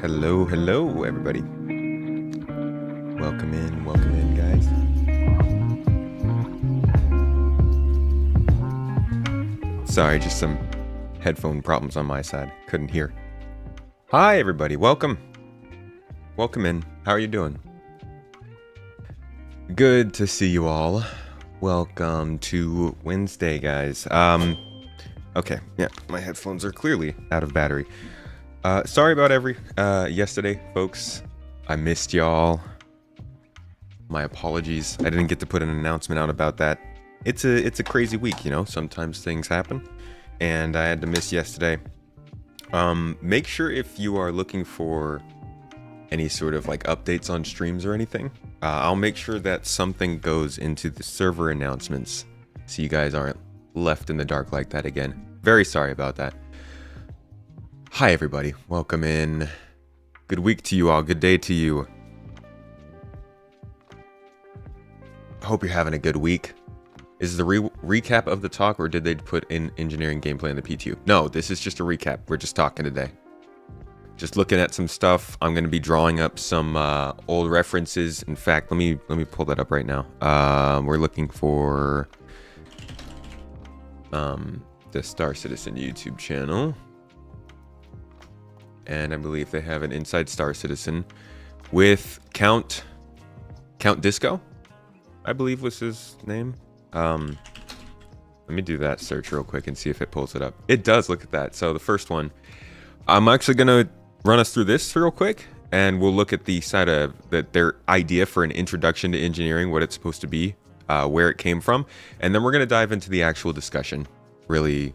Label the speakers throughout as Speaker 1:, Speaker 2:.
Speaker 1: Hello, hello, everybody. Welcome in, guys. Sorry, just some headphone problems on my side. Couldn't hear. Hi, everybody. Welcome. Welcome in. How are you doing? Good to see you all. Welcome to Wednesday, guys. Okay, yeah, my headphones are clearly out of battery. Sorry about yesterday, folks. I missed y'all. My apologies. I didn't get to put an announcement out about that. It's a crazy week, you know. Sometimes things happen, and I had to miss yesterday. Make sure if you are looking for any sort of like updates on streams or anything, I'll make sure that something goes into the server announcements so you guys aren't left in the dark like that again. Very sorry about that. Hi, everybody. Welcome in. Good week to you all. Good day to you. Hope you're having a good week. Is the recap of the talk, or did they put in engineering gameplay in the PTU? No, this is just a recap. We're just talking today. Just looking at some stuff. I'm going to be drawing up some old references. In fact, let me pull that up right now. We're looking for the Star Citizen YouTube channel. And I believe they have an Inside Star Citizen with Count Disco, I believe was his name. Let me do that search real quick and see if it pulls it up. It does. Look at that. So the first one, I'm actually going to run us through this real quick, and we'll look at the side of their idea for an introduction to engineering, what it's supposed to be, where it came from, and then we're going to dive into the actual discussion, really,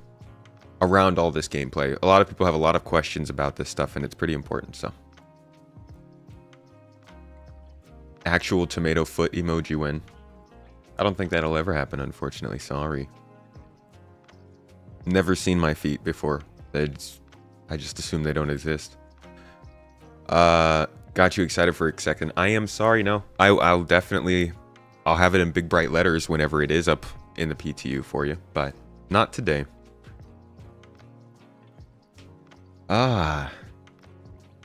Speaker 1: around all this gameplay. A lot of people have a lot of questions about this stuff, and it's pretty important. So, actual tomato foot emoji win. I don't think that'll ever happen, unfortunately. Sorry. Never seen my feet before. I just assume they don't exist. Got you excited for a second. I am sorry. No, I'll definitely, I'll have it in big bright letters whenever it is up in the PTU for you, but not today.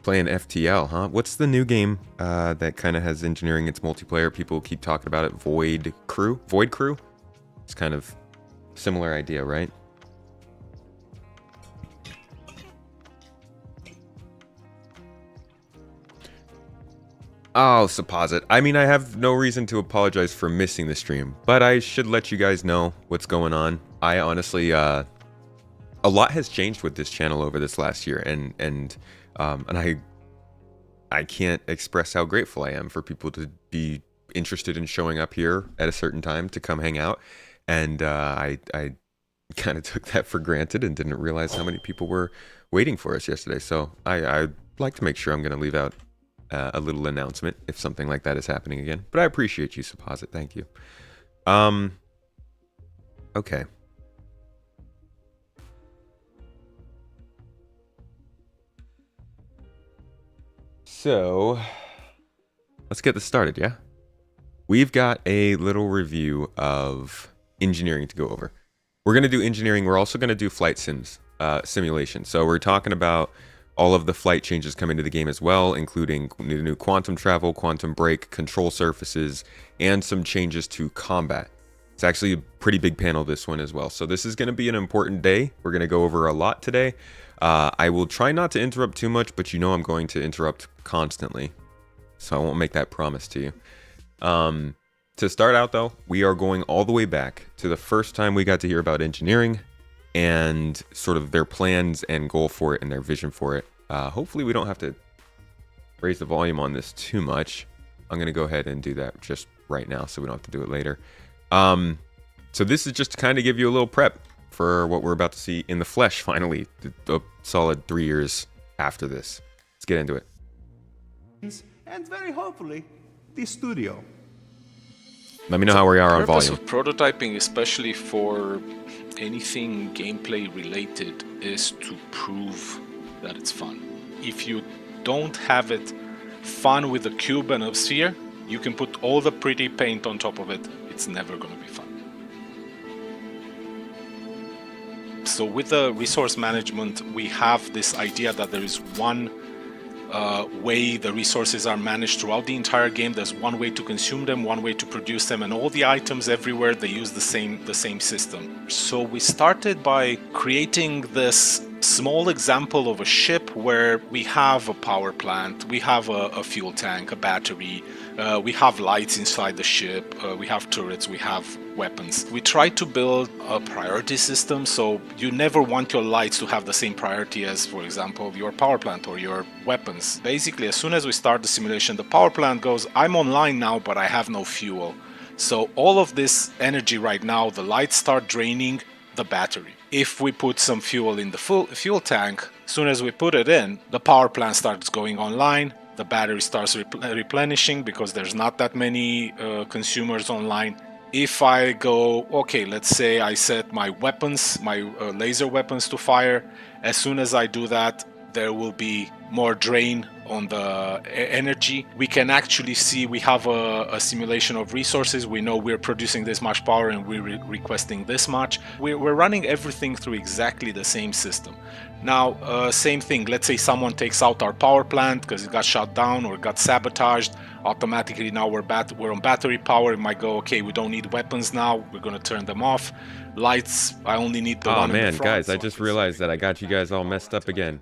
Speaker 1: Playing FTL, huh? What's the new game that kind of has engineering? It's multiplayer. People keep talking about it. Void Crew? It's kind of similar idea, right? Oh, Supposit. I mean, I have no reason to apologize for missing the stream, but I should let you guys know what's going on. I honestly, a lot has changed with this channel over this last year, and I can't express how grateful I am for people to be interested in showing up here at a certain time to come hang out, and I kind of took that for granted and didn't realize how many people were waiting for us yesterday. So I'd like to make sure I'm going to leave out a little announcement if something like that is happening again. But I appreciate you, Supposit. Thank you. Okay. So, let's get this started, yeah? We've got a little review of engineering to go over. We're going to do engineering. We're also going to do flight simulation. So we're talking about all of the flight changes coming to the game as well, including new quantum travel, quantum break, control surfaces, and some changes to combat. It's actually a pretty big panel, this one as well. So this is going to be an important day. We're going to go over a lot today. I will try not to interrupt too much, but you know I'm going to interrupt constantly. So I won't make that promise to you. To start out, though, we are going all the way back to the first time we got to hear about engineering and sort of their plans and goal for it and their vision for it. Hopefully we don't have to raise the volume on this too much. I'm going to go ahead and do that just right now so we don't have to do it later. So this is just to kind of give you a little prep for what we're about to see in the flesh, finally, a solid 3 years after this. Let's get into it.
Speaker 2: And very hopefully, the studio.
Speaker 1: Let me know how we are on volume.
Speaker 3: The purpose of prototyping, especially for anything gameplay related, is to prove that it's fun. If you don't have it fun with a cube and a sphere, you can put all the pretty paint on top of it. It's never going to be fun. So with the resource management, we have this idea that there is one way the resources are managed throughout the entire game. There's one way to consume them, one way to produce them, and all the items everywhere, they use the same system. So we started by creating this small example of a ship where we have a power plant, we have a fuel tank, a battery, we have lights inside the ship, we have turrets, we have weapons. We try to build a priority system, so you never want your lights to have the same priority as, for example, your power plant or your weapons. Basically, as soon as we start the simulation, the power plant goes, I'm online now, but I have no fuel. So all of this energy right now, the lights start draining the battery. If we put some fuel in the fuel tank, as soon as we put it in, the power plant starts going online, the battery starts replenishing because there's not that many consumers online. If I go, okay, let's say I set my weapons, my laser weapons to fire, as soon as I do that, there will be more drain on the energy. We can actually see we have a simulation of resources. We know we're producing this much power and we're requesting this much. We're running everything through exactly the same system. Now, same thing, let's say someone takes out our power plant because it got shut down or got sabotaged. Automatically now we're on battery power. It might go, okay, we don't need weapons now, we're going to turn them off. Lights, I only need the one in the front.
Speaker 1: Oh man, guys, I just realized that I got you guys all messed up again.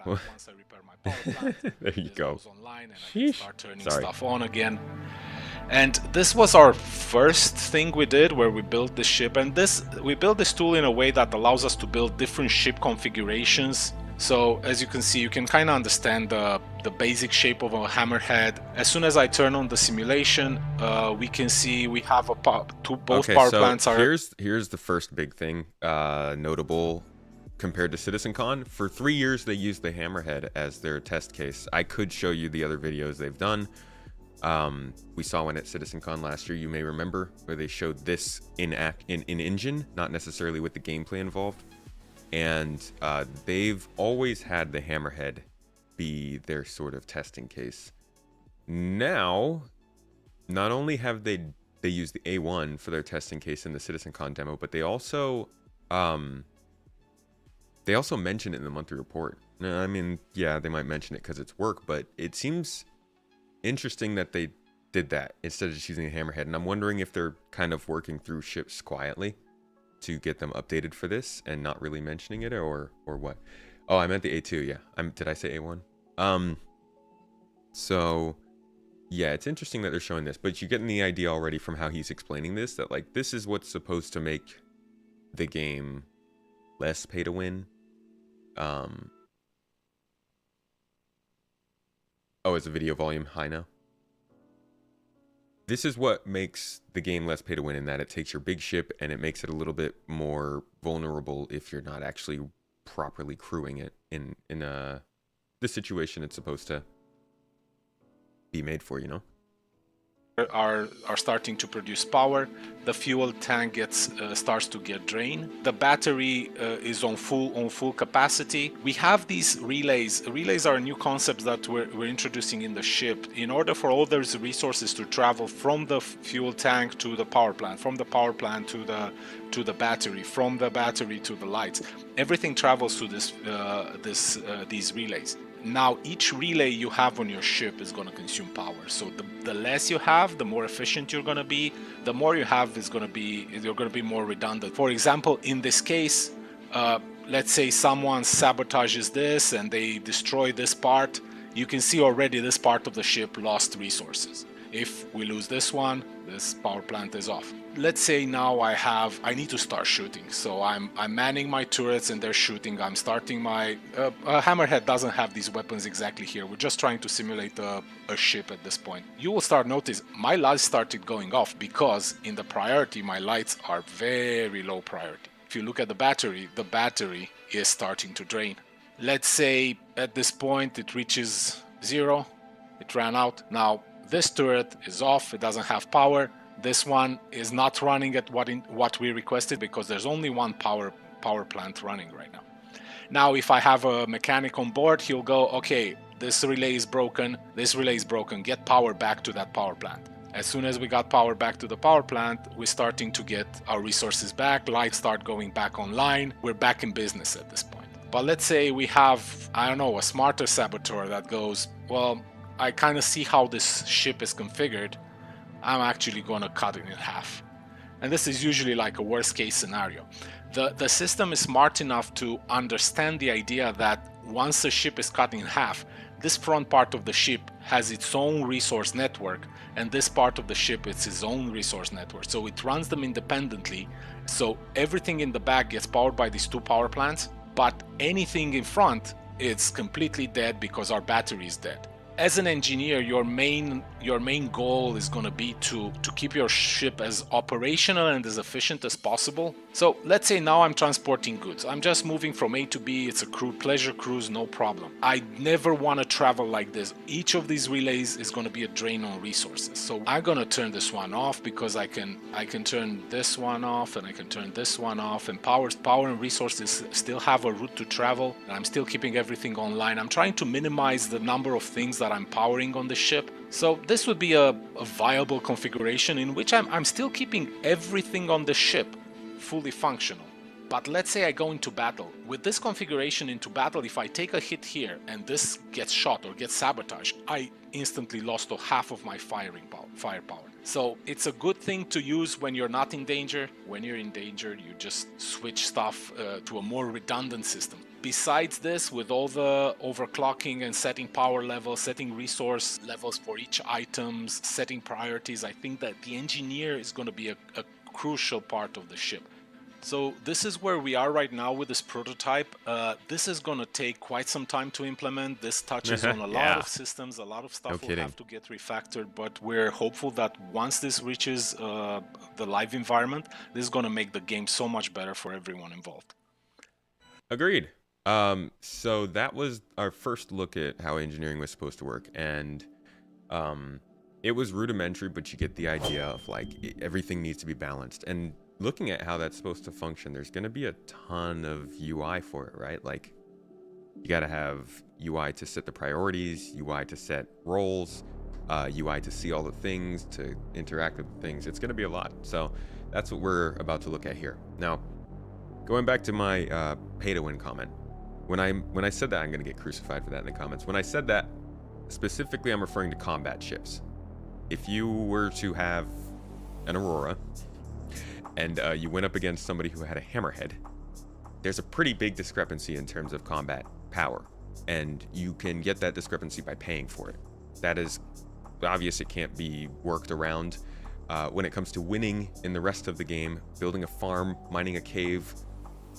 Speaker 3: Once I repair my power plant,
Speaker 1: there you go.
Speaker 3: Goes online and I can start turning
Speaker 1: Sorry.
Speaker 3: stuff on again. And this was our first thing we did, where we built the ship. And we built this tool in a way that allows us to build different ship configurations. So as you can see, you can kind of understand the basic shape of a hammerhead. As soon as I turn on the simulation, we can see we have both power plants are.
Speaker 1: Here's the first big thing notable compared to CitizenCon. For 3 years, they used the hammerhead as their test case. I could show you the other videos they've done. We saw one at CitizenCon last year, you may remember, where they showed this in engine, not necessarily with the gameplay involved. And they've always had the hammerhead be their sort of testing case. Now, not only have they used the A1 for their testing case in the CitizenCon demo, but they also mention it in the monthly report. I mean, yeah, they might mention it because it's work, but it seems interesting that they did that instead of just using a hammerhead. And I'm wondering if they're kind of working through ships quietly to get them updated for this and not really mentioning it, or what. Oh, I meant the A2. Yeah, did I say A1? So yeah, it's interesting that they're showing this, but you're getting the idea already from how he's explaining this, that like this is what's supposed to make the game less pay to win. Oh, is the video volume high now? This is what makes the game less pay to win, in that it takes your big ship and it makes it a little bit more vulnerable if you're not actually properly crewing it in the situation it's supposed to be made for, you know?
Speaker 3: Are starting to produce power. The fuel tank starts to get drained. The battery is on full capacity. We have these relays. Relays are a new concept that we're introducing in the ship in order for all those resources to travel from the fuel tank to the power plant, from the power plant to the battery, from the battery to the lights. Everything travels through these relays. Now, each relay you have on your ship is going to consume power. So the less you have, the more efficient you're going to be. The more you have you're going to be more redundant. For example, in this case, let's say someone sabotages this and they destroy this part. You can see already this part of the ship lost resources. If we lose this one, this power plant is off. Let's say now I need to start shooting. So I'm manning my turrets and they're shooting. I'm starting my hammerhead doesn't have these weapons exactly here. We're just trying to simulate a ship at this point. You will start notice my lights started going off because in the priority my lights are very low priority. If you look at the battery is starting to drain. Let's say at this point it reaches 0. It ran out. Now this turret is off, it doesn't have power. This one is not running at what we requested because there's only one power plant running right now. Now if I have a mechanic on board, he'll go, okay, this relay is broken, get power back to that power plant. As soon as we got power back to the power plant, we're starting to get our resources back, lights start going back online, we're back in business at this point. But let's say we have, I don't know, a smarter saboteur that goes, well, I kind of see how this ship is configured. I'm actually going to cut it in half. And this is usually like a worst case scenario. The system is smart enough to understand the idea that once a ship is cut in half, this front part of the ship has its own resource network, and this part of the ship is its own resource network. So it runs them independently. So everything in the back gets powered by these two power plants, but anything in front is completely dead because our battery is dead. As an engineer, your main goal is going to be to keep your ship as operational and as efficient as possible. So let's say now I'm transporting goods. I'm just moving from A to B. It's a pleasure cruise, no problem. I never want to travel like this. Each of these relays is going to be a drain on resources. So I'm going to turn this one off because I can turn this one off and I can turn this one off. And power and resources still have a route to travel. And I'm still keeping everything online. I'm trying to minimize the number of things that I'm powering on the ship. So this would be a viable configuration in which I'm still keeping everything on the ship fully functional. But let's say I go into battle. With this configuration into battle, if I take a hit here and this gets shot or gets sabotaged, I instantly lost half of my firepower. So it's a good thing to use when you're not in danger. When you're in danger, you just switch stuff to a more redundant system. Besides this, with all the overclocking and setting power levels, setting resource levels for each items, setting priorities, I think that the engineer is going to be a crucial part of the ship. So this is where we are right now with this prototype. This is going to take quite some time to implement. This touches on a lot of systems. A lot of stuff will have to get refactored, but we're hopeful that once this reaches the live environment, this is going to make the game so much better for everyone involved.
Speaker 1: Agreed. So that was our first look at how engineering was supposed to work, and it was rudimentary, but you get the idea of like everything needs to be balanced. And looking at how that's supposed to function, there's going to be a ton of UI for it, right? Like you got to have UI to set the priorities, UI to set roles, UI to see all the things, to interact with things. It's going to be a lot. So that's what we're about to look at here. Now, going back to my pay to win comment, when I said that, I'm going to get crucified for that in the comments. When I said that, specifically, I'm referring to combat ships. If you were to have an Aurora and you went up against somebody who had a Hammerhead, there's a pretty big discrepancy in terms of combat power, and you can get that discrepancy by paying for it. That is obvious. It can't be worked around. When it comes to winning in the rest of the game, building a farm, mining a cave,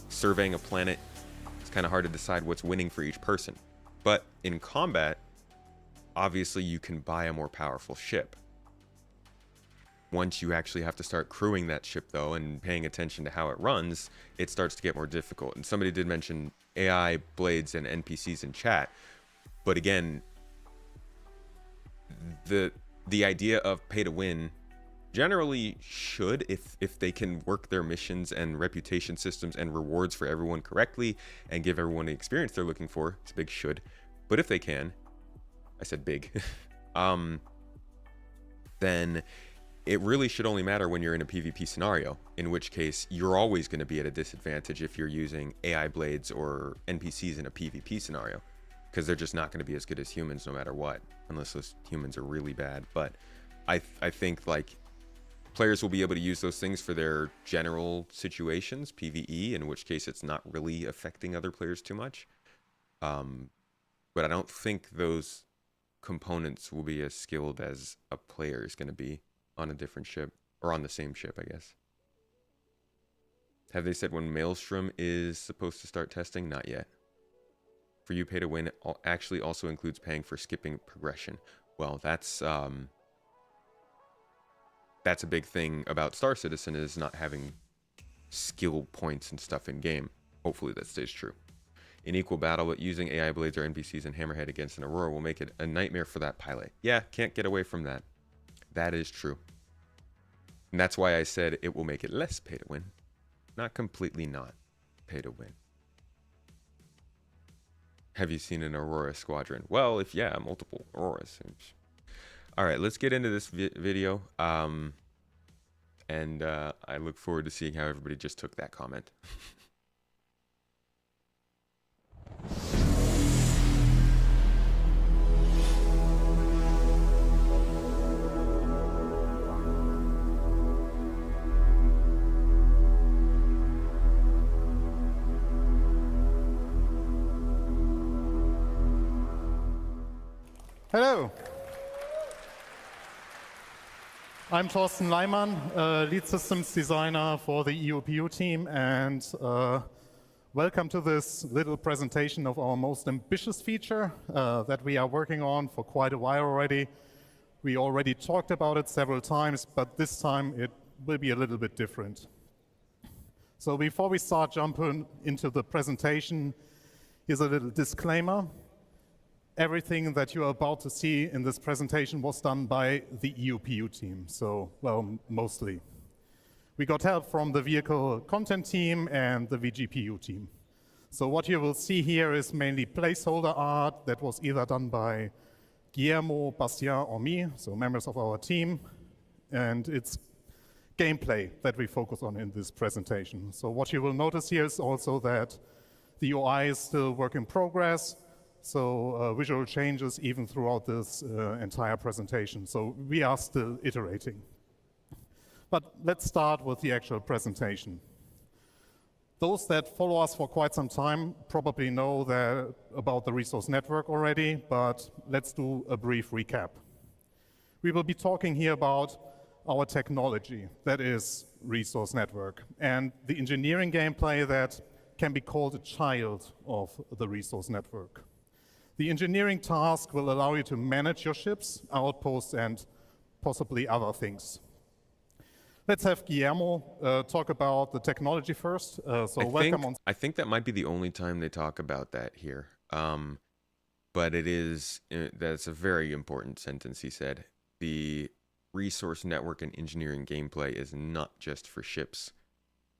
Speaker 1: surveying a planet, it's kind of hard to decide what's winning for each person. But in combat, obviously you can buy a more powerful ship. Once you actually have to start crewing that ship, though, and paying attention to how it runs, it starts to get more difficult. And somebody did mention AI blades and NPCs in chat. But again, the idea of pay to win generally should, if they can work their missions and reputation systems and rewards for everyone correctly and give everyone the experience they're looking for. It's a big should. But if they can, I said big, then it really should only matter when you're in a PvP scenario, in which case you're always going to be at a disadvantage if you're using AI blades or NPCs in a PvP scenario, because they're just not going to be as good as humans no matter what, unless those humans are really bad. But I think like players will be able to use those things for their general situations, PvE, in which case it's not really affecting other players too much. But I don't think those components will be as skilled as a player is going to be on a different ship, or on the same ship, I guess. Have they said when Maelstrom is supposed to start testing? Not yet. For you, pay to win actually also includes paying for skipping progression. Well, that's a big thing about Star Citizen, is not having skill points and stuff in game. Hopefully that stays true. In equal battle, but using AI blades or NPCs and Hammerhead against an Aurora will make it a nightmare for that pilot. Yeah, can't get away from that. That is true. And that's why I said it will make it less pay to win. Not completely not pay to win. Have you seen an Aurora squadron? Well, multiple Auroras. All right, let's get into this video. And I look forward to seeing how everybody just took that comment.
Speaker 4: Hello. I'm Thorsten Leimann, lead systems designer for the EUPU team, and welcome to this little presentation of our most ambitious feature that we are working on for quite a while already. We already talked about it several times, but this time it will be a little bit different. So before we start jumping into the presentation, here's a little disclaimer. Everything that you're about to see in this presentation was done by the EUPU team, so, well, mostly. We got help from the vehicle content team and the VGPU team. So what you will see here is mainly placeholder art that was either done by Guillermo, Bastien, or me, so members of our team, and it's gameplay that we focus on in this presentation. So what you will notice here is also that the UI is still work in progress, so visual changes even throughout this entire presentation. So we are still iterating. But let's start with the actual presentation. Those that follow us for quite some time probably know about the resource network already, but let's do a brief recap. We will be talking here about our technology, that is resource network, and the engineering gameplay that can be called a child of the resource network. The engineering task will allow you to manage your ships, outposts, and possibly other things. Let's have Guillermo talk about the technology first.
Speaker 1: I think that might be the only time they talk about that here. But that's a very important sentence he said. The resource network and engineering gameplay is not just for ships.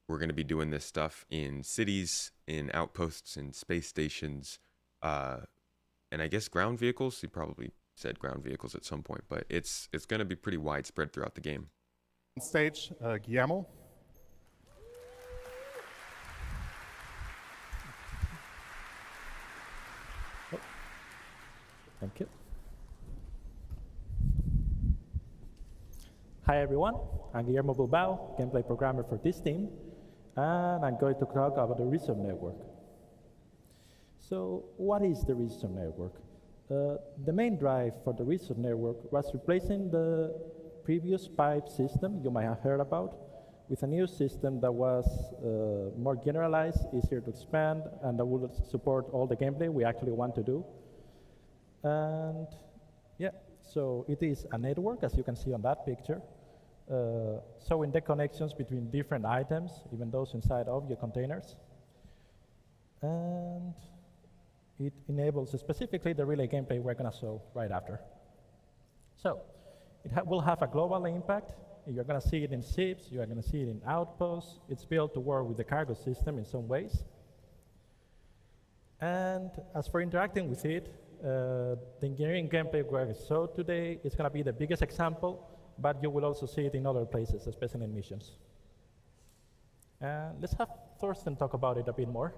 Speaker 1: We're going to be doing this stuff in cities, in outposts, in space stations, and I guess ground vehicles. He probably said ground vehicles at some point, but it's going to be pretty widespread throughout the game.
Speaker 4: On stage, Guillermo.
Speaker 5: Oh. Thank you. Hi everyone, I'm Guillermo Bilbao, gameplay programmer for this team, and I'm going to talk about the resource network. So what is the resource network? The main drive for the resource network was replacing the previous pipe system you might have heard about with a new system that was more generalized, easier to expand, and that would support all the gameplay we actually want to do. And yeah, so it is a network, as you can see on that picture, showing the connections between different items, even those inside of your containers. And it enables specifically the relay gameplay we're going to show right after. So it will have a global impact. You're going to see it in ships. You're going to see it in outposts. It's built to work with the cargo system in some ways. And as for interacting with it, the engineering gameplay we're showed today is going to be the biggest example, but you will also see it in other places, especially in missions. Let's have Thorsten talk about it a bit more.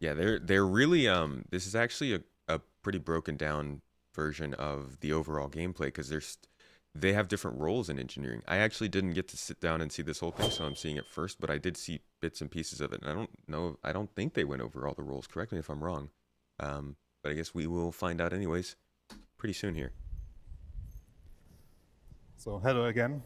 Speaker 1: Yeah, they're really this is actually a pretty broken down version of the overall gameplay because they have different roles in engineering. I actually didn't get to sit down and see this whole thing, so I'm seeing it first, but I did see bits and pieces of it, and I don't think they went over all the roles. Correct me if I'm wrong. But I guess we will find out anyways pretty soon here.
Speaker 4: So hello again.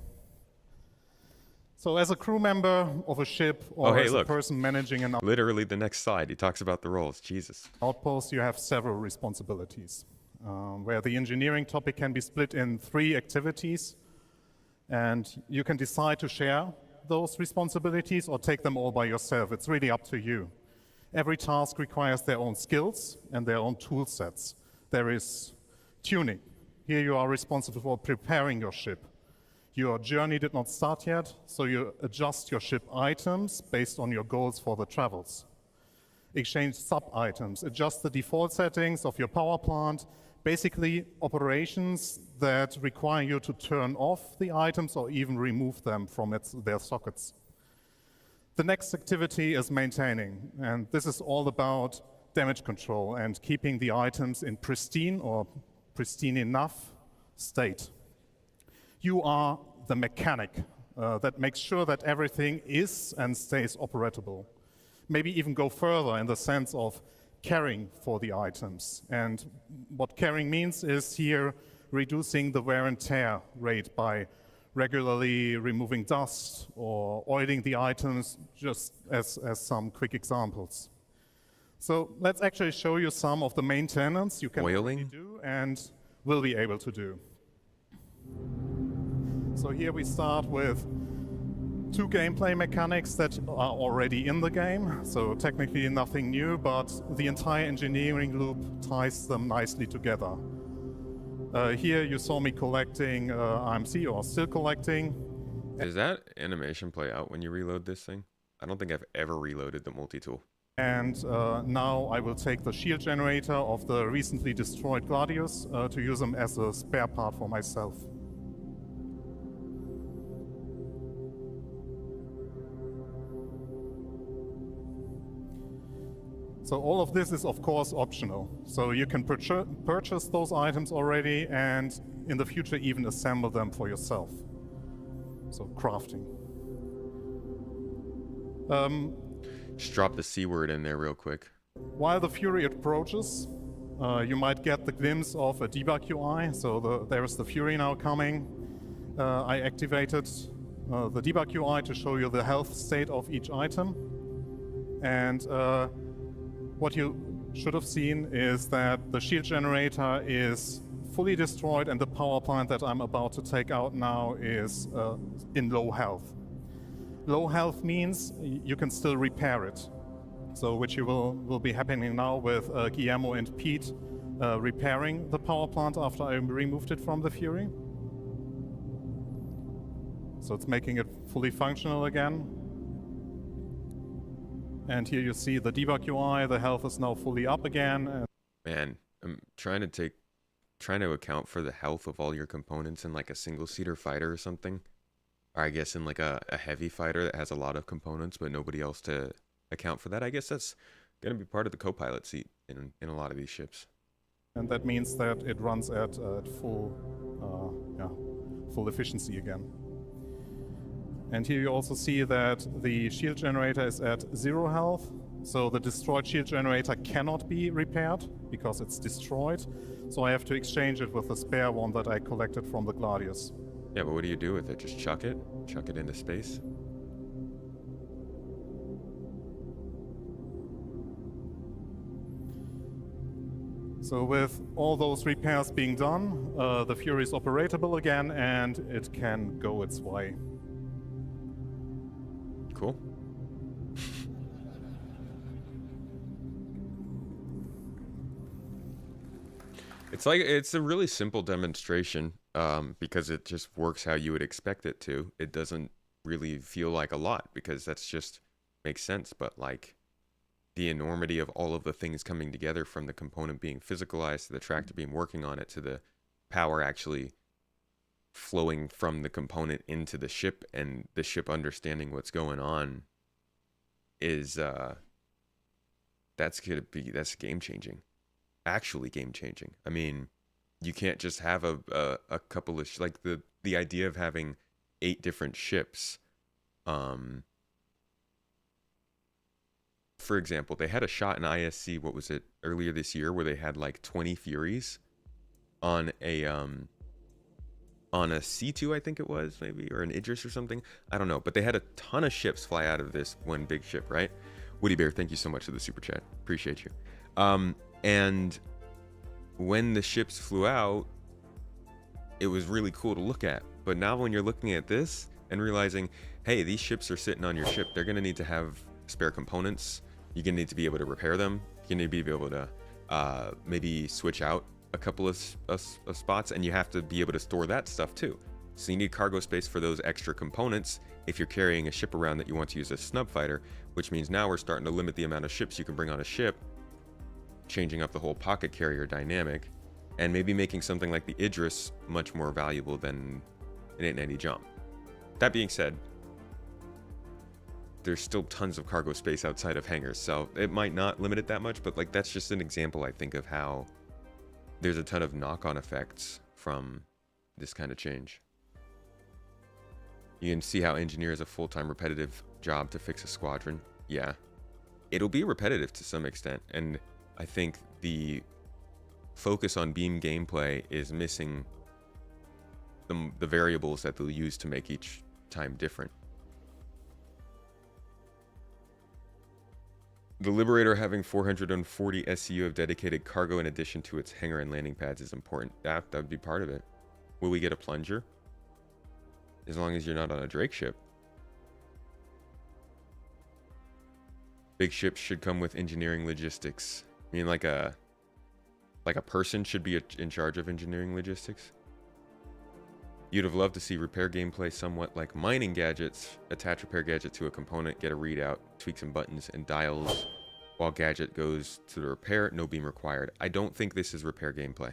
Speaker 4: So as a crew member of a ship or a person managing an
Speaker 1: literally the next slide, he talks about the roles. Jesus.
Speaker 4: Outpost, you have several responsibilities, where the engineering topic can be split in 3 activities, and you can decide to share those responsibilities or take them all by yourself. It's really up to you. Every task requires their own skills and their own tool sets. There is tuning. Here you are responsible for preparing your ship. Your journey did not start yet, so you adjust your ship items based on your goals for the travels. Exchange sub-items, adjust the default settings of your power plant, basically operations that require you to turn off the items or even remove them from their sockets. The next activity is maintaining, and this is all about damage control and keeping the items in pristine or pristine enough state. You are the mechanic that makes sure that everything is and stays operatable. Maybe even go further in the sense of caring for the items. And what caring means is here reducing the wear and tear rate by regularly removing dust or oiling the items, just as some quick examples. So let's actually show you some of the maintenance you can already do and will be able to do. So here we start with 2 gameplay mechanics that are already in the game. So technically nothing new, but the entire engineering loop ties them nicely together. Here you saw me collecting IMC, or still collecting.
Speaker 1: Does that animation play out when you reload this thing? I don't think I've ever reloaded the multi-tool.
Speaker 4: And now I will take the shield generator of the recently destroyed Gladius to use them as a spare part for myself. So all of this is of course optional. So you can purchase those items already and in the future even assemble them for yourself. So crafting.
Speaker 1: Just drop the C word in there real quick.
Speaker 4: While the Fury approaches, you might get the glimpse of a debug UI. So there's the Fury now coming. I activated the debug UI to show you the health state of each item. And what you should have seen is that the shield generator is fully destroyed and the power plant that I'm about to take out now is in low health. Low health means you can still repair it. So which will be happening now with Guillermo and Pete repairing the power plant after I removed it from the Fury. So it's making it fully functional again. And here you see the debug UI, the health is now fully up again.
Speaker 1: Man, I'm trying to account for the health of all your components in like a single-seater fighter or something. Or I guess in like a heavy fighter that has a lot of components but nobody else to account for that. I guess that's going to be part of the co-pilot seat in a lot of these ships.
Speaker 4: And that means that it runs at full efficiency again. And here you also see that the shield generator is at 0 health. So the destroyed shield generator cannot be repaired because it's destroyed. So I have to exchange it with the spare one that I collected from the Gladius.
Speaker 1: Yeah, but what do you do with it? Just chuck it? Chuck it into space?
Speaker 4: So with all those repairs being done, the Fury is operatable again and it can go its way.
Speaker 1: Cool. It's a really simple demonstration because it just works how you would expect it to. It doesn't really feel like a lot because that's just makes sense, but like the enormity of all of the things coming together, from the component being physicalized to the tractor beam working on it to the power actually flowing from the component into the ship and the ship understanding what's going on, is that's game changing. Actually game changing. I mean, you can't just have a couple of like the idea of having 8 different ships. For example, they had a shot in ISC, what was it, earlier this year, where they had like 20 Furies on a C2, I think it was, maybe, or an Idris or something. I don't know, but they had a ton of ships fly out of this one big ship, right? Woody Bear, thank you so much for the super chat. Appreciate you. And when the ships flew out, it was really cool to look at. But now when you're looking at this and realizing, hey, these ships are sitting on your ship, they're going to need to have spare components. You're going to need to be able to repair them. You're going to be able to maybe switch out a couple of spots, and you have to be able to store that stuff too. So you need cargo space for those extra components if you're carrying a ship around that you want to use as a snub fighter, which means now we're starting to limit the amount of ships you can bring on a ship, changing up the whole pocket carrier dynamic, and maybe making something like the Idris much more valuable than an 890 jump. That being said, there's still tons of cargo space outside of hangars, so it might not limit it that much, but like that's just an example, I think, of how there's a ton of knock-on effects from this kind of change. You can see how engineer is a full-time repetitive job to fix a squadron. Yeah, it'll be repetitive to some extent, and I think the focus on beam gameplay is missing the variables that they'll use to make each time different. The Liberator having 440 SCU of dedicated cargo in addition to its hangar and landing pads is important. That would be part of it. Will we get a plunger? As long as you're not on a Drake ship. Big ships should come with engineering logistics. I mean, like a person should be in charge of engineering logistics. You'd have loved to see repair gameplay somewhat like mining gadgets. Attach repair gadget to a component, get a readout, tweak some buttons and dials while gadget goes to the repair. No beam required. I don't think this is repair gameplay.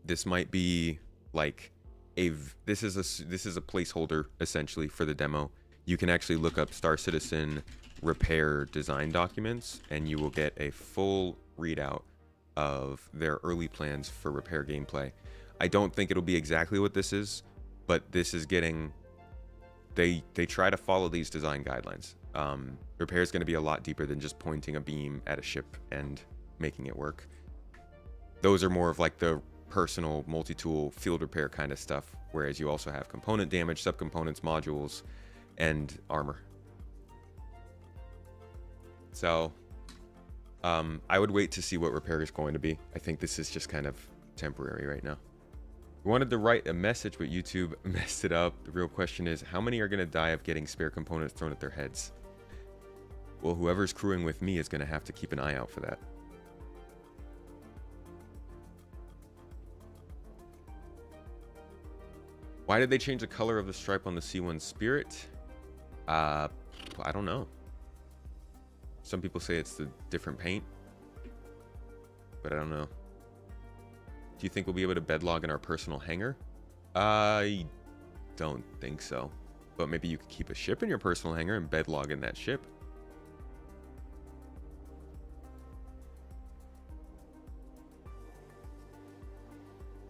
Speaker 1: This might be like this is a placeholder essentially for the demo. You can actually look up Star Citizen repair design documents and you will get a full readout of their early plans for repair gameplay. I don't think it'll be exactly what this is, but this is getting, they try to follow these design guidelines. Repair is going to be a lot deeper than just pointing a beam at a ship and making it work. Those are more of like the personal multi-tool field repair kind of stuff, whereas you also have component damage, subcomponents, modules, and armor. So I would wait to see what repair is going to be. I think this is just kind of temporary right now. We wanted to write a message, but YouTube messed it up. The real question is, how many are going to die of getting spare components thrown at their heads? Well, whoever's crewing with me is going to have to keep an eye out for that. Why did they change the color of the stripe on the C1 Spirit? I don't know. Some people say it's the different paint, but I don't know. Do you think we'll be able to bedlog in our personal hangar? I don't think so. But maybe you could keep a ship in your personal hangar and bedlog in that ship.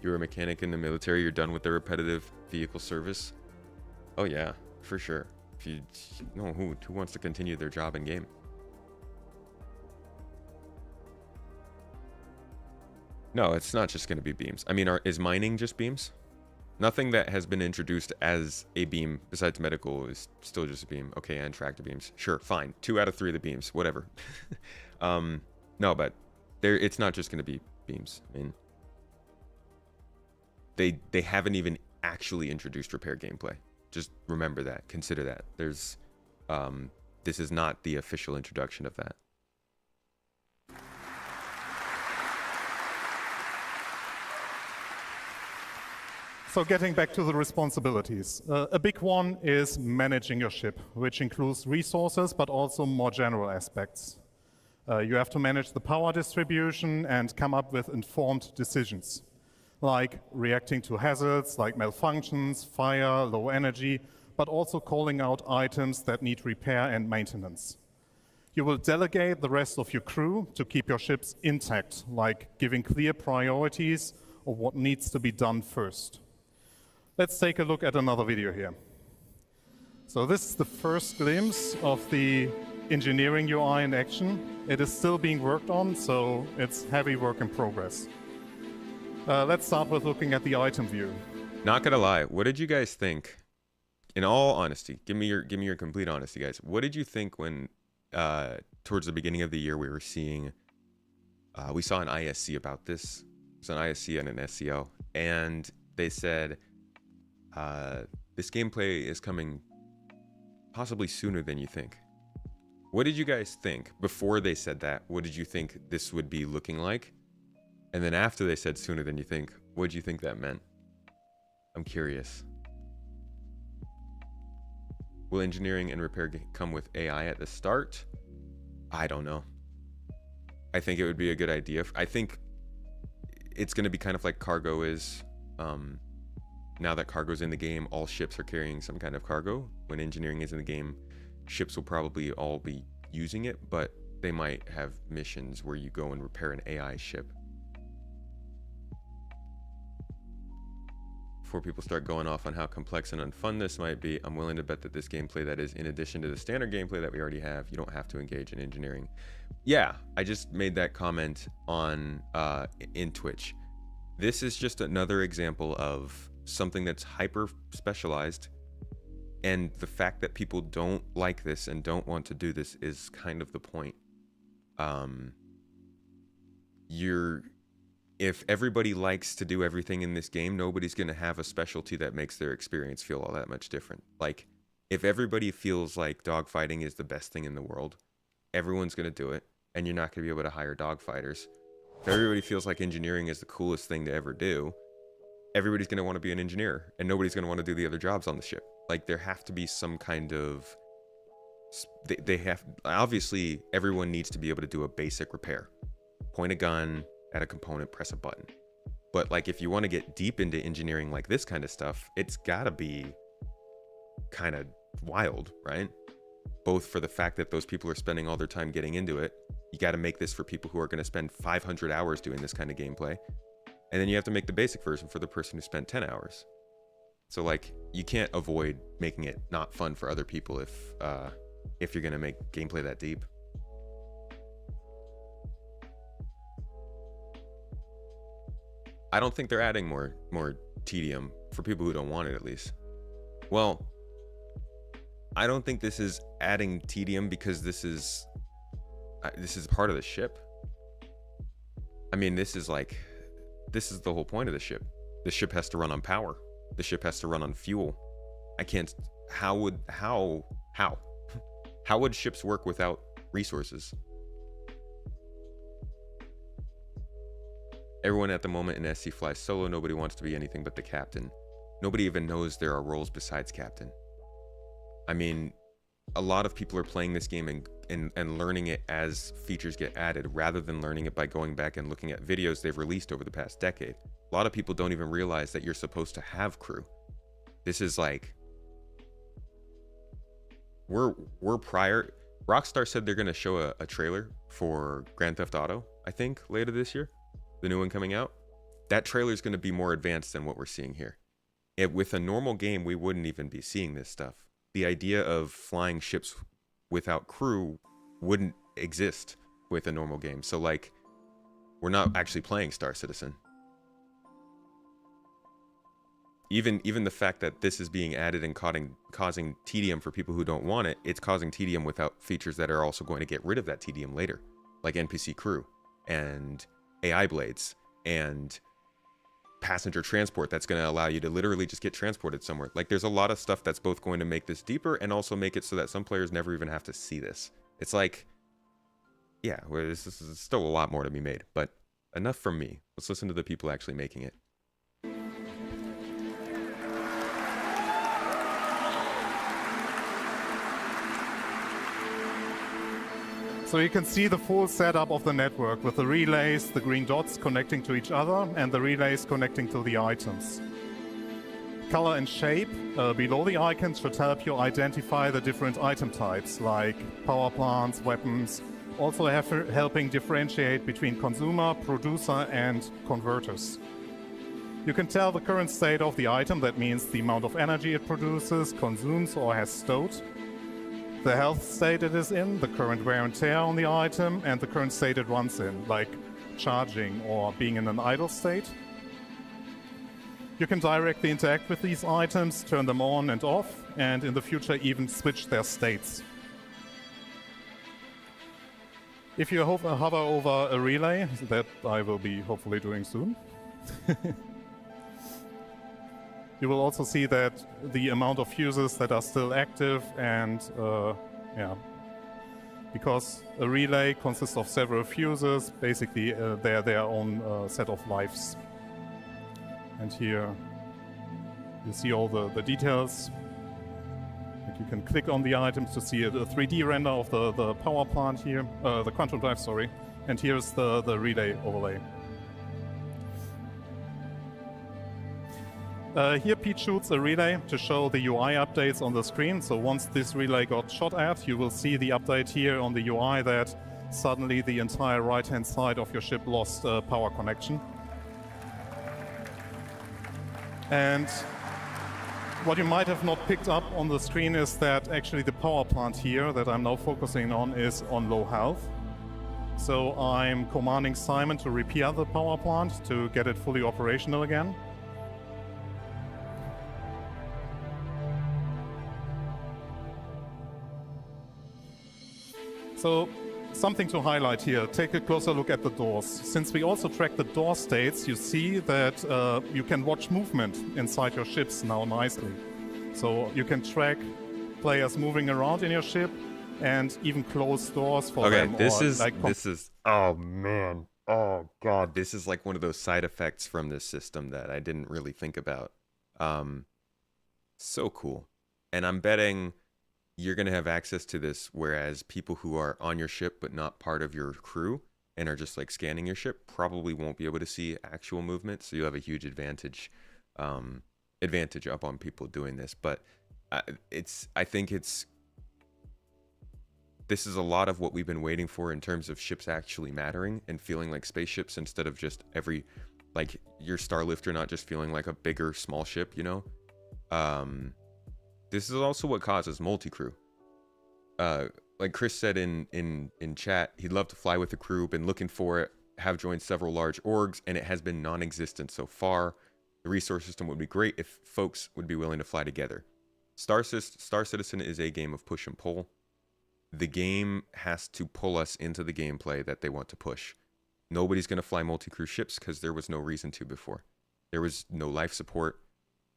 Speaker 1: You're a mechanic in the military, you're done with the repetitive vehicle service? Oh yeah, for sure. If you know, who wants to continue their job in game? No, it's not just going to be beams. I mean, is mining just beams? Nothing that has been introduced as a beam besides medical is still just a beam. Okay, and tractor beams. Sure, fine. 2 out of 3 of the beams, whatever. No, but it's not just going to be beams. I mean, they haven't even actually introduced repair gameplay. Just remember that. Consider that. There's this is not the official introduction of that.
Speaker 4: So getting back to the responsibilities. A big one is managing your ship, which includes resources, but also more general aspects. You have to manage the power distribution and come up with informed decisions, like reacting to hazards like malfunctions, fire, low energy, but also calling out items that need repair and maintenance. You will delegate the rest of your crew to keep your ships intact, like giving clear priorities of what needs to be done first. Let's take a look at another video here. So this is the first glimpse of the engineering UI in action. It is still being worked on, so it's heavy work in progress. Let's start with looking at the item view.
Speaker 1: Not gonna lie, what did you guys think? In all honesty, give me your complete honesty, guys. What did you think when towards the beginning of the year we were seeing we saw an ISC about this? It's an ISC and an SCO, and they said this gameplay is coming possibly sooner than you think. What did you guys think before they said that? What did you think this would be looking like? And then after they said sooner than you think, what did you think that meant? I'm curious. Will engineering and repair come with AI at the start? I don't know. I think it would be a good idea. I think it's going to be kind of like cargo is. now that cargo's in the game, all ships are carrying some kind of cargo. When engineering is in the game, ships will probably all be using it, but they might have missions where you go and repair an AI ship. Before people start going off on how complex and unfun this might be, I'm willing to bet that this gameplay that is in addition to the standard gameplay that we already have, you don't have to engage in engineering. Yeah, I just made that comment on in Twitch. This is just another example of something that's hyper specialized, and the fact that people don't like this and don't want to do this is kind of the point. If everybody likes to do everything in this game, nobody's going to have a specialty that makes their experience feel all that much different. Like, if everybody feels like dogfighting is the best thing in the world, everyone's going to do it, and you're not going to be able to hire dogfighters. If everybody feels like engineering is the coolest thing to ever do, everybody's going to want to be an engineer, and nobody's going to want to do the other jobs on the ship. Like, there have to be some kind of... Obviously, everyone needs to be able to do a basic repair. Point a gun at a component, press a button. But like, if you want to get deep into engineering like this kind of stuff, it's gotta be kind of wild, right? Both for the fact that those people are spending all their time getting into it. You got to make this for people who are going to spend 500 hours doing this kind of gameplay. And then you have to make the basic version for the person who spent 10 hours. So like, you can't avoid making it not fun for other people if you're going to make gameplay that deep. I don't think they're adding more tedium for people who don't want it, at least. Well, I don't think this is adding tedium because this is part of the ship. I mean, this is the whole point of the ship. The ship has to run on power. The ship has to run on fuel. How would ships work without resources? Everyone at the moment in SC flies solo. Nobody wants to be anything but the captain. Nobody even knows there are roles besides captain. I mean, a lot of people are playing this game and learning it as features get added, rather than learning it by going back and looking at videos they've released over the past decade. A lot of people don't even realize that you're supposed to have crew. This is like... We're prior... Rockstar said they're going to show a trailer for Grand Theft Auto, I think, later this year. The new one coming out. That trailer is going to be more advanced than what we're seeing here. With a normal game, we wouldn't even be seeing this stuff. The idea of flying ships without crew wouldn't exist with a normal game. So like, we're not actually playing Star Citizen. Even the fact that this is being added and causing tedium for people who don't want it, it's causing tedium without features that are also going to get rid of that tedium later, like NPC crew and AI blades and passenger transport that's going to allow you to literally just get transported somewhere. Like, there's a lot of stuff that's both going to make this deeper and also make it so that some players never even have to see this. It's like, yeah, this is still a lot more to be made, but enough from me. Let's listen to the people actually making it.
Speaker 4: So you can see the full setup of the network with the relays, the green dots connecting to each other, and the relays connecting to the items. Color and shape below the icons should help you identify the different item types, like power plants, weapons, also helping differentiate between consumer, producer, and converters. You can tell the current state of the item, that means the amount of energy it produces, consumes, or has stowed, the health state it is in, the current wear and tear on the item, and the current state it runs in, like charging or being in an idle state. You can directly interact with these items, turn them on and off, and in the future even switch their states. If you hover over a relay, that I will be hopefully doing soon, you will also see that the amount of fuses that are still active, and because a relay consists of several fuses, basically they're their own set of lives. And here you see all the details. And you can click on the items to see a 3D render of the power plant here, the quantum drive, sorry. And here's the relay overlay. Here Pete shoots a relay to show the UI updates on the screen. So once this relay got shot at, you will see the update here on the UI that suddenly the entire right-hand side of your ship lost power connection. And what you might have not picked up on the screen is that actually the power plant here that I'm now focusing on is on low health. So I'm commanding Simon to repair the power plant to get it fully operational again. So, something to highlight here. Take a closer look at the doors. Since we also track the door states, you see that you can watch movement inside your ships now nicely. So you can track players moving around in your ship and even close doors for them.
Speaker 1: Okay, this is, oh man, oh god, this is like one of those side effects from this system that I didn't really think about. So cool. And I'm betting you're going to have access to this, whereas people who are on your ship but not part of your crew and are just like scanning your ship probably won't be able to see actual movement, so you have a huge advantage up on people doing this. But I think this is a lot of what we've been waiting for in terms of ships actually mattering and feeling like spaceships instead of just like your Starlifter not just feeling like a bigger small ship, you know. This is also what causes Multicrew. Like Chris said in chat, he'd love to fly with a crew, been looking for it, have joined several large orgs, and it has been non-existent so far. The resource system would be great if folks would be willing to fly together. Star Citizen is a game of push and pull. The game has to pull us into the gameplay that they want to push. Nobody's going to fly multi-crew ships because there was no reason to before. There was no life support.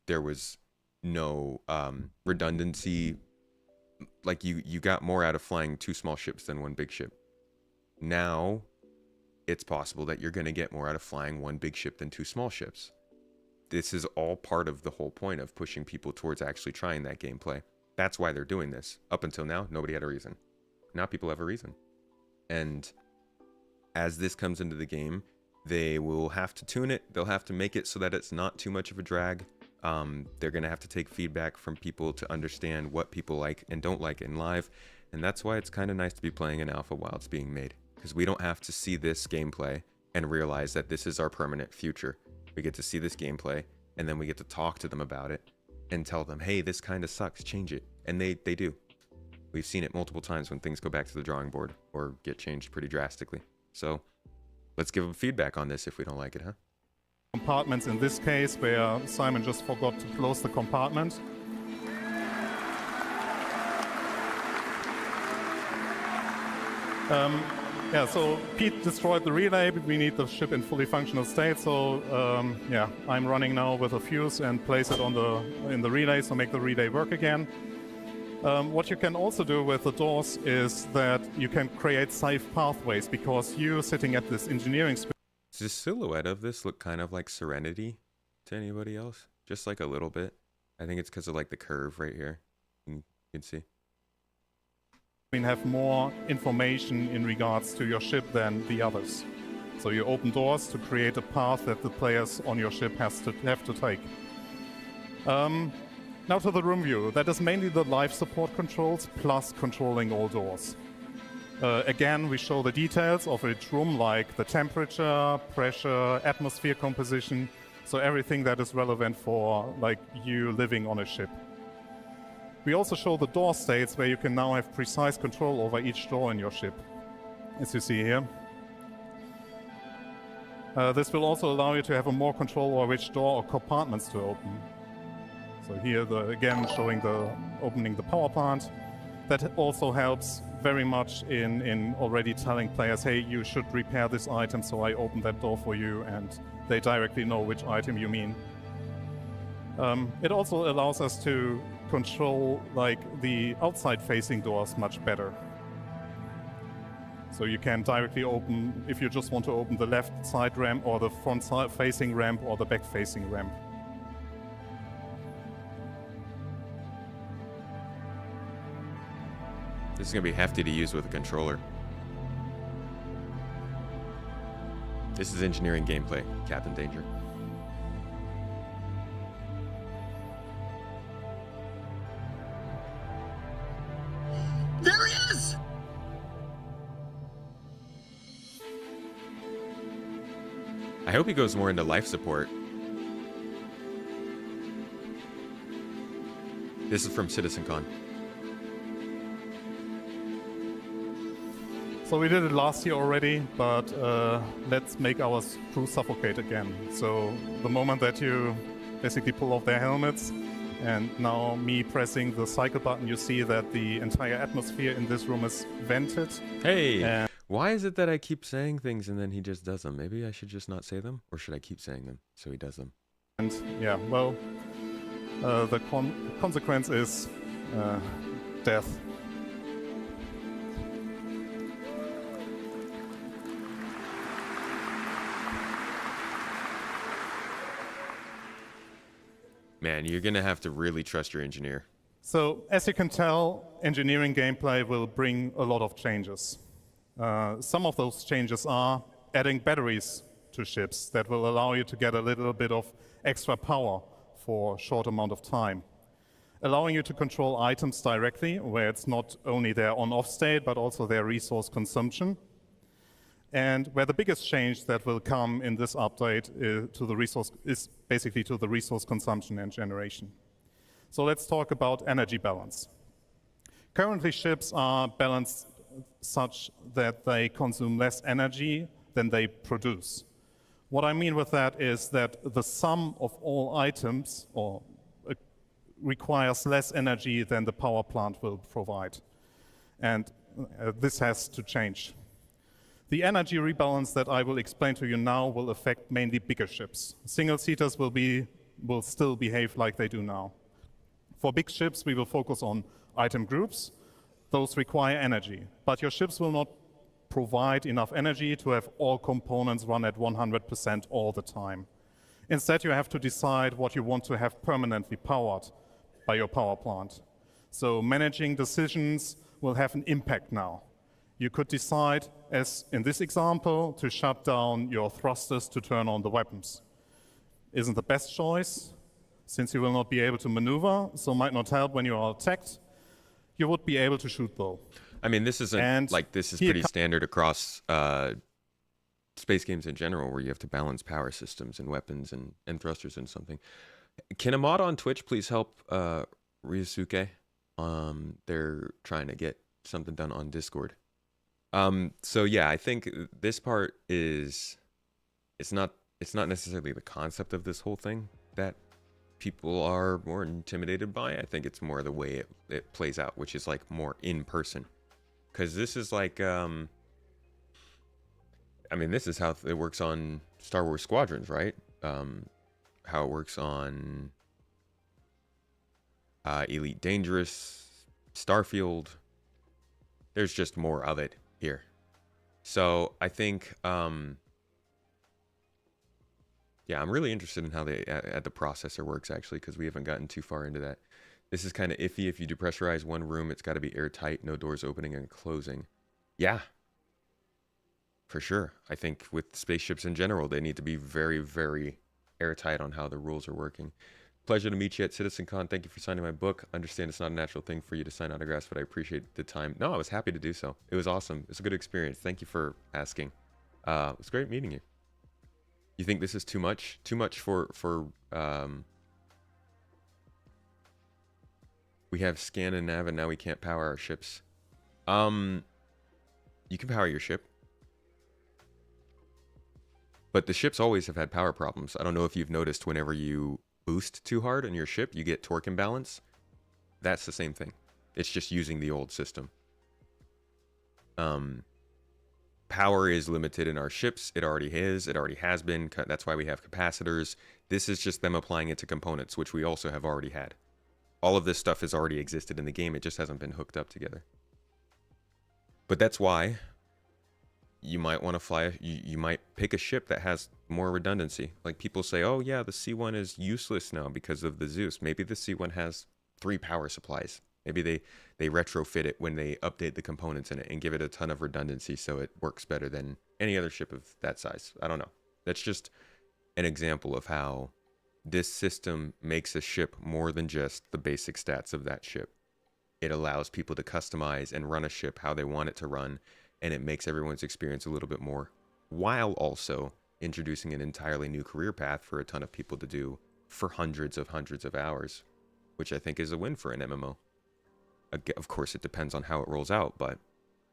Speaker 1: There was no redundancy. Like you got more out of flying 2 small ships than 1 big ship. Now it's possible that you're going to get more out of flying 1 big ship than 2 small ships. This is all part of the whole point of pushing people towards actually trying that gameplay. That's why they're doing this. Up until now, nobody had a reason. Now people have a reason. And as this comes into the game, they will have to tune it. They'll have to make it so that it's not too much of a drag. They're going to have to take feedback from people to understand what people like and don't like in live. And that's why it's kind of nice to be playing in alpha while it's being made, because we don't have to see this gameplay and realize that this is our permanent future. We get to see this gameplay, and then we get to talk to them about it and tell them, hey, this kind of sucks, change it. And they do. We've seen it multiple times when things go back to the drawing board or get changed pretty drastically. So let's give them feedback on this if we don't like it, huh?
Speaker 4: Compartments in this case, where Simon just forgot to close the compartment. Yeah, so Pete destroyed the relay, but we need the ship in fully functional state. So yeah, I'm running now with a fuse and place it in the relay, so make the relay work again. What you can also do with the doors is that you can create safe pathways, because you sitting at this engineering space.
Speaker 1: Does the silhouette of this look kind of like Serenity to anybody else? Just like a little bit. I think it's because of like the curve right here. You can see.
Speaker 4: We have more information in regards to your ship than the others. So you open doors to create a path that the players on your ship have to take. Now to the room view. That is mainly the life support controls plus controlling all doors. Again, we show the details of each room, like the temperature, pressure, atmosphere composition, so everything that is relevant for like you living on a ship. We also show the door states, where you can now have precise control over each door in your ship, as you see here. This will also allow you to have more control over which door or compartments to open. So here, again, showing opening the power plant. That also helps very much in already telling players, hey, you should repair this item, so I open that door for you, and they directly know which item you mean. It also allows us to control like the outside facing doors much better. So you can directly open, if you just want to open the left side ramp or the front side facing ramp or the back facing ramp.
Speaker 1: This is going to be hefty to use with a controller. This is engineering gameplay, Captain Danger. I hope he goes more into life support. This is from CitizenCon.
Speaker 4: So we did it last year already, but let's make our crew suffocate again. So the moment that you basically pull off their helmets, and now me pressing the cycle button, you see that the entire atmosphere in this room is vented.
Speaker 1: Hey, why is it that I keep saying things and then he just does them? Maybe I should just not say them, or should I keep saying them so he does them?
Speaker 4: And yeah, well, the consequence is death.
Speaker 1: Man, you're gonna have to really trust your engineer.
Speaker 4: So, as you can tell, engineering gameplay will bring a lot of changes. Some of those changes are adding batteries to ships that will allow you to get a little bit of extra power for a short amount of time. Allowing you to control items directly, where it's not only their on-off state, but also their resource consumption. And where the biggest change that will come in this update is basically to the resource consumption and generation. So let's talk about energy balance. Currently, ships are balanced such that they consume less energy than they produce. What I mean with that is that the sum of all items requires less energy than the power plant will provide. And this has to change. The energy rebalance that I will explain to you now will affect mainly bigger ships. Single-seaters will still behave like they do now. For big ships, we will focus on item groups. Those require energy, but your ships will not provide enough energy to have all components run at 100% all the time. Instead, you have to decide what you want to have permanently powered by your power plant. So managing decisions will have an impact now. You could decide, as in this example, to shut down your thrusters to turn on the weapons. Isn't the best choice, since you will not be able to maneuver, so might not help when you are attacked. You would be able to shoot though.
Speaker 1: I mean, this isn't like this is pretty standard across space games in general, where you have to balance power systems and weapons and thrusters and something. Can a mod on Twitch please help Ryusuke? They're trying to get something done on Discord. So yeah, I think this part is it's not necessarily the concept of this whole thing that people are more intimidated by. I think it's more the way it plays out, which is like more in person. Because this is like, I mean, this is how it works on Star Wars Squadrons, right? How it works on Elite Dangerous, Starfield. There's just more of it here. So I think, yeah, I'm really interested in how the processor works, actually, because we haven't gotten too far into that. This is kind of iffy. If you depressurize one room, it's got to be airtight, no doors opening and closing. Yeah, for sure. I think with spaceships in general, they need to be very, very airtight on how the rules are working. Pleasure to meet you at CitizenCon. Thank you for signing my book. Understand it's not a natural thing for you to sign autographs, but I appreciate the time. No, I was happy to do so. It was awesome. It's a good experience. Thank you for asking. It was great meeting you. You think this is too much? Too much for we have scan and nav, and now we can't power our ships. You can power your ship, but the ships always have had power problems. I don't know if you've noticed, whenever you boost too hard on your ship, you get torque imbalance. That's the same thing. It's just using the old system. Power is limited in our ships. It already is. It already has been. That's why we have capacitors. This is just them applying it to components, which we also have already had. All of this stuff has already existed in the game. It just hasn't been hooked up together. But that's why you might want to fly. You might pick a ship that has more redundancy. Like, people say, oh yeah, the C1 is useless now because of the Zeus. Maybe the C1 has 3 power supplies. Maybe they retrofit it when they update the components in it and give it a ton of redundancy so it works better than any other ship of that size. I don't know. That's just an example of how this system makes a ship more than just the basic stats of that ship. It allows people to customize and run a ship how they want it to run, and it makes everyone's experience a little bit more, while also introducing an entirely new career path for a ton of people to do for hundreds of hours, which I think is a win for an MMO. Of course, it depends on how it rolls out, but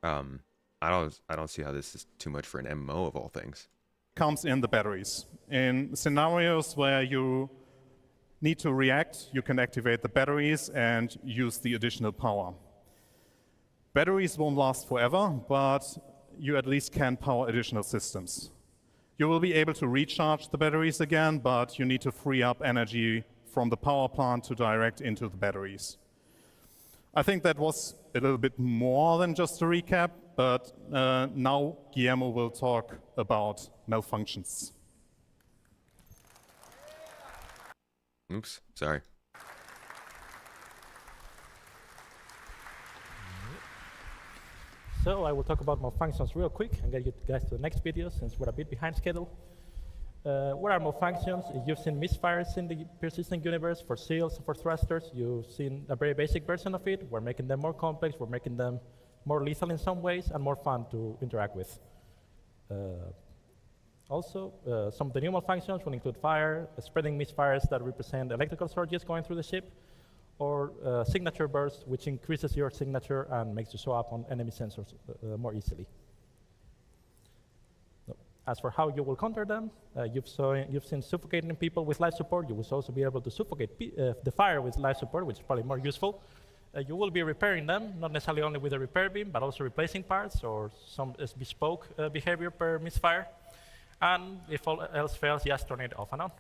Speaker 1: I don't see how this is too much for an MMO of all things.
Speaker 4: Comes in the batteries. In scenarios where you need to react, you can activate the batteries and use the additional power. Batteries won't last forever, but you at least can power additional systems. You will be able to recharge the batteries again, but you need to free up energy from the power plant to direct into the batteries. I think that was a little bit more than just a recap, but now Guillermo will talk about malfunctions.
Speaker 1: Oops, sorry.
Speaker 5: So I will talk about malfunctions real quick and get you guys to the next video since we're a bit behind schedule. What are malfunctions? You've seen misfires in the persistent universe for seals, for thrusters. You've seen a very basic version of it. We're making them more complex. We're making them more lethal in some ways and more fun to interact with. Also, some of the new malfunctions will include fire, spreading misfires that represent electrical surges going through the ship, or signature burst, which increases your signature and makes you show up on enemy sensors more easily. As for how you will counter them, you've seen suffocating people with life support. You will also be able to suffocate the fire with life support, which is probably more useful. You will be repairing them, not necessarily only with a repair beam, but also replacing parts or some bespoke behavior per misfire. And if all else fails, just turn it off and on.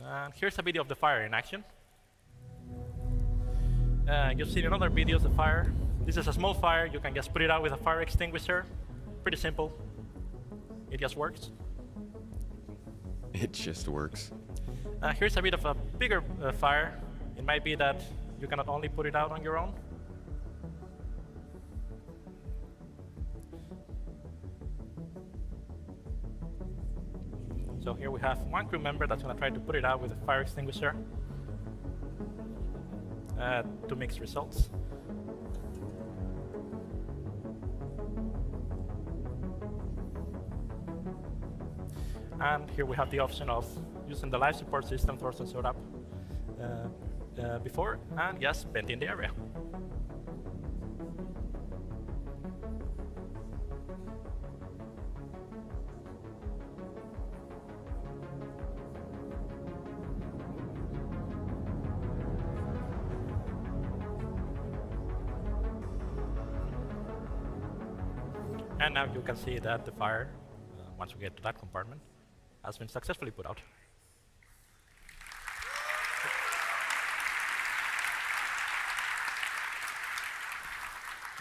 Speaker 5: And here's a video of the fire in action. You've seen in other videos the fire. This is a small fire. You can just put it out with a fire extinguisher. Pretty simple. It just works.
Speaker 1: It just works.
Speaker 5: Here's a bit of a bigger fire. It might be that you cannot only put it out on your own. So here we have one crew member that's going to try to put it out with a fire extinguisher to mix results. And here we have the option of using the life support system Thorsten showed up before, and yes, venting the area. And now you can see that the fire, once we get to that compartment, has been successfully put out.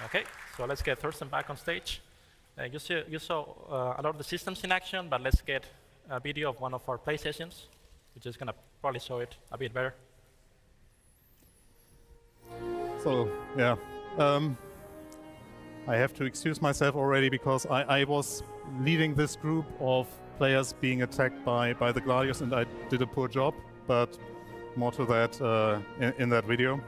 Speaker 5: Okay, so let's get Thorsten back on stage. You saw a lot of the systems in action, but let's get a video of one of our play sessions, which is going to probably show it a bit better.
Speaker 4: So, yeah. I have to excuse myself already because I was leading this group of players being attacked by the Gladius, and I did a poor job, but more to that in that video.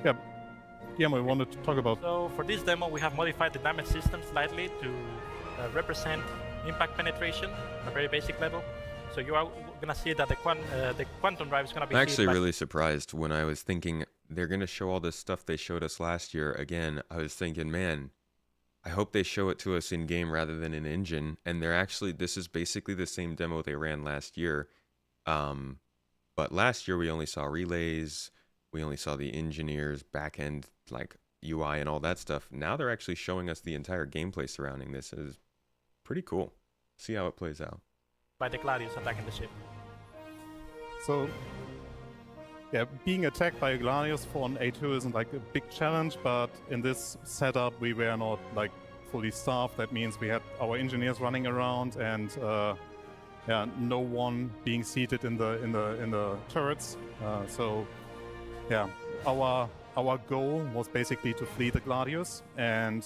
Speaker 4: Yeah, Guillermo, I wanted to talk about.
Speaker 5: So for this demo, we have modified the damage system slightly to represent impact penetration on a very basic level. So you are going to see that the quantum drive is going to be.
Speaker 1: I'm actually really surprised when I was thinking they're going to show all this stuff they showed us last year again. I was thinking, man, I hope they show it to us in game rather than in engine. And they're actually, this is basically the same demo they ran last year. But last year we only saw relays, we only saw the engineers, back end like UI and all that stuff. Now they're actually showing us the entire gameplay surrounding this. It is pretty cool. See how it plays out.
Speaker 5: By the Gladius attacking the ship.
Speaker 4: So, yeah, being attacked by a Gladius for an A2 isn't like a big challenge, but in this setup we were not like fully staffed. That means we had our engineers running around and yeah, no one being seated in the turrets. So, yeah, our goal was basically to flee the Gladius, and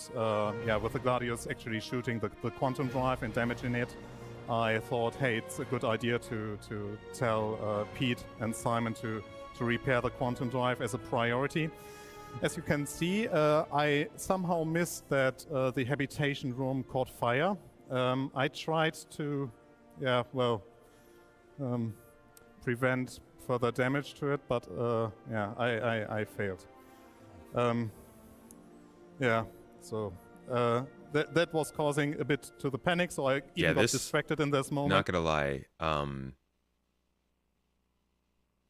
Speaker 4: yeah, with the Gladius actually shooting the quantum drive and damaging it, I thought, hey, it's a good idea to tell Pete and Simon to repair the quantum drive as a priority. as you can see, I somehow missed that the habitation room caught fire. I tried to, prevent further damage to it, but I failed. So that was causing a bit to the panic, so I even got distracted in this moment.
Speaker 1: Not gonna lie,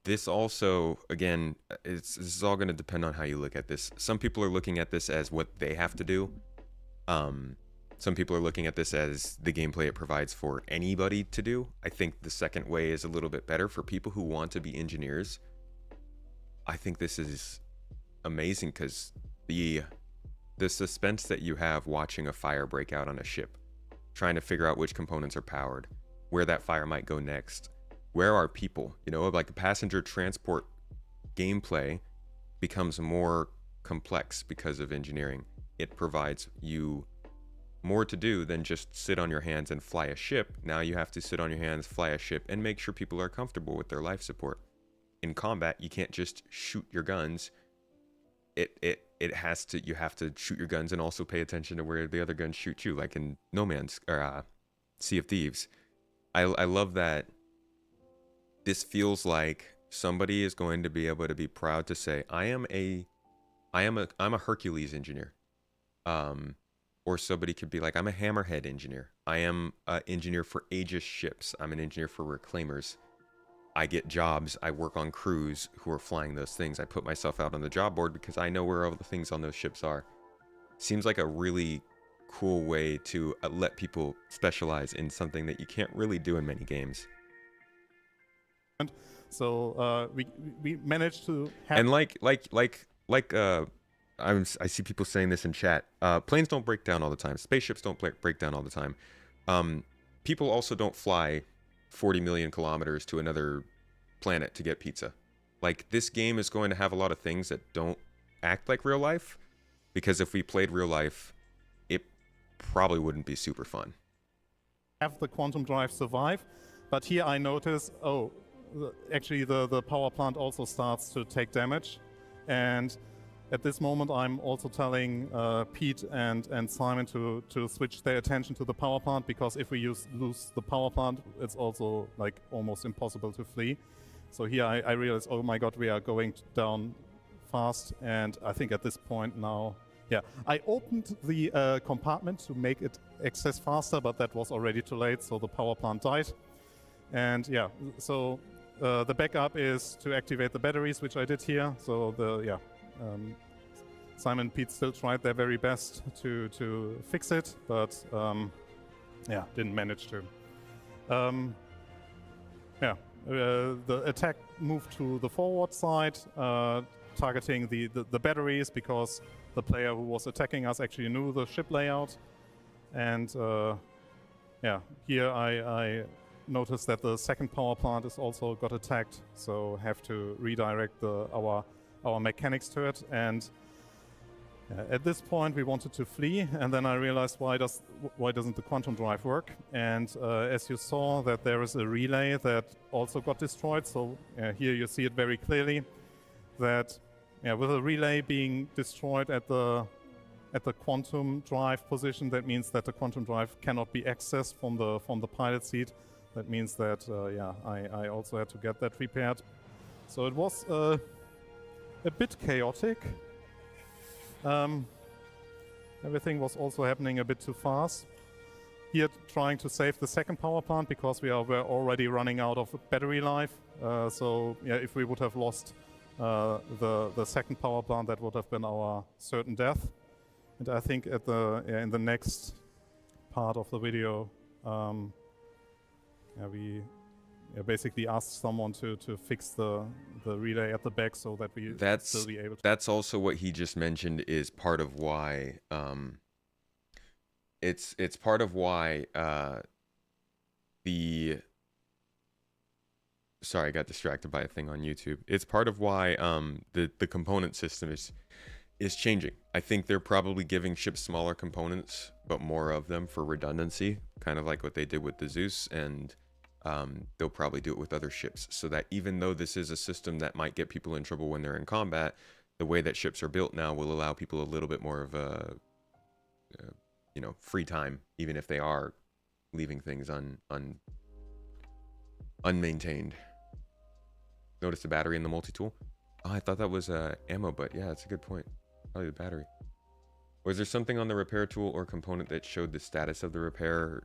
Speaker 1: this also, again, this is all gonna depend on how you look at this. Some people are looking at this as what they have to do. Some people are looking at this as the gameplay it provides for anybody to do. I think the second way is a little bit better for people who want to be engineers. I think this is amazing because the suspense that you have watching a fire break out on a ship, trying to figure out which components are powered, where that fire might go next, where are people, you know, like a passenger transport gameplay becomes more complex because of engineering. It provides you more to do than just sit on your hands and fly a ship. Now you have to sit on your hands, fly a ship, and make sure people are comfortable with their life support. In combat, you can't just shoot your guns. It has to, you have to shoot your guns and also pay attention to where the other guns shoot you, like in No Man's or Sea of Thieves. I love that this feels like somebody is going to be able to be proud to say, I'm a Hercules engineer. Or somebody could be like, I'm a Hammerhead engineer. I am an engineer for Aegis ships. I'm an engineer for reclaimers. I get jobs. I work on crews who are flying those things. I put myself out on the job board because I know where all the things on those ships are. Seems like a really cool way to let people specialize in something that you can't really do in many games.
Speaker 4: So we managed to have...
Speaker 1: And I see people saying this in chat. Planes don't break down all the time. Spaceships don't break down all the time. People also don't fly 40 million kilometers to another planet to get pizza. Like, this game is going to have a lot of things that don't act like real life, because if we played real life, it probably wouldn't be super fun.
Speaker 4: Have the quantum drive survive, but here I notice, actually the power plant also starts to take damage, and at this moment I'm also telling Pete and Simon to switch their attention to the power plant, because if we lose the power plant, it's also like almost impossible to flee. So here I realize, oh my god, we are going down fast, and I think at this point now, I opened the compartment to make it access faster, but that was already too late, so the power plant died. And so the backup is to activate the batteries, which I did here. So Simon and Pete still tried their very best to fix it, but didn't manage to. The attack moved to the forward side, targeting the batteries, because the player who was attacking us actually knew the ship layout. And here I noticed that the second power plant is also got attacked, so have to redirect our mechanics to it. And at this point we wanted to flee, and then I realized, why doesn't the quantum drive work? And as you saw, that there is a relay that also got destroyed. So here you see it very clearly, that with a relay being destroyed at the quantum drive position, that means that the quantum drive cannot be accessed from the pilot seat. That means that I also had to get that repaired. So it was a bit chaotic. Everything was also happening a bit too fast. Here, trying to save the second power plant, because were already running out of battery life. So if we would have lost the second power plant, that would have been our certain death. And I think at in the next part of the video, we basically asked someone to fix the relay at the back, so that we still be able to.
Speaker 1: That's also what he just mentioned is part of why it's part of why sorry, I got distracted by a thing on YouTube. It's part of why the component system is changing. I think they're probably giving ships smaller components, but more of them for redundancy, kind of like what they did with the Zeus, and they'll probably do it with other ships, so that even though this is a system that might get people in trouble when they're in combat, the way that ships are built now will allow people a little bit more of a, free time, even if they are leaving things unmaintained. Notice the battery in the multi-tool? Oh, I thought that was ammo, but yeah, that's a good point. Probably the battery. Was there something on the repair tool or component that showed the status of the repair?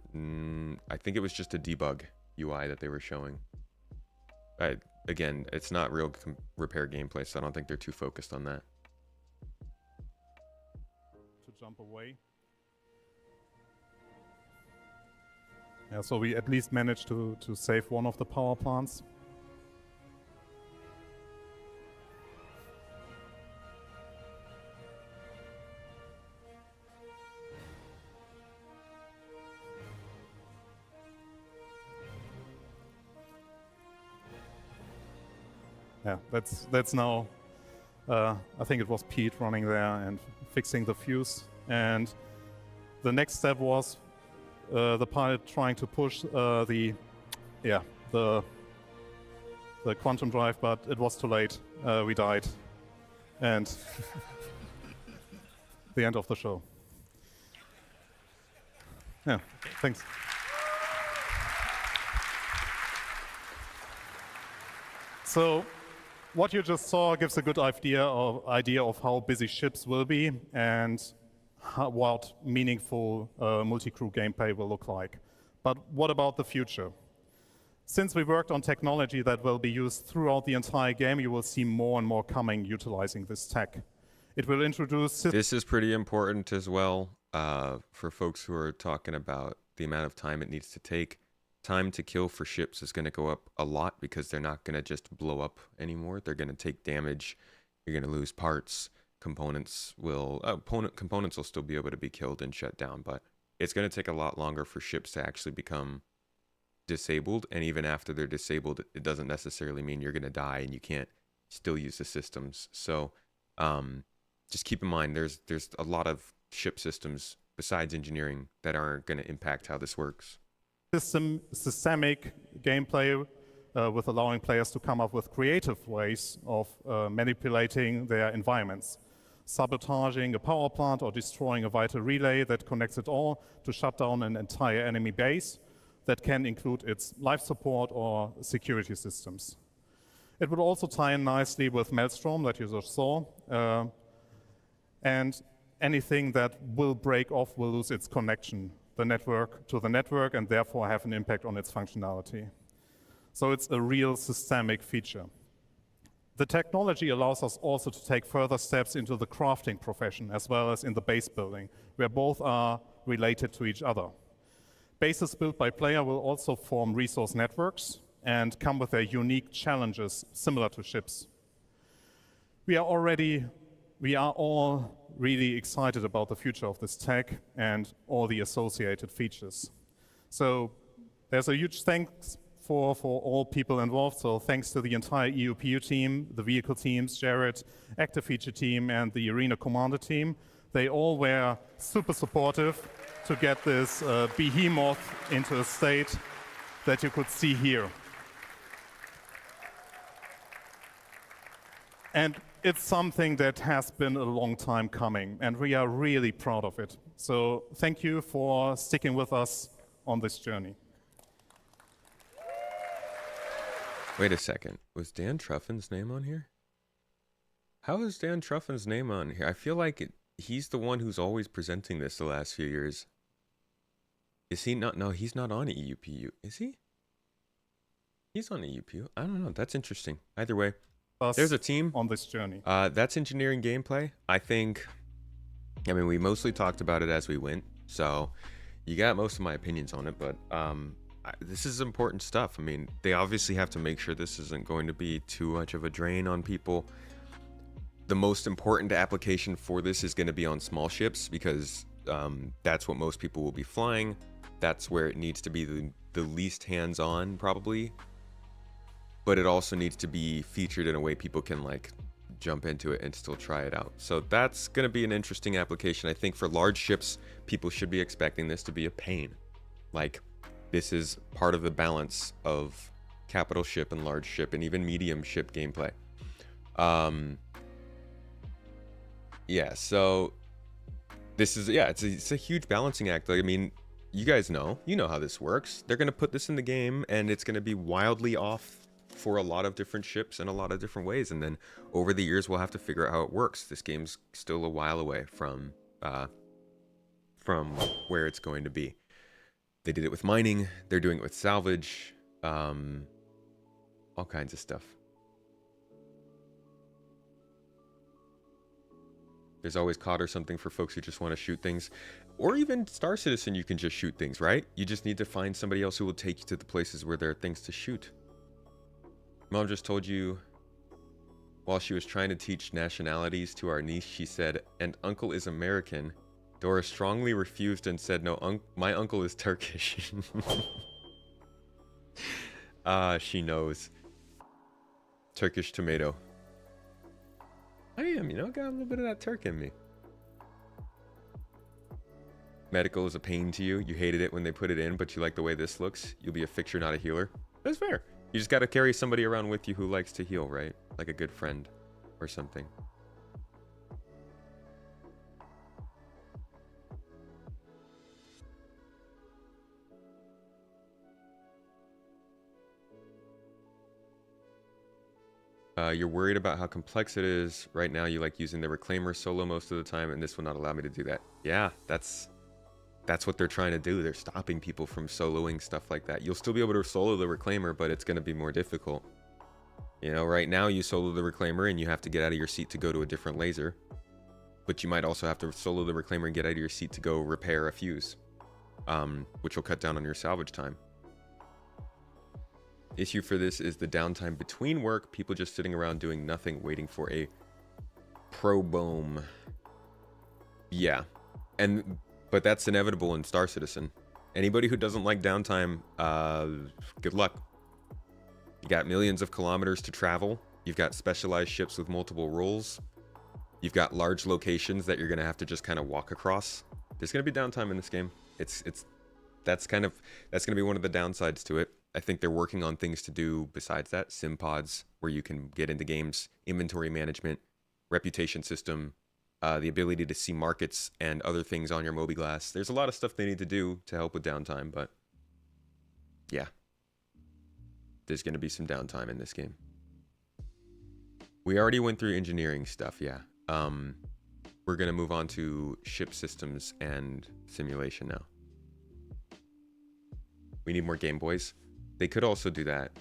Speaker 1: I think it was just a debug UI that they were showing. Again, it's not real repair gameplay, so I don't think they're too focused on that.
Speaker 4: To jump away. Yeah, so we at least managed to save one of the power plants. Yeah, that's now, I think it was Pete running there and fixing the fuse. And the next step was the pilot trying to push the quantum drive, but it was too late. We died. And the end of the show. Yeah, thanks. So, what you just saw gives a good idea of how busy ships will be and what meaningful multi-crew gameplay will look like. But what about the future? Since we worked on technology that will be used throughout the entire game, you will see more and more coming utilizing this tech. It will introduce...
Speaker 1: This is pretty important as well for folks who are talking about the amount of time it needs to take. Time to kill for ships is going to go up a lot because they're not going to just blow up anymore. They're going to take damage. You're going to lose parts. Components will still be able to be killed and shut down, but it's going to take a lot longer for ships to actually become disabled. And even after they're disabled, it doesn't necessarily mean you're going to die and you can't still use the systems. So just keep in mind, there's a lot of ship systems besides engineering that aren't going to impact how this works.
Speaker 4: Systemic gameplay with allowing players to come up with creative ways of manipulating their environments. Sabotaging a power plant or destroying a vital relay that connects it all to shut down an entire enemy base that can include its life support or security systems. It would also tie in nicely with Maelstrom that you just saw, and anything that will break off will lose its connection to the network and therefore have an impact on its functionality. So it's a real systemic feature. The technology allows us also to take further steps into the crafting profession as well as in the base building, where both are related to each other. Bases built by player will also form resource networks and come with their unique challenges similar to ships. We are all really excited about the future of this tech and all the associated features. So there's a huge thanks for all people involved. So thanks to the entire EUPU team, the vehicle teams, Jared, active feature team, and the arena commander team. They all were super supportive to get this behemoth into a state that you could see here. And it's something that has been a long time coming, and we are really proud of it. So thank you for sticking with us on this journey.
Speaker 1: Wait a second. Was Dan Truffin's name on here? How is Dan Truffin's name on here? I feel like he's the one who's always presenting this the last few years. Is he not? No, he's not on EUPU. Is he? He's on EUPU. I don't know. That's interesting. Either way, there's a team
Speaker 4: on this journey.
Speaker 1: That's engineering gameplay. I mean, we mostly talked about it as we went, so you got most of my opinions on it, but this is important stuff. I mean, they obviously have to make sure this isn't going to be too much of a drain on people. The most important application for this is going to be on small ships because that's what most people will be flying. That's where it needs to be the least hands-on, probably. But it also needs to be featured in a way people can like jump into it and still try it out. So that's going to be an interesting application. I think for large ships, people should be expecting this to be a pain. Like, this is part of the balance of capital ship and large ship and even medium ship gameplay. Yeah, so this is, yeah, it's a huge balancing act. Like, I mean, you guys know, you know how this works. They're going to put this in the game, and it's going to be wildly off for a lot of different ships in a lot of different ways. And then over the years, we'll have to figure out how it works. This game's still a while away from where it's going to be. They did it with mining. They're doing it with salvage. All kinds of stuff. There's always COD or something for folks who just want to shoot things. Or even Star Citizen, you can just shoot things, right? You just need to find somebody else who will take you to the places where there are things to shoot. Mom just told you while she was trying to teach nationalities to our niece, she said, "And uncle is American." Dora strongly refused and said, "No, my uncle is Turkish." She knows. Turkish tomato. I am, you know, got a little bit of that Turk in me. Medical is a pain to you. You hated it when they put it in, but you like the way this looks. You'll be a fixture, not a healer. That's fair. You just got to carry somebody around with you who likes to heal, right? Like a good friend or something. You're worried about how complex it is. Right now, you like using the Reclaimer solo most of the time, and this will not allow me to do that. Yeah, that's what they're trying to do. They're stopping people from soloing stuff like that. You'll still be able to solo the Reclaimer, but it's going to be more difficult. You know, right now you solo the Reclaimer and you have to get out of your seat to go to a different laser. But you might also have to solo the Reclaimer and get out of your seat to go repair a fuse, which will cut down on your salvage time. Issue for this is the downtime between work, people just sitting around doing nothing, waiting for a pro boom. Yeah, but that's inevitable in Star Citizen. Anybody who doesn't like downtime, good luck. You got millions of kilometers to travel. You've got specialized ships with multiple roles. You've got large locations that you're gonna have to just kind of walk across. There's gonna be downtime in this game. That's gonna be one of the downsides to it. I think they're working on things to do besides that. Sim pods, where you can get into games, inventory management, reputation system, the ability to see markets and other things on your mobiGlass. There's a lot of stuff they need to do to help with downtime, but yeah. There's going to be some downtime in this game. We already went through engineering stuff, yeah. We're going to move on to ship systems and simulation now. We need more Game Boys. They could also do that.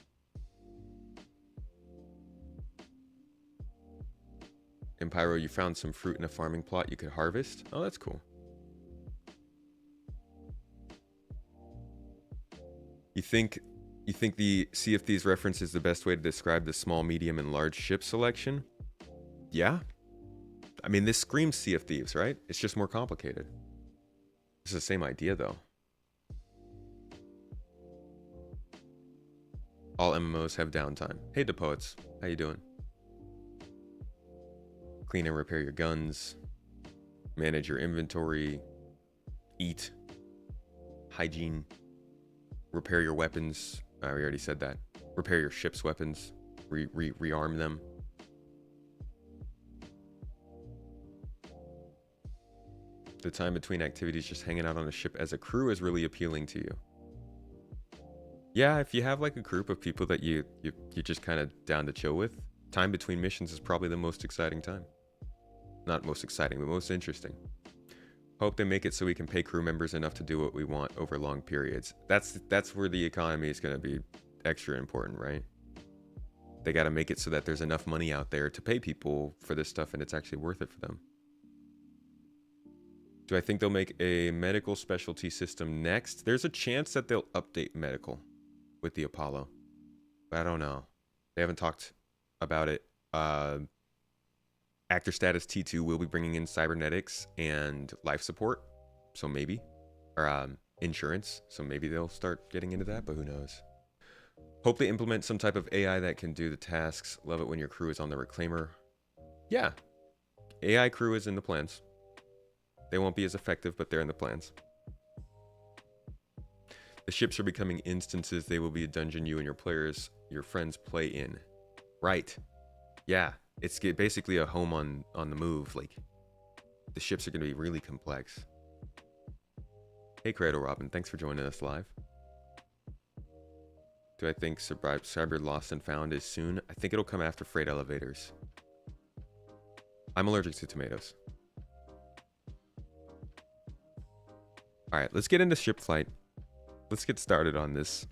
Speaker 1: Empyro, you found some fruit in a farming plot you could harvest. Oh, that's cool. You think the Sea of Thieves reference is the best way to describe the small, medium, and large ship selection? Yeah. I mean, this screams Sea of Thieves, right? It's just more complicated. It's the same idea, though. All MMOs have downtime. Hey, the poets, how you doing? Clean and repair your guns. Manage your inventory. Eat. Hygiene. Repair your weapons. We already said that. Repair your ship's weapons. Rearm them. The time between activities just hanging out on a ship as a crew is really appealing to you. Yeah, if you have like a group of people that you're just kind of down to chill with, time between missions is probably the most exciting time. Not most exciting, but most interesting. Hope they make it so we can pay crew members enough to do what we want over long periods. That's where the economy is going to be extra important, right? They got to make it so that there's enough money out there to pay people for this stuff and it's actually worth it for them. Do I think they'll make a medical specialty system next? There's a chance that they'll update medical with the Apollo, but I don't know. They haven't talked about it. Actor status T2 will be bringing in cybernetics and life support, so maybe, or insurance, so maybe they'll start getting into that, but who knows. Hope they implement some type of AI that can do the tasks. Love it when your crew is on the Reclaimer. Yeah, AI crew is in the plans. They won't be as effective, but they're in the plans. The ships are becoming instances. They will be a dungeon you and your friends play in. Right. Yeah. It's basically a home on the move. Like, the ships are going to be really complex. Hey, Cradle Robin, thanks for joining us live. Do I think Cyber Lost and Found is soon? I think it'll come after Freight Elevators. I'm allergic to tomatoes. Alright, let's get into ship flight. Let's get started on this.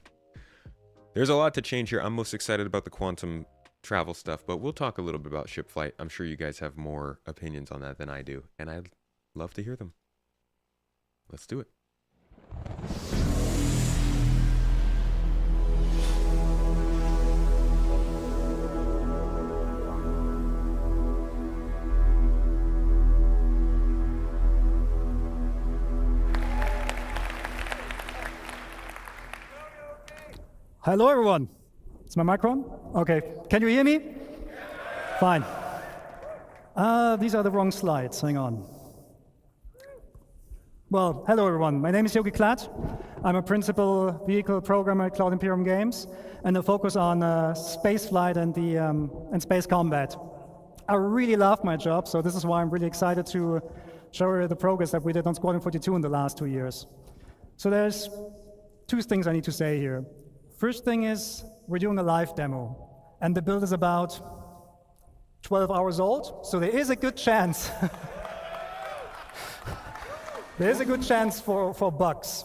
Speaker 1: There's a lot to change here. I'm most excited about the quantum travel stuff, but we'll talk a little bit about ship flight. I'm sure you guys have more opinions on that than I do, and I'd love to hear them. Let's do it.
Speaker 6: Hello, everyone. Is my mic on? Okay. Can you hear me? Fine. These are the wrong slides. Hang on. Well, hello, everyone. My name is Yogi Klatt. I'm a principal vehicle programmer at Cloud Imperium Games, and I focus on space flight and space combat. I really love my job, so this is why I'm really excited to show you the progress that we did on Squadron 42 in the last 2 years. So there's two things I need to say here. First thing is, we're doing a live demo, and the build is about 12 hours old, so there is a good chance. There is a good chance for bugs,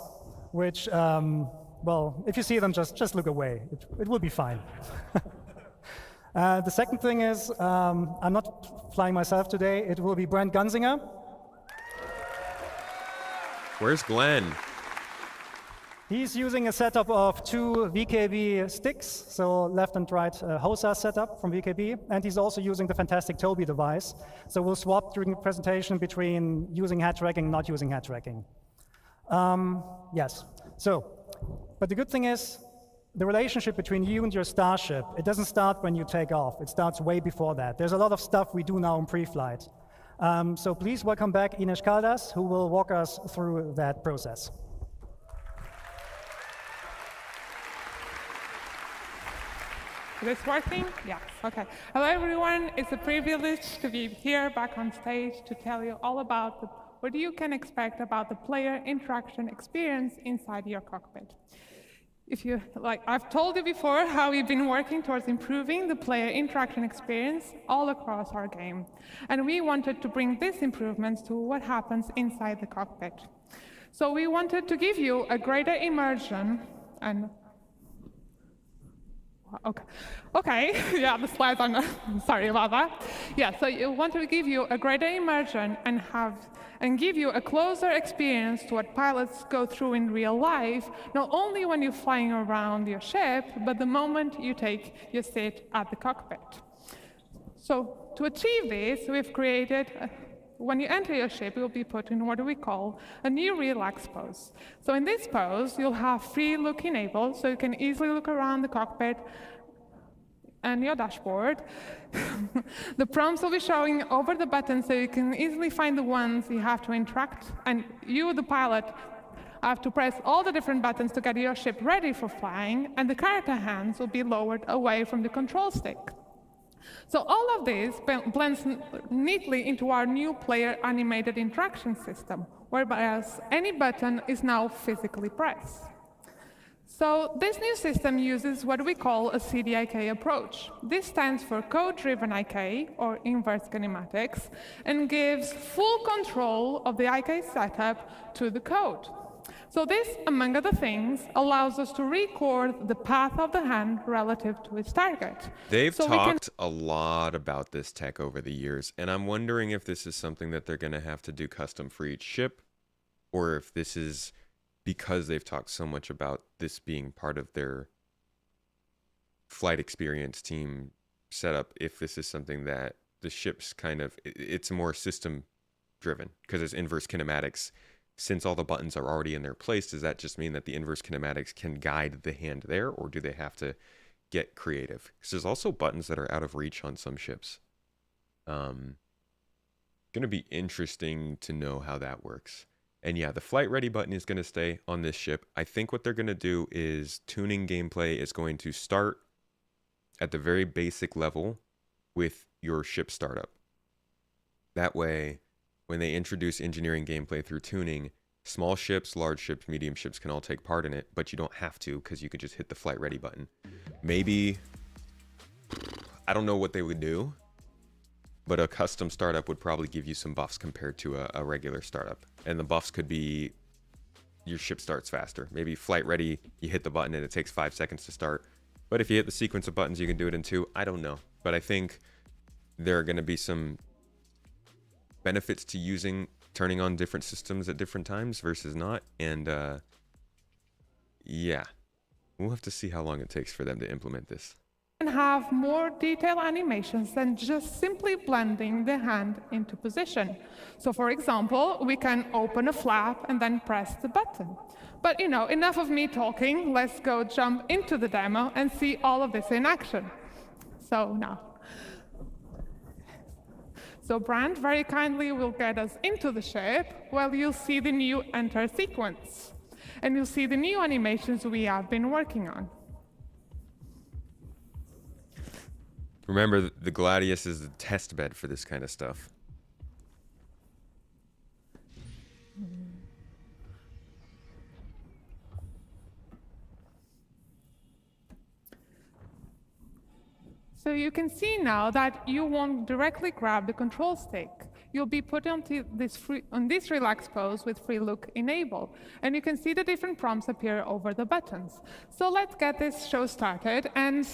Speaker 6: which, well, if you see them, just look away. It will be fine. The second thing is, I'm not flying myself today. It will be Brent Gunzinger.
Speaker 1: Where's Glenn?
Speaker 6: He's using a setup of 2 VKB sticks, so left and right HOSA setup from VKB, and he's also using the fantastic Toby device. So we'll swap during the presentation between using head tracking and not using head tracking. Yes, so, but the good thing is, the relationship between you and your starship, it doesn't start when you take off, it starts way before that. There's a lot of stuff we do now in pre-flight. So please welcome back Ines Caldas, who will walk us through that process.
Speaker 7: Is this working? Yes, okay. Hello everyone, it's a privilege to be here back on stage to tell you all about what you can expect about the player interaction experience inside your cockpit. If you, like I've told you before, how we've been working towards improving the player interaction experience all across our game. And we wanted to bring these improvements to what happens inside the cockpit. So we wanted to give you a greater immersion and Okay. Yeah, the slides are not, sorry about that. Yeah, so you want to give you a greater immersion and give you a closer experience to what pilots go through in real life, not only when you're flying around your ship, but the moment you take your seat at the cockpit. So to achieve this, we've created when you enter your ship, you'll be put in what we call a new relax pose. So in this pose, you'll have free look enabled, so you can easily look around the cockpit and your dashboard. The prompts will be showing over the buttons, so you can easily find the ones you have to interact, and you, the pilot, have to press all the different buttons to get your ship ready for flying, and the character hands will be lowered away from the control stick. So all of this blends neatly into our new player animated interaction system, whereby any button is now physically pressed. So this new system uses what we call a CDIK approach. This stands for code-driven IK, or inverse kinematics, and gives full control of the IK setup to the code. So this, among other things, allows us to record the path of the hand relative to its target.
Speaker 1: They've talked a lot about this tech over the years, and I'm wondering if this is something that they're going to have to do custom for each ship, or if this is because they've talked so much about this being part of their flight experience team setup, if this is something that the ships kind of, it's more system driven, because it's inverse kinematics. Since all the buttons are already in their place, does that just mean that the inverse kinematics can guide the hand there, or do they have to get creative? Because there's also buttons that are out of reach on some ships. Going to be interesting to know how that works. And yeah, the flight ready button is going to stay on this ship. I think what they're going to do is tuning gameplay is going to start at the very basic level with your ship startup. That way, when they introduce engineering gameplay through tuning, small ships, large ships, medium ships can all take part in it, but you don't have to because you could just hit the flight ready button. Maybe, I don't know what they would do, but a custom startup would probably give you some buffs compared to a regular startup. And the buffs could be your ship starts faster. Maybe flight ready, you hit the button and it takes 5 seconds to start. But if you hit the sequence of buttons, you can do it in 2. I don't know. But I think there are going to be some benefits to turning on different systems at different times versus not. And yeah, we'll have to see how long it takes for them to implement this.
Speaker 7: And have more detailed animations than just simply blending the hand into position. So for example, we can open a flap and then press the button. But you know, enough of me talking, let's go jump into the demo and see all of this in action. So now. So Brand very kindly will get us into the ship while you'll see the new enter sequence. And you'll see the new animations we have been working on.
Speaker 1: Remember, the Gladius is the test bed for this kind of stuff.
Speaker 7: So you can see now that you won't directly grab the control stick. You'll be put on this relaxed pose with free look enabled. And you can see the different prompts appear over the buttons. So let's get this show started and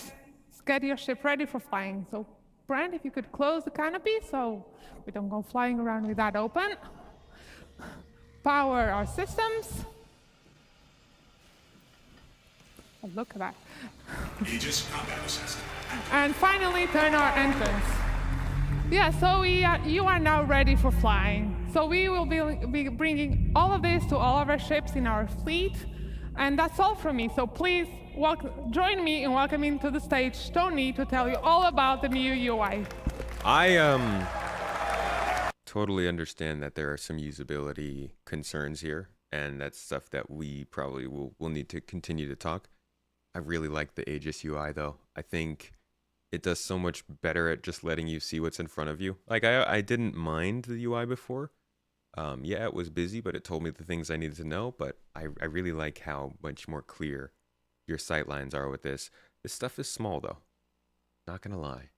Speaker 7: get your ship ready for flying. So Brand, if you could close the canopy so we don't go flying around with that open. Power our systems. Oh, look at that.
Speaker 8: Aegis combat assist.
Speaker 7: And finally turn our engines. Yeah, so you are now ready for flying. So we will be bringing all of this to all of our ships in our fleet. And that's all from me. So please join me in welcoming to the stage Tony to tell you all about the new UI.
Speaker 1: I totally understand that there are some usability concerns here, and that's stuff that we probably will need to continue to talk. I really like the Aegis UI though. I think it does so much better at just letting you see what's in front of you. Like I didn't mind the UI before. Yeah, it was busy, but it told me the things I needed to know. But I really like how much more clear your sight lines are with this. This stuff is small though. Not gonna lie.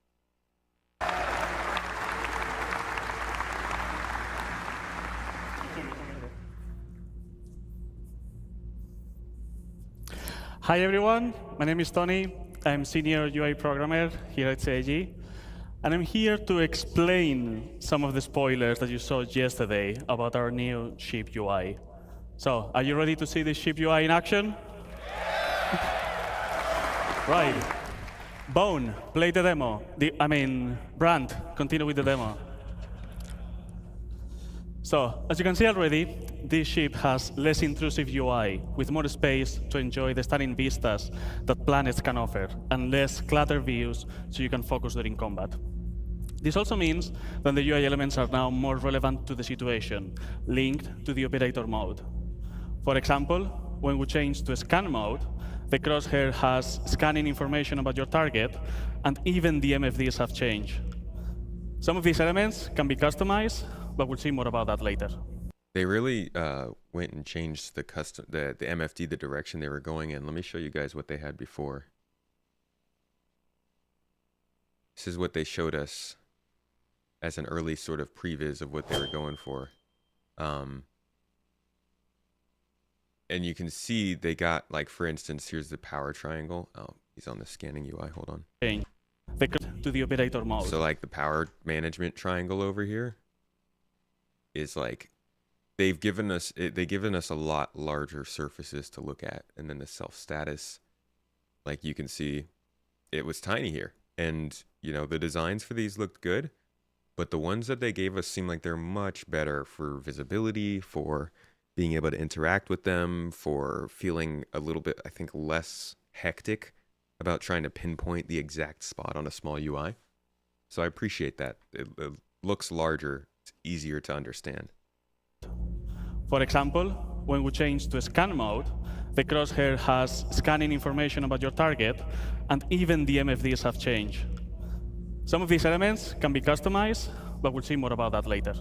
Speaker 9: Hi everyone, my name is Tony. I'm senior UI programmer here at CIG. And I'm here to explain some of the spoilers that you saw yesterday about our new ship UI. So, are you ready to see the ship UI in action? Right. Bone, play the demo. Brand, continue with the demo. So, as you can see already, this ship has less intrusive UI, with more space to enjoy the stunning vistas that planets can offer, and less cluttered views so you can focus during combat. This also means that the UI elements are now more relevant to the situation, linked to the operator mode. For example, when we change to scan mode, the crosshair has scanning information about your target, and even the MFDs have changed. Some of these elements can be customized, but we'll see more about that later.
Speaker 1: They really went and changed the MFD, the direction they were going in. Let me show you guys what they had before. This is what they showed us as an early sort of previs of what they were going for. And you can see they got, like, for instance, here's the power triangle. Oh, he's on the scanning UI, hold on.
Speaker 9: Change to the operator mode.
Speaker 1: So like the power management triangle over here is like, they've given us a lot larger surfaces to look at. And then the self status, like you can see, it was tiny here. And, you know, the designs for these looked good, but the ones that they gave us seem like they're much better for visibility, for being able to interact with them, for feeling a little bit, I think, less hectic about trying to pinpoint the exact spot on a small UI. So I appreciate that. It looks larger, it's easier to understand.
Speaker 9: For example, when we change to scan mode, the crosshair has scanning information about your target, and even the MFDs have changed. Some of these elements can be customized, but we'll see more about that later.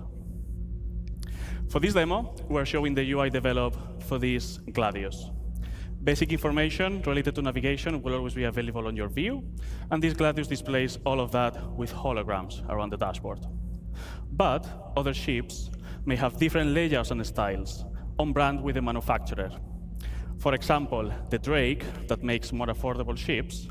Speaker 9: For this demo, we're showing the UI developed for this Gladius. Basic information related to navigation will always be available on your view, and this Gladius displays all of that with holograms around the dashboard. But other ships may have different layouts and styles, on brand with the manufacturer. For example, the Drake, that makes more affordable ships,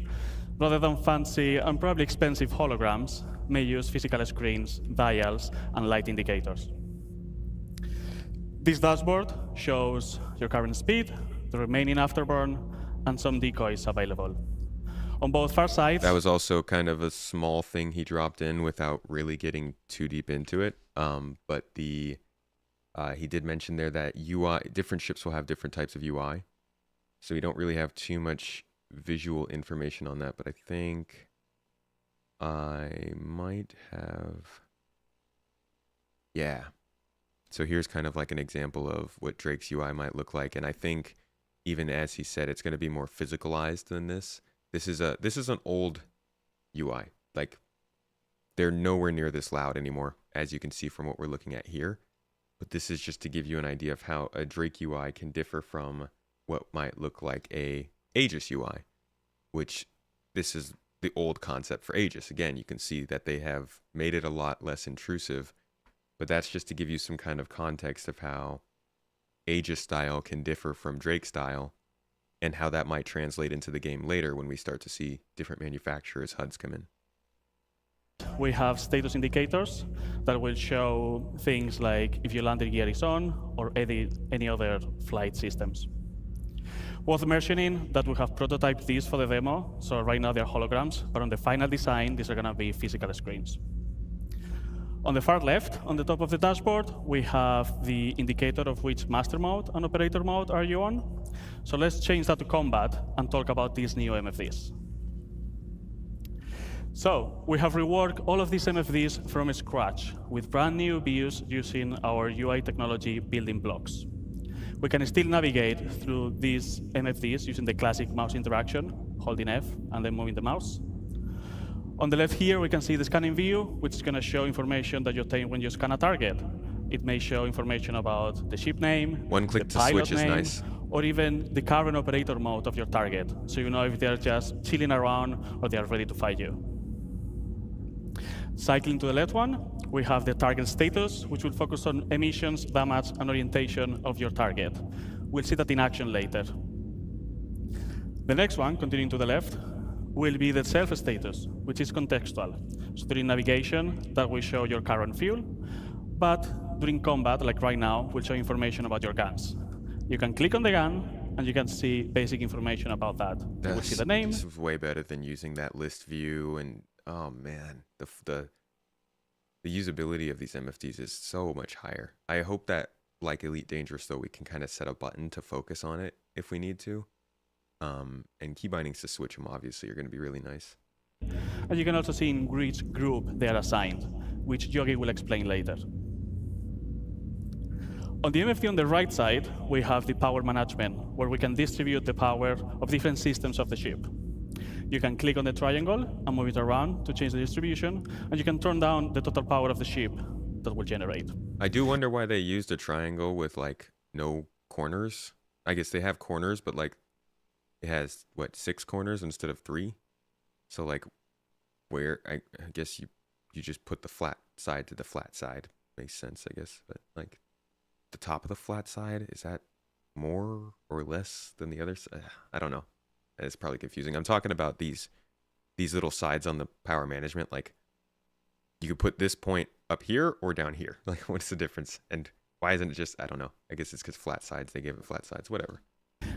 Speaker 9: rather than fancy and probably expensive holograms, may use physical screens, dials, and light indicators. This dashboard shows your current speed, the remaining afterburn, and some decoys available. On both far sides...
Speaker 1: That was also kind of a small thing he dropped in without really getting too deep into it. But he did mention there that UI, different ships will have different types of UI. So we don't really have too much visual information on that, but I think I might have... Yeah. So here's kind of like an example of what Drake's UI might look like. And I think, even as he said, it's going to be more physicalized than this. This is an old UI. Like, they're nowhere near this loud anymore, as you can see from what we're looking at here. But this is just to give you an idea of how a Drake UI can differ from what might look like a Aegis UI, which this is the old concept for Aegis. Again, you can see that they have made it a lot less intrusive, but that's just to give you some kind of context of how Aegis style can differ from Drake style and how that might translate into the game later when we start to see different manufacturers' HUDs come in.
Speaker 9: We have status indicators that will show things like if your landing gear is on or any other flight systems. Worth mentioning that we have prototyped these for the demo, so right now they're holograms, but on the final design, these are going to be physical screens. On the far left, on the top of the dashboard, we have the indicator of which master mode and operator mode are you on. So let's change that to combat and talk about these new MFDs. So we have reworked all of these MFDs from scratch with brand new views using our UI technology building blocks. We can still navigate through these MFDs using the classic mouse interaction, holding F and then moving the mouse. On the left here, we can see the scanning view, which is going to show information that you obtain when you scan a target. It may show information about the ship name,
Speaker 1: One click to
Speaker 9: pilot
Speaker 1: switch is
Speaker 9: name,
Speaker 1: nice.
Speaker 9: or even the current operator mode of your target, so you know if they're just chilling around or they are ready to fight you. Cycling to the left one, we have the target status, which will focus on emissions, damage, and orientation of your target. We'll see that in action later. The next one, continuing to the left, will be the self status, which is contextual. So during navigation, that will show your current fuel, but during combat, like right now, will show information about your guns. You can click on the gun, and you can see basic information about that. You will see the name.
Speaker 1: This is way better than using that list view, and oh man, the usability of these MFDs is so much higher. I hope that, like Elite Dangerous, though, we can kind of set a button to focus on it if we need to. And key bindings to switch them, obviously, are going to be really nice.
Speaker 9: And you can also see in which group they are assigned, which Yogi will explain later. On the MFD on the right side, we have the power management, where we can distribute the power of different systems of the ship. You can click on the triangle and move it around to change the distribution, and you can turn down the total power of the ship that will generate.
Speaker 1: I do wonder why they used a triangle with, like, no corners. I guess they have corners, but, like, it has, what, 6 corners instead of 3? So, like, where, I guess you just put the flat side to the flat side. Makes sense, I guess. But, like, the top of the flat side, is that more or less than the other side? I don't know. It's probably confusing. I'm talking about these little sides on the power management. Like, you could put this point up here or down here. Like, what's the difference? And why isn't it just, I don't know. I guess it's because flat sides, they gave it flat sides, whatever.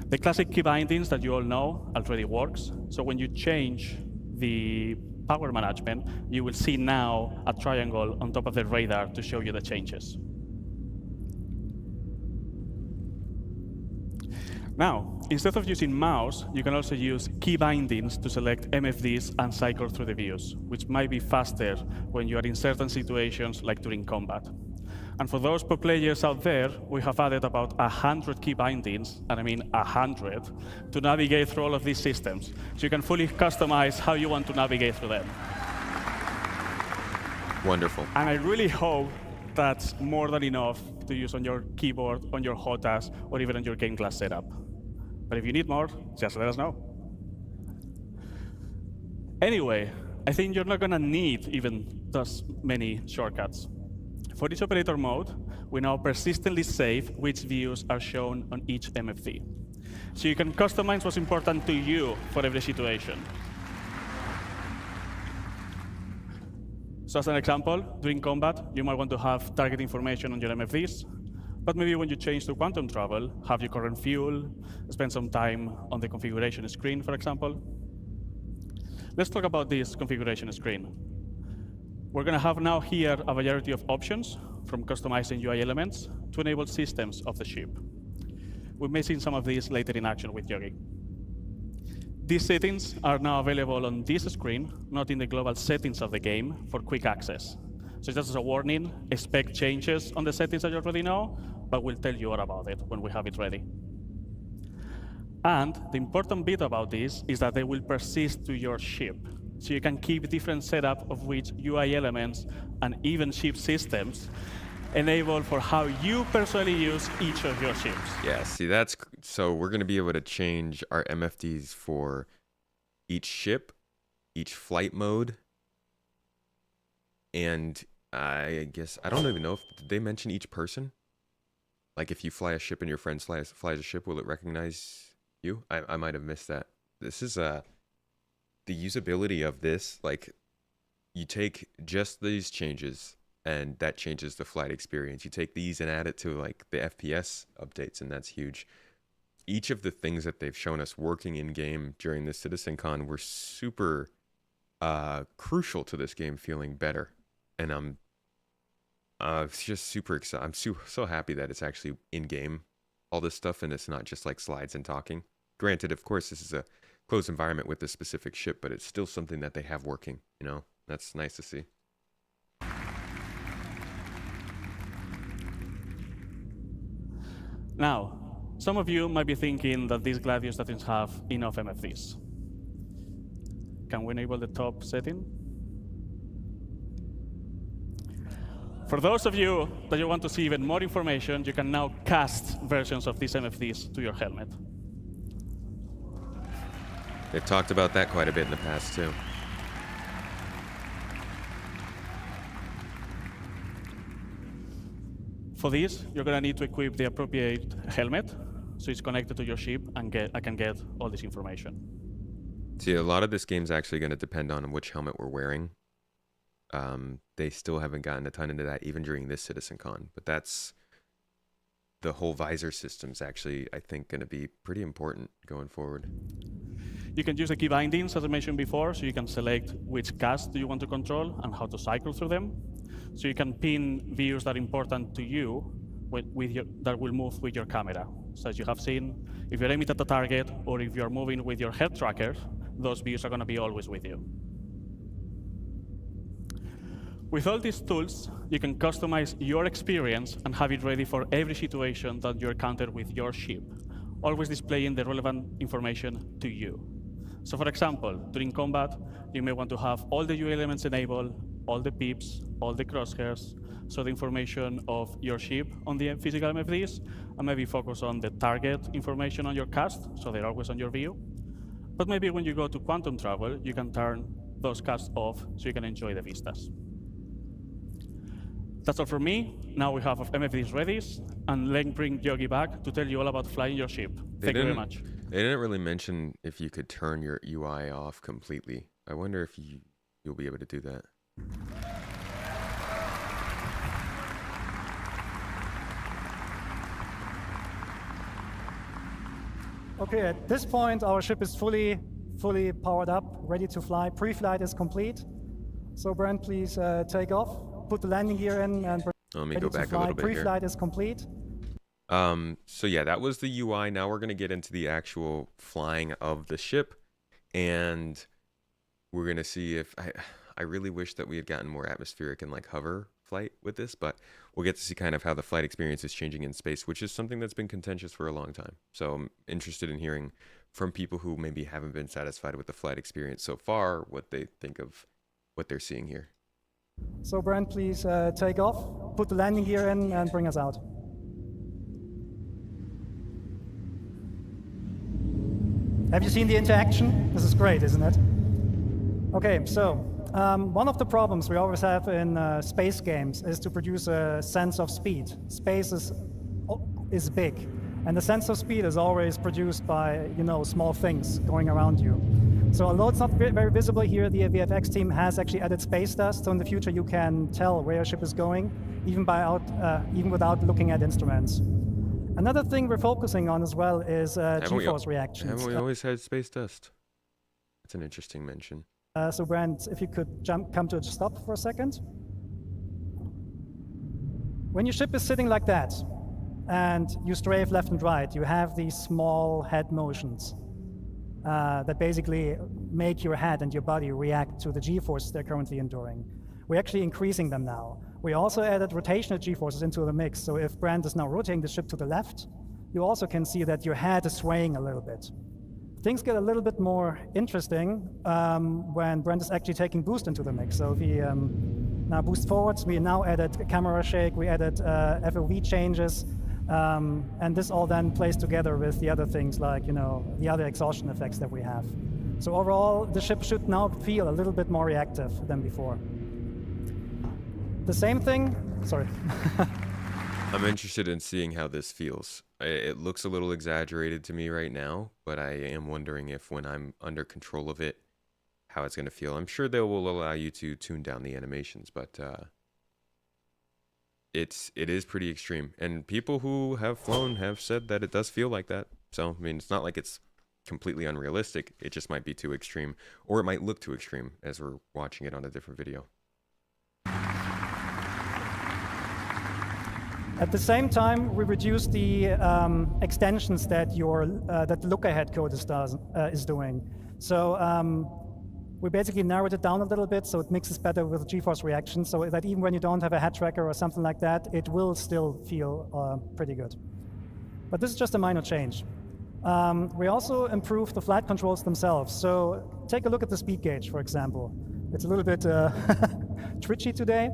Speaker 9: The classic key bindings that you all know already works. So when you change the power management, you will see now a triangle on top of the radar to show you the changes. Now, instead of using mouse, you can also use key bindings to select MFDs and cycle through the views, which might be faster when you are in certain situations like during combat. And for those pro players out there, we have added about 100 key bindings, and I mean 100, to navigate through all of these systems. So you can fully customize how you want to navigate through them.
Speaker 1: Wonderful.
Speaker 9: And I really hope that's more than enough to use on your keyboard, on your HOTAS, or even on your game class setup. But if you need more, just let us know. Anyway, I think you're not going to need even those many shortcuts. For each operator mode, we now persistently save which views are shown on each MFD. So you can customize what's important to you for every situation. So as an example, during combat, you might want to have target information on your MFDs, but maybe when you change to quantum travel, have your current fuel, spend some time on the configuration screen, for example. Let's talk about this configuration screen. We're going to have now here a variety of options, from customizing UI elements to enable systems of the ship. We may see some of these later in action with Yogi. These settings are now available on this screen, not in the global settings of the game, for quick access. So just as a warning, expect changes on the settings that you already know, but we'll tell you all about it when we have it ready. And the important bit about this is that they will persist to your ship. So you can keep different setup of which UI elements and even ship systems enable for how you personally use each of your ships.
Speaker 1: Yeah, see, that's so we're going to be able to change our MFDs for each ship, each flight mode, and I guess I don't even know if did they mention each person. Like if you fly a ship and your friend flies a ship, will it recognize you? I might have missed that. This is the usability of this. Like you take just these changes, and that changes the flight experience. You take these and add it to like the FPS updates, and that's huge. Each of the things that they've shown us working in game during this CitizenCon were super crucial to this game feeling better. And I'm just super excited. I'm so happy that it's actually in game, all this stuff, and it's not just like slides and talking. Granted, of course, this is a closed environment with this specific ship, but it's still something that they have working. You know, that's nice to see.
Speaker 9: Now, some of you might be thinking that these Gladius doesn't have enough MFDs. Can we enable the top setting? For those of you that you want to see even more information, you can now cast versions of these MFDs to your helmet.
Speaker 1: They've talked about that quite a bit in the past, too.
Speaker 9: For this, you're going to need to equip the appropriate helmet, so it's connected to your ship, and I can get all this information.
Speaker 1: See, a lot of this game's actually going to depend on which helmet we're wearing. They still haven't gotten a ton into that, even during this CitizenCon. But that's the whole visor system's actually, I think, going to be pretty important going forward.
Speaker 9: You can use the key bindings, as I mentioned before, so you can select which cast do you want to control and how to cycle through them. So you can pin views that are important to you that will move with your camera. So as you have seen, if you're aiming at the target or if you're moving with your head tracker, those views are going to be always with you. With all these tools, you can customize your experience and have it ready for every situation that you encounter with your ship, always displaying the relevant information to you. So for example, during combat, you may want to have all the UI elements enabled, all the pips, all the crosshairs, so the information of your ship on the physical MFDs, and maybe focus on the target information on your cast, so they're always on your view. But maybe when you go to quantum travel, you can turn those casts off so you can enjoy the vistas. That's all from me. Now we have MFDs ready, and let's bring Yogi back to tell you all about flying your ship. Thank you very much.
Speaker 1: They didn't really mention if you could turn your UI off completely. I wonder if you'll be able to do that.
Speaker 6: Okay, at this point, our ship is fully powered up, ready to fly. Pre-flight is complete. So Brent, please take off. Put the landing gear in and
Speaker 1: let me go back a little bit here.
Speaker 6: Pre-flight is complete.
Speaker 1: So yeah, that was the UI. Now we're going to get into the actual flying of the ship, and we're going to see if I really wish that we had gotten more atmospheric and like hover flight with this, but we'll get to see kind of how the flight experience is changing in space, which is something that's been contentious for a long time. So I'm interested in hearing from people who maybe haven't been satisfied with the flight experience so far, what they think of what they're seeing here.
Speaker 6: So Brent, please take off. Put the landing gear in and bring us out. Have you seen the interaction? This is great, isn't it? Okay, so one of the problems we always have in space games is to produce a sense of speed. Space is big, and the sense of speed is always produced by, you know, small things going around you. So although it's not very visible here, the VFX team has actually added space dust, so in the future you can tell where your ship is going, even without looking at instruments. Another thing we're focusing on as well is G-force reactions.
Speaker 1: Haven't we always had space dust? That's an interesting mention.
Speaker 6: So Brent, if you could come to a stop for a second. When your ship is sitting like that, and you strafe left and right, you have these small head motions that basically make your head and your body react to the G-forces they're currently enduring. We're actually increasing them now. We also added rotational G-forces into the mix, so if Brent is now rotating the ship to the left, you also can see that your head is swaying a little bit. Things get a little bit more interesting when Brent is actually taking boost into the mix. So if he now boosts forwards, we now added camera shake, we added FOV changes, and this all then plays together with the other things like, you know, the other exhaustion effects that we have. So overall, the ship should now feel a little bit more reactive than before. The same thing, sorry.
Speaker 1: I'm interested in seeing how this feels. It looks a little exaggerated to me right now, but I am wondering if when I'm under control of it, how it's going to feel. I'm sure they will allow you to tune down the animations, but it is pretty extreme. And people who have flown have said that it does feel like that. So, I mean, it's not like it's completely unrealistic. It just might be too extreme, or it might look too extreme as we're watching it on a different video.
Speaker 6: At the same time, we reduced the extensions that that look-ahead code is doing. So we basically narrowed it down a little bit so it mixes better with G-force reactions, so that even when you don't have a head tracker or something like that, it will still feel pretty good. But this is just a minor change. We also improved the flight controls themselves. So take a look at the speed gauge, for example. It's a little bit twitchy today.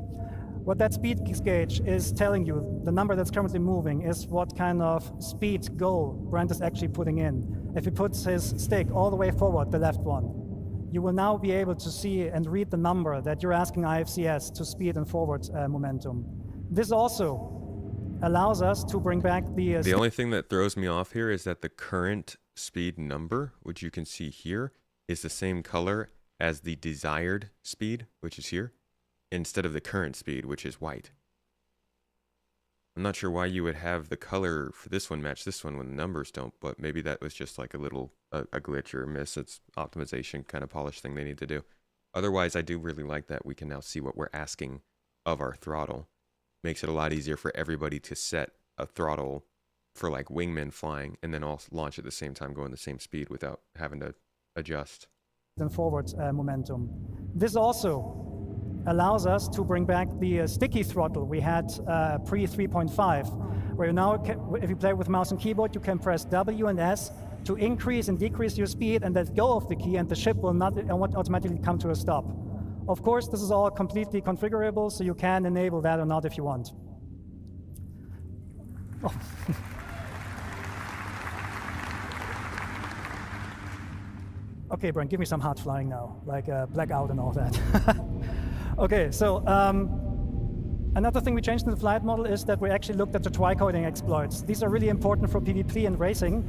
Speaker 6: What that speed gauge is telling you, the number that's currently moving, is what kind of speed goal Brent is actually putting in. If he puts his stick all the way forward, the left one, you will now be able to see and read the number that you're asking IFCS to speed and forward momentum. This also allows us to bring back the...
Speaker 1: The only thing that throws me off here is that the current speed number, which you can see here, is the same color as the desired speed, which is here, instead of the current speed, which is white. I'm not sure why you would have the color for this one match this one when the numbers don't, but maybe that was just like a little a glitch or a miss. It's optimization kind of polish thing they need to do. Otherwise, I do really like that we can now see what we're asking of our throttle. Makes it a lot easier for everybody to set a throttle for like wingmen flying and then also launch at the same time, going the same speed without having to adjust.
Speaker 6: And forward momentum. This also allows us to bring back the sticky throttle we had pre 3.5, where now, if you play with mouse and keyboard, you can press W and S to increase and decrease your speed and let go of the key, and the ship will not automatically come to a stop. Of course, this is all completely configurable, so you can enable that or not if you want. Oh. Okay, Brent, give me some hard flying now, like blackout and all that. Okay, so another thing we changed in the flight model is that we actually looked at the tri-coding exploits. These are really important for PvP and racing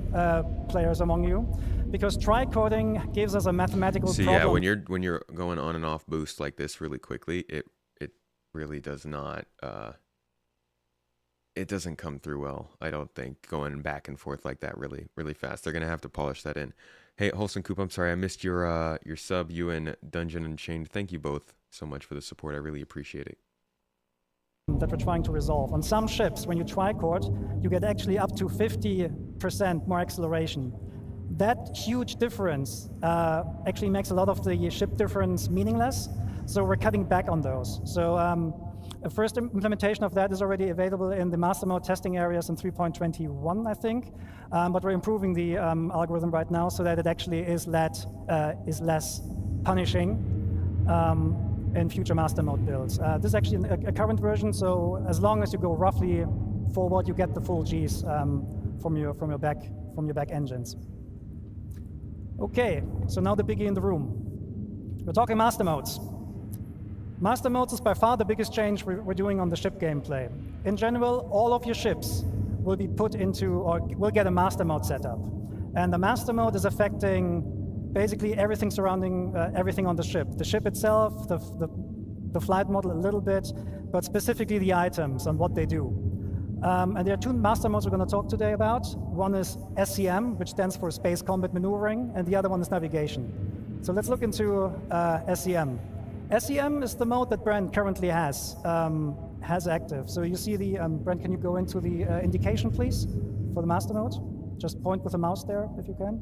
Speaker 6: players among you, because tri-coding gives us a mathematical problem.
Speaker 1: Yeah, when you're going on and off boost like this really quickly, it really does not it doesn't come through well. I don't think going back and forth like that really fast. They're gonna have to polish that in. Hey, Holson Coop, I'm sorry I missed your sub. You and Dungeon Unchained. Thank you both so much for the support. I really appreciate it.
Speaker 6: That we're trying to resolve. On some ships, when you tri-chord, you get actually up to 50% more acceleration. That huge difference actually makes a lot of the ship difference meaningless, so we're cutting back on those. So a first implementation of that is already available in the master mode testing areas in 3.21, I think, but we're improving the algorithm right now so that it actually is less punishing in future master mode builds. This is actually a current version, so as long as you go roughly forward, you get the full Gs from your back engines. Okay, so now the biggie in the room. We're talking master modes. Master modes is by far the biggest change we're doing on the ship gameplay. In general, all of your ships will be put into, or will get a master mode setup. And the master mode is affecting basically everything surrounding everything on the ship. The ship itself, the flight model a little bit, but specifically the items and what they do. And there are two master modes we're going to talk today about. One is SCM, which stands for Space Combat Maneuvering, and the other one is Navigation. So let's look into SCM. SCM is the mode that Brent currently has active. So you see the, Brent, can you go into the indication, please, for the master mode? Just point with the mouse there, if you can.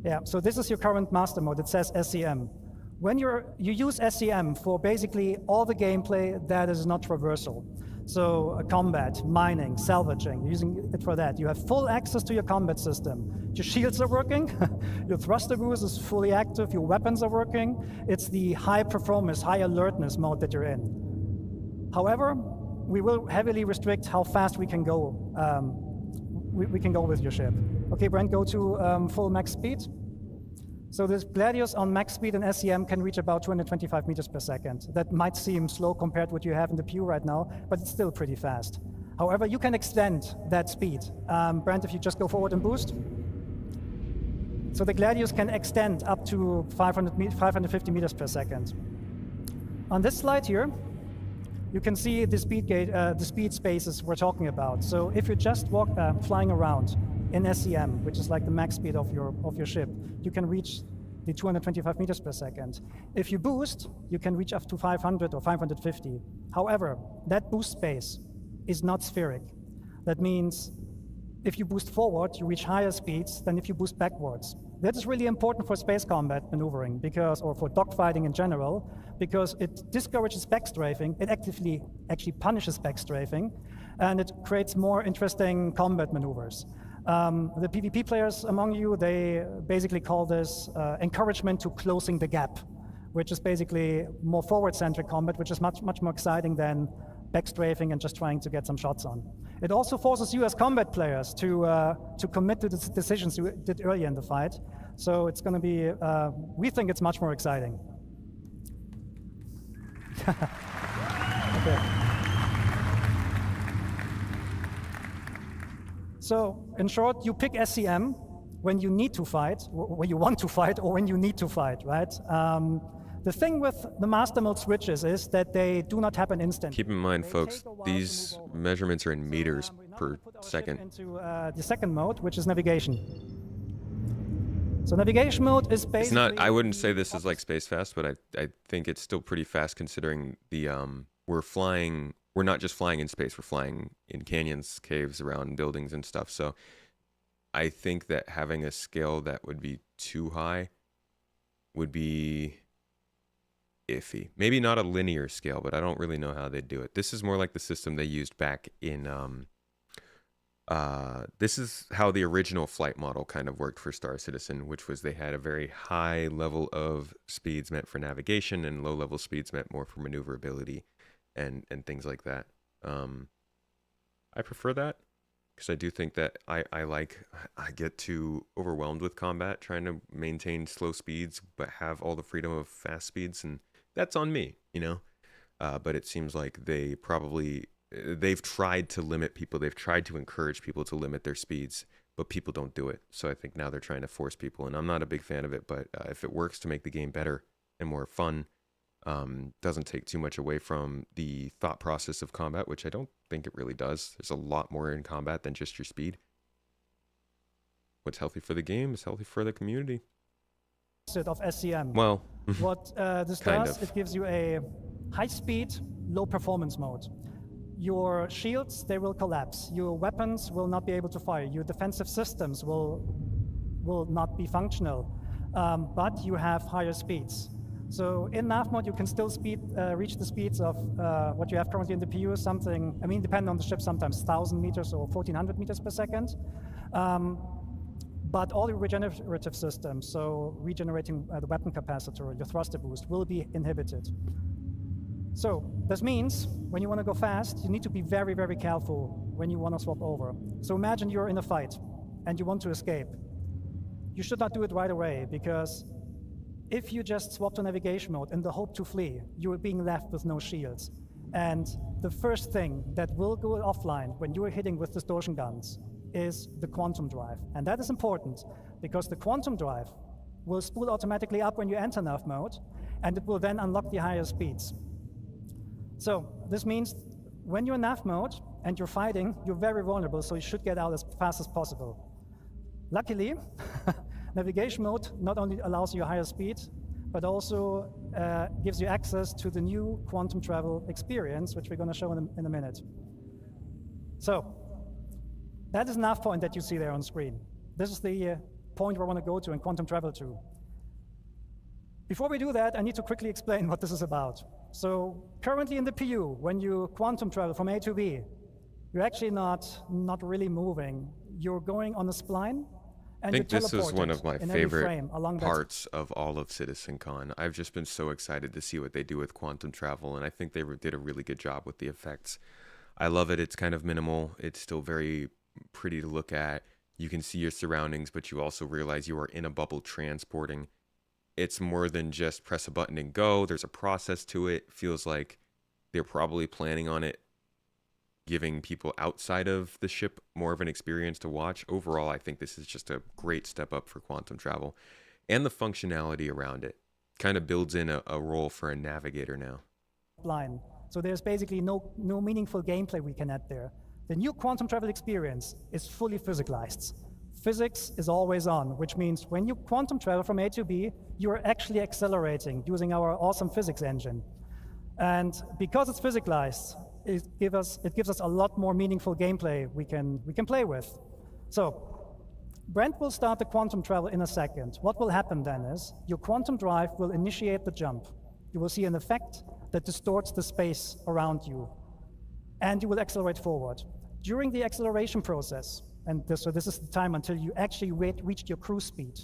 Speaker 6: Yeah, so this is your current master mode. It says SCM. When you use SCM for basically all the gameplay that is not traversal. So combat, mining, salvaging, using it for that. You have full access to your combat system. Your shields are working, your thruster boost is fully active, your weapons are working. It's the high performance, high alertness mode that you're in. However, we will heavily restrict how fast we can go. We can go with your ship. Okay, Brent, go to full max speed. So this Gladius on max speed and SCM can reach about 225 meters per second. That might seem slow compared to what you have in the Pew right now, but it's still pretty fast. However, you can extend that speed. Brent, if you just go forward and boost. So the Gladius can extend up to 550 meters per second. On this slide here, you can see the speed spaces we're talking about. So if you're just flying around in SCM, which is like the max speed of your ship, you can reach the 225 meters per second. If you boost, you can reach up to 500 or 550. However, that boost space is not spheric. That means if you boost forward, you reach higher speeds than if you boost backwards. That is really important for space combat maneuvering, or for dogfighting in general, because it discourages backstrafing. It actively actually punishes backstrafing, and it creates more interesting combat maneuvers. The PvP players among you, they basically call this encouragement to closing the gap, which is basically more forward-centric combat, which is much more exciting than backstrafing and just trying to get some shots on. It also forces you as combat players to commit to the decisions you did earlier in the fight. So it's going to be, we think it's much more exciting. Okay. So in short, you pick SCM when you need to fight, when you want to fight, or when you need to fight, right? The thing with the master mode switches is that they do not happen instantly.
Speaker 1: Keep in mind, folks, these measurements are in meters per second.
Speaker 6: Into the second mode, which is navigation. So navigation mode is basically...
Speaker 1: It's not, I wouldn't say this is like space fast, but I think it's still pretty fast considering the, we're not just flying in space, we're flying in canyons, caves, around buildings and stuff. So I think that having a scale that would be too high would be iffy. Maybe not a linear scale, but I don't really know how they do it. This is more like the system they used back in, this is how the original flight model kind of worked for Star Citizen, which was they had a very high level of speeds meant for navigation and low level speeds meant more for maneuverability and things like that. I prefer that because I do think that I get too overwhelmed with combat trying to maintain slow speeds but have all the freedom of fast speeds, and that's on me, you know. But it seems like they've tried to limit people, they've tried to encourage people to limit their speeds, but people don't do it. So I think now they're trying to force people, and I'm not a big fan of it, but if it works to make the game better and more fun, doesn't take too much away from the thought process of combat, which I don't think it really does. There's a lot more in combat than just your speed. What's healthy for the game is healthy for the community.
Speaker 6: Of SCM.
Speaker 1: Well,
Speaker 6: what this does, it gives you a high speed, low performance mode. Your shields, they will collapse. Your weapons will not be able to fire. Your defensive systems will not be functional, but you have higher speeds. So in nav mode, you can still reach the speeds of what you have currently in the PU, something, I mean, depending on the ship, sometimes 1,000 meters or 1,400 meters per second. But all your regenerative systems, so regenerating the weapon capacitor, your thruster boost, will be inhibited. So this means when you want to go fast, you need to be very, very careful when you want to swap over. So imagine you're in a fight and you want to escape. you should not do it right away, because if you just swap to navigation mode in the hope to flee, you are being left with no shields. And the first thing that will go offline when you are hitting with distortion guns is the quantum drive. And that is important, because the quantum drive will spool automatically up when you enter nav mode, and it will then unlock the higher speeds. So this means when you're in nav mode and you're fighting, you're very vulnerable, so you should get out as fast as possible. Luckily, navigation mode not only allows you a higher speed, but also gives you access to the new quantum travel experience, which we're going to show in a minute. So that is nav point that you see there on screen. This is the point we want to go to and quantum travel to. Before we do that, I need to quickly explain what this is about. So currently in the PU, when you quantum travel from A to B, you're actually not really moving. You're going on a spline, and
Speaker 1: I think this is one of my favorite
Speaker 6: parts
Speaker 1: parts of all of CitizenCon. I've just been so excited to see what they do with quantum travel, and I think they did a really good job with the effects. I love it. It's kind of minimal. It's still very pretty to look at. You can see your surroundings, but you also realize you are in a bubble transporting. It's more than just press a button and go. There's a process to it. It feels like they're probably planning on it giving people outside of the ship more of an experience to watch. Overall, I think this is just a great step up for quantum travel. And the functionality around it kind of builds in a role for a navigator now.
Speaker 6: Line. So there's basically no meaningful gameplay we can add there. The new quantum travel experience is fully physicalized. Physics is always on, which means when you quantum travel from A to B, you are actually accelerating using our awesome physics engine. And because it's physicalized, it gives us a lot more meaningful gameplay we can play with. So Brent will start the quantum travel in a second. What will happen then is your quantum drive will initiate the jump. You will see an effect that distorts the space around you, and you will accelerate forward. During the acceleration process, and so this is the time until you actually reach your cruise speed,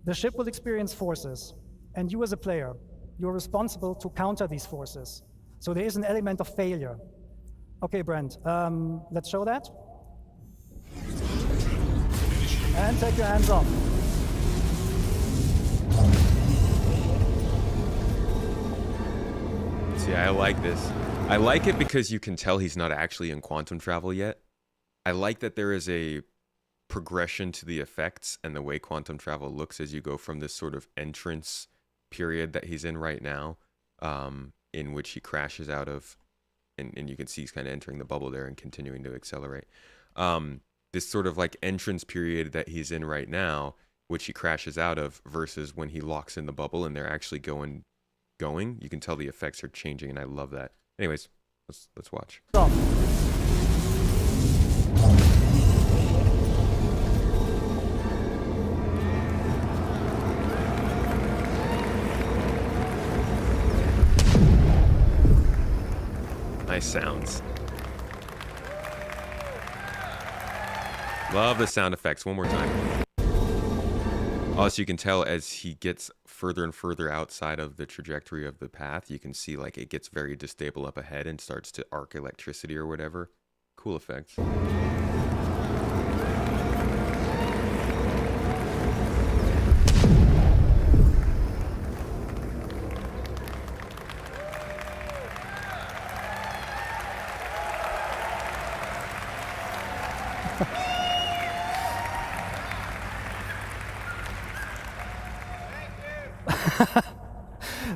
Speaker 6: the ship will experience forces, and you as a player, you're responsible to counter these forces. So there is an element of failure. Okay, Brent, let's show that. And take your hands off.
Speaker 1: See, I like this. I like it because you can tell he's not actually in quantum travel yet. I like that there is a progression to the effects and the way quantum travel looks as you go from this sort of entrance period that he's in right now, in which he crashes out of, and you can see he's kind of entering the bubble there and continuing to accelerate. This sort of like entrance period that he's in right now, which he crashes out of, versus when he locks in the bubble and they're actually going. You can tell the effects are changing, and I love that. Anyways, let's watch.
Speaker 6: Stop.
Speaker 1: Nice sounds. Love the sound effects. One more time. Also, you can tell as he gets further and further outside of the trajectory of the path, you can see like it gets very distable up ahead and starts to arc electricity or whatever. Cool effects.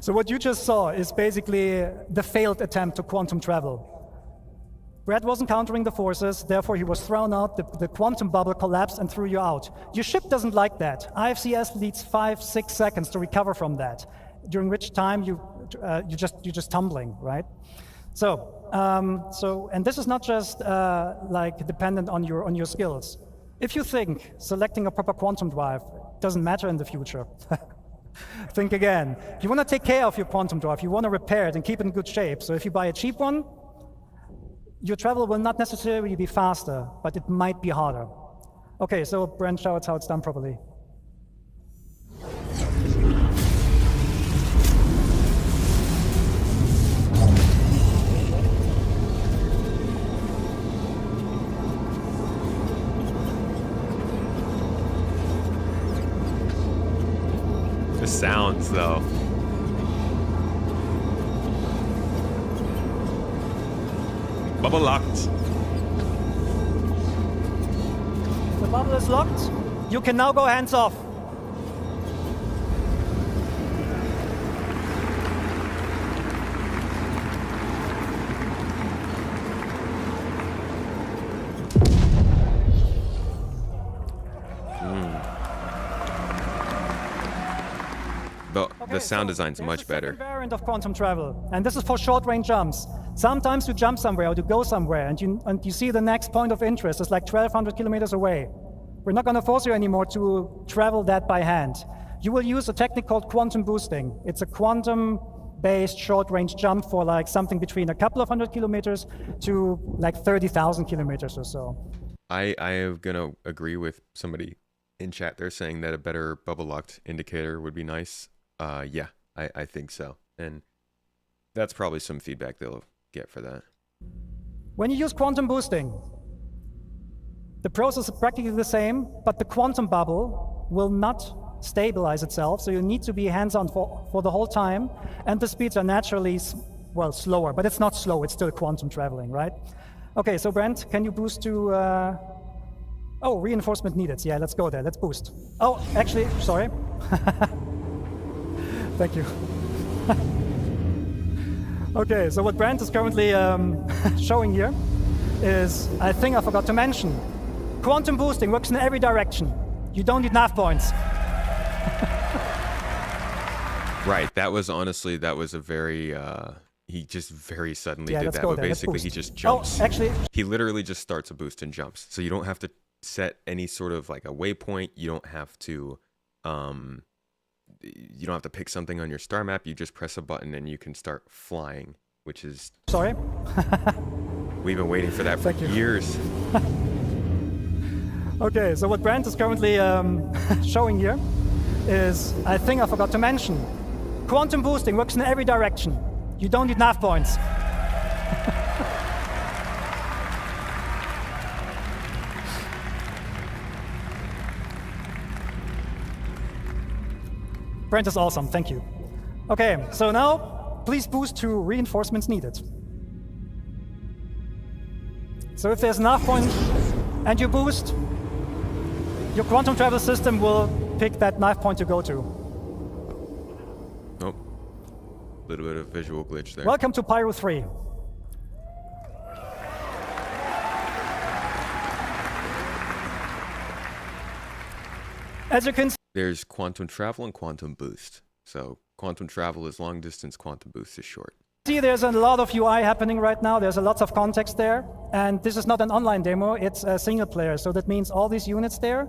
Speaker 6: So what you just saw is basically the failed attempt to quantum travel. Brad wasn't countering the forces, therefore he was thrown out, the quantum bubble collapsed and threw you out. Your ship doesn't like that. IFCS needs 5-6 seconds to recover from that, during which time you're just tumbling, right? And this is not just like dependent on your skills. If you think selecting a proper quantum drive doesn't matter in the future, think again. You want to take care of your quantum drive, you want to repair it and keep it in good shape. So if you buy a cheap one, your travel will not necessarily be faster, but it might be harder. Okay, so Brent shows how it's done properly.
Speaker 1: sounds, though. Bubble locked.
Speaker 6: The bubble is locked. You can now go hands off.
Speaker 1: The sound design's much better.
Speaker 6: Variant of quantum travel, and this is for short-range jumps. Sometimes you jump somewhere or you go somewhere, and you see the next point of interest is like 1,200 kilometers away. We're not going to force you anymore to travel that by hand. You will use a technique called quantum boosting. It's a quantum-based short-range jump for like something between a couple of hundred kilometers to like 30,000 kilometers or so.
Speaker 1: I am gonna agree with somebody in chat there saying that a better bubble locked indicator would be nice. Yeah, I think so. And that's probably some feedback they'll get for that.
Speaker 6: When you use quantum boosting, the process is practically the same, but the quantum bubble will not stabilize itself, so you need to be hands-on for the whole time, and the speeds are naturally, well, slower, but it's not slow, it's still quantum traveling, right? Okay, so Brent, can you boost to, oh, reinforcement needed. Yeah, let's go there, let's boost. Oh, actually, sorry. Thank you. Okay, so what Brent is currently showing here is, I think I forgot to mention, quantum boosting works in every direction. You don't need nav points.
Speaker 1: Right, that was honestly, that was a very, he just very suddenly did that, but basically he just jumps.
Speaker 6: Oh, actually,
Speaker 1: he literally just starts a boost and jumps. So you don't have to set any sort of like a waypoint. You don't have to, pick something on your star map. You just press a button and you can start flying, which is...
Speaker 6: Sorry?
Speaker 1: We've been waiting for that for years.
Speaker 6: Okay, so what Brent is currently showing here is, I think I forgot to mention, quantum boosting works in every direction. You don't need nav points. Brent is awesome, thank you. Okay, so now please boost to reinforcements needed. So if there's a nav point and you boost, your quantum travel system will pick that nav point to go to.
Speaker 1: Oh, a little bit of visual glitch there.
Speaker 6: Welcome to Pyro 3. As you can see,
Speaker 1: there's quantum travel and quantum boost. So quantum travel is long distance, quantum boost is short.
Speaker 6: See, there's a lot of UI happening right now. There's a lot of context there. And this is not an online demo, it's a single player. So that means all these units there,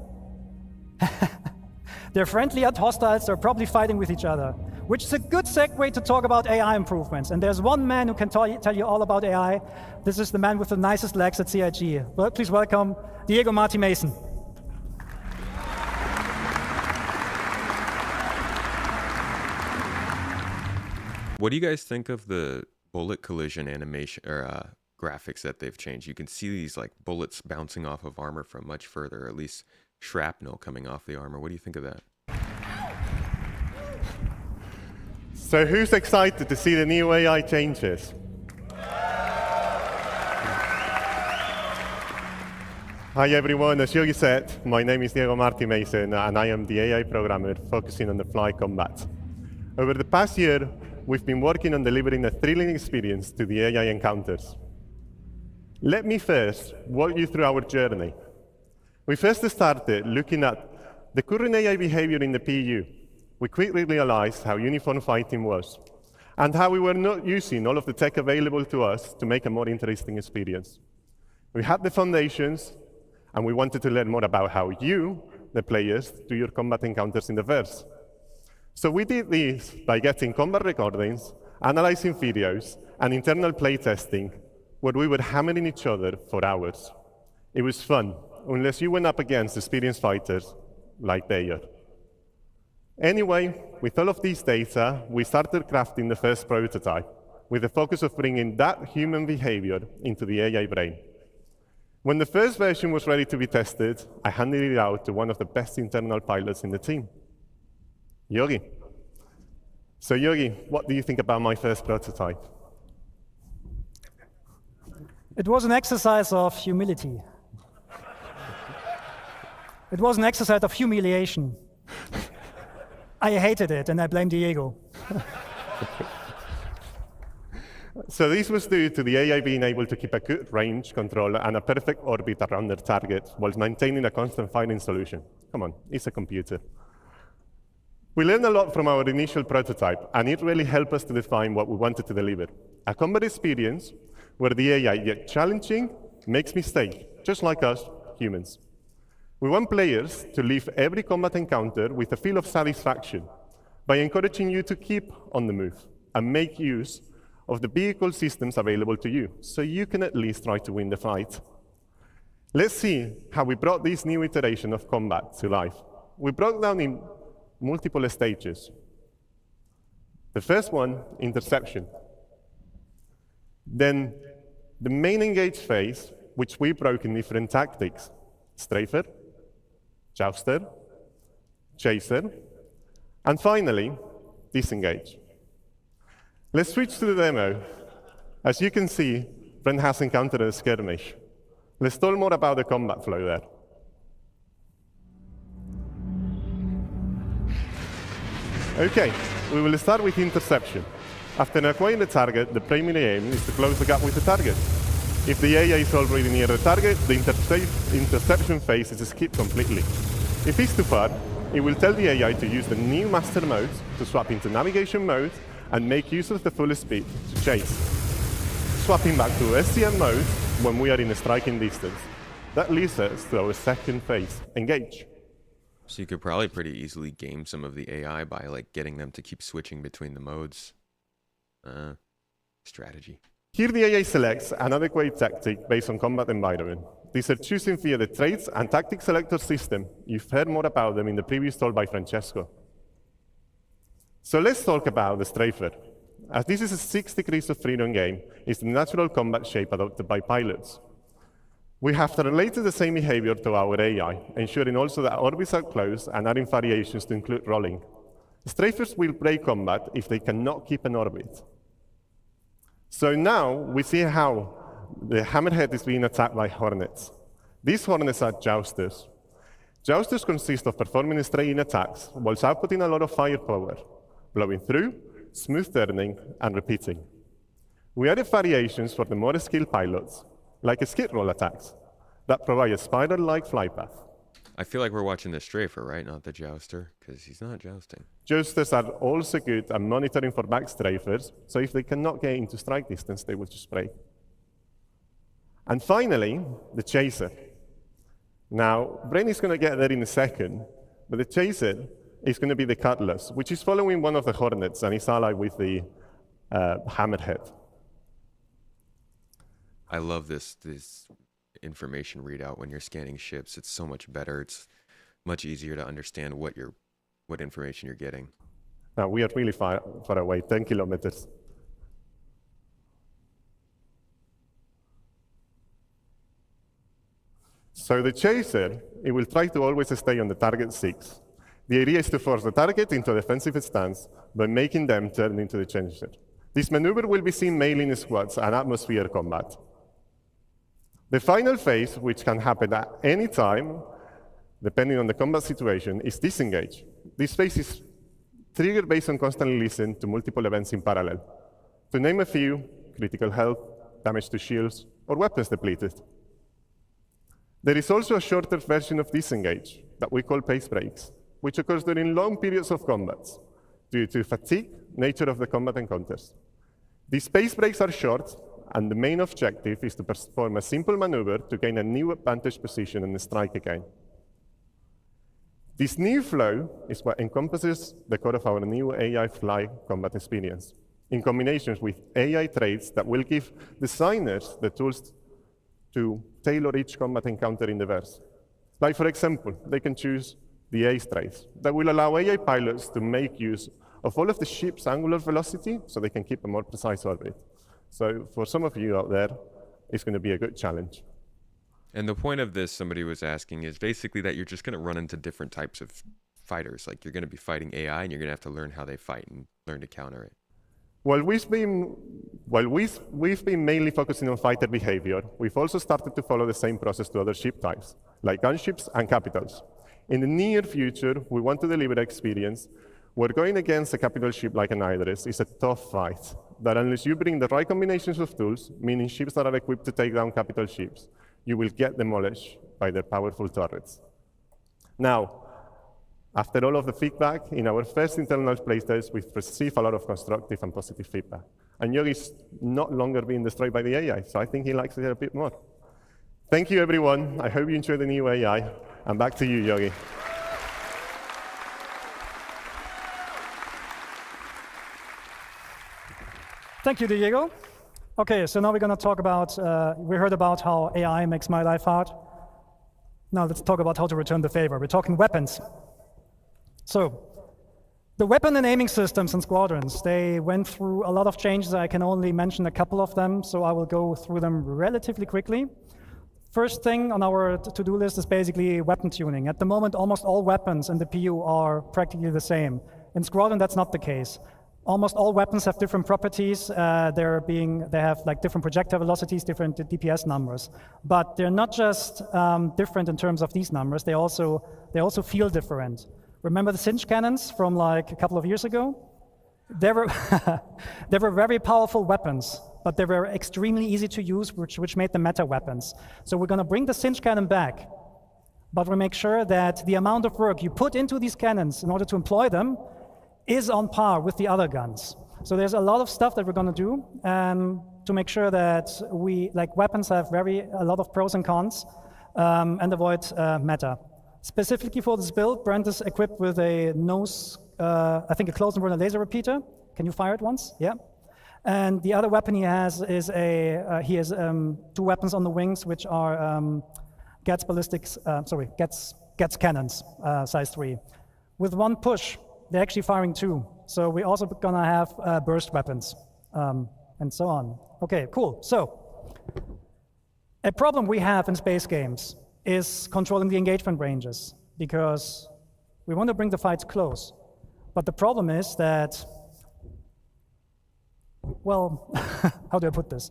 Speaker 6: they're friendly and hostiles, they're probably fighting with each other, which is a good segue to talk about AI improvements. And there's one man who can tell you all about AI. This is the man with the nicest legs at CIG. Well, please welcome Diego Marty Mason.
Speaker 1: What do you guys think of the bullet collision animation or graphics that they've changed? You can see these like bullets bouncing off of armor from much further, or at least shrapnel coming off the armor. What do you think of that?
Speaker 10: So who's excited to see the new AI changes? Hi everyone, as Yogi said, my name is Diego Marty Mason and I am the AI programmer focusing on the fly combat. Over the past year, we've been working on delivering a thrilling experience to the AI encounters. Let me first walk you through our journey. We first started looking at the current AI behavior in the PU. We quickly realized how uniform fighting was and how we were not using all of the tech available to us to make a more interesting experience. We had the foundations and we wanted to learn more about how you, the players, do your combat encounters in the verse. So we did this by getting combat recordings, analyzing videos, and internal playtesting, where we were hammering each other for hours. It was fun, unless you went up against experienced fighters like they are. Anyway, with all of these data, we started crafting the first prototype, with the focus of bringing that human behavior into the AI brain. When the first version was ready to be tested, I handed it out to one of the best internal pilots in the team, Yogi. So Yogi, what do you think about my first prototype?
Speaker 6: It was an exercise of humility. It was an exercise of humiliation. I hated it, and I blame Diego.
Speaker 10: So this was due to the AI being able to keep a good range control and a perfect orbit around their target while maintaining a constant firing solution. Come on, it's a computer. We learned a lot from our initial prototype, and it really helped us to define what we wanted to deliver. A combat experience where the AI, yet challenging, makes mistakes, just like us, humans. We want players to leave every combat encounter with a feel of satisfaction by encouraging you to keep on the move and make use of the vehicle systems available to you, so you can at least try to win the fight. Let's see how we brought this new iteration of combat to life. We broke down in multiple stages. The first one, interception. Then the main engage phase, which we broke in different tactics: strafer, jouster, chaser, and finally, disengage. Let's switch to the demo. As you can see, Brent has encountered a skirmish. Let's talk more about the combat flow there. Okay, we will start with interception. After acquiring the target, the primary aim is to close the gap with the target. If the AI is already near the target, the interception phase is skipped completely. If it's too far, it will tell the AI to use the new master mode to swap into navigation mode and make use of the full speed to chase. Swapping back to SCM mode when we are in a striking distance. That leads us to our second phase, engage.
Speaker 1: So you could probably pretty easily game some of the AI by like getting them to keep switching between the modes. Strategy.
Speaker 10: Here the AI selects an adequate tactic based on combat environment. These are choosing via the traits and tactic selector system. You've heard more about them in the previous talk by Francesco. So let's talk about the strafer. As this is a 6 degrees of freedom game, it's the natural combat shape adopted by pilots. We have related the same behavior to our AI, ensuring also that orbits are closed and adding variations to include rolling. Strafers will break combat if they cannot keep an orbit. So now we see how the Hammerhead is being attacked by Hornets. These Hornets are jousters. Jousters consist of performing straight-in attacks while outputting a lot of firepower, blowing through, smooth turning, and repeating. We added variations for the more skilled pilots, like skid roll attacks, that provide a spiral-like flight path.
Speaker 1: I feel like we're watching the strafer, right? Not the jouster, because he's not jousting.
Speaker 10: Jousters are also good at monitoring for back strafers, so if they cannot get into strike distance, they will just break. And finally, the chaser. Now, Brent is going to get there in a second, but the chaser is going to be the Cutlass, which is following one of the Hornets and is allied with the Hammerhead.
Speaker 1: I love this information readout when you're scanning ships. It's so much better. It's much easier to understand what information you're getting.
Speaker 10: Now, we are really far away, 10 kilometers. So the chaser, it will try to always stay on the target 6. The idea is to force the target into a defensive stance by making them turn into the chaser. This maneuver will be seen mainly in squads and atmosphere combat. The final phase, which can happen at any time, depending on the combat situation, is disengage. This phase is triggered based on constantly listening to multiple events in parallel. To name a few: critical health, damage to shields, or weapons depleted. There is also a shorter version of disengage that we call pace breaks, which occurs during long periods of combat due to fatigue, nature of the combat encounters. These pace breaks are short, and the main objective is to perform a simple maneuver to gain a new advantage position and strike again. This new flow is what encompasses the core of our new AI fly combat experience, in combination with AI traits that will give designers the tools to tailor each combat encounter in the verse. Like, for example, they can choose the ace traits that will allow AI pilots to make use of all of the ship's angular velocity so they can keep a more precise orbit. So for some of you out there, it's going to be a good challenge.
Speaker 1: And the point of this, somebody was asking, is basically that you're just going to run into different types of fighters. Like, you're going to be fighting AI, and you're going to have to learn how they fight and learn to counter it?
Speaker 10: Well, we've been mainly focusing on fighter behavior. We've also started to follow the same process to other ship types, like gunships and capitals. In the near future, we want to deliver an experience where going against a capital ship like an Idris is a tough fight, that unless you bring the right combinations of tools, meaning ships that are equipped to take down capital ships, you will get demolished by their powerful turrets. Now, after all of the feedback, in our first internal playtest, we've received a lot of constructive and positive feedback. And Yogi's not longer being destroyed by the AI, so I think he likes it a bit more. Thank you, everyone. I hope you enjoy the new AI. And back to you, Yogi.
Speaker 6: Thank you, Diego. Okay, so now we're going to talk about, we heard about how AI makes my life hard. Now let's talk about how to return the favor. We're talking weapons. So, the weapon and aiming systems in squadrons, they went through a lot of changes. I can only mention a couple of them, so I will go through them relatively quickly. First thing on our to-do list is basically weapon tuning. At the moment, almost all weapons in the PU are practically the same. In Squadron, that's not the case. Almost all weapons have different properties. They have like different projectile velocities, different DPS numbers. But they're not just different in terms of these numbers. They also feel different. Remember the cinch cannons from like a couple of years ago? They were very powerful weapons, but they were extremely easy to use, which made them meta weapons. So we're going to bring the cinch cannon back, but we make sure that the amount of work you put into these cannons in order to employ them is on par with the other guns. So there's a lot of stuff that we're going to do to make sure that weapons have a lot of pros and cons and avoid meta. Specifically for this build, Brent is equipped with a I think a close and runner laser repeater. Can you fire it once? Yeah. And the other weapon he has is he has 2 weapons on the wings, which are Gats cannons, size 3. With 1 push, they're actually firing 2. So we're also gonna have burst weapons and so on. Okay, cool. So a problem we have in space games is controlling the engagement ranges, because we want to bring the fights close. But the problem is that, well, how do I put this?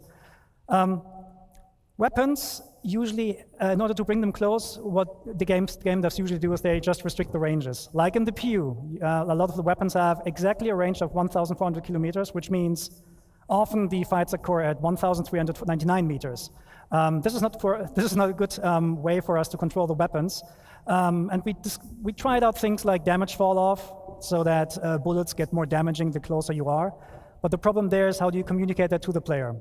Speaker 6: Weapons usually, in order to bring them close, what the game devs usually do is they just restrict the ranges. Like in the PU, a lot of the weapons have exactly a range of 1,400 kilometers, which means often the fights occur at 1,399 meters. This is not a good way for us to control the weapons. And we tried out things like damage fall off, so that bullets get more damaging the closer you are. But the problem there is, how do you communicate that to the player?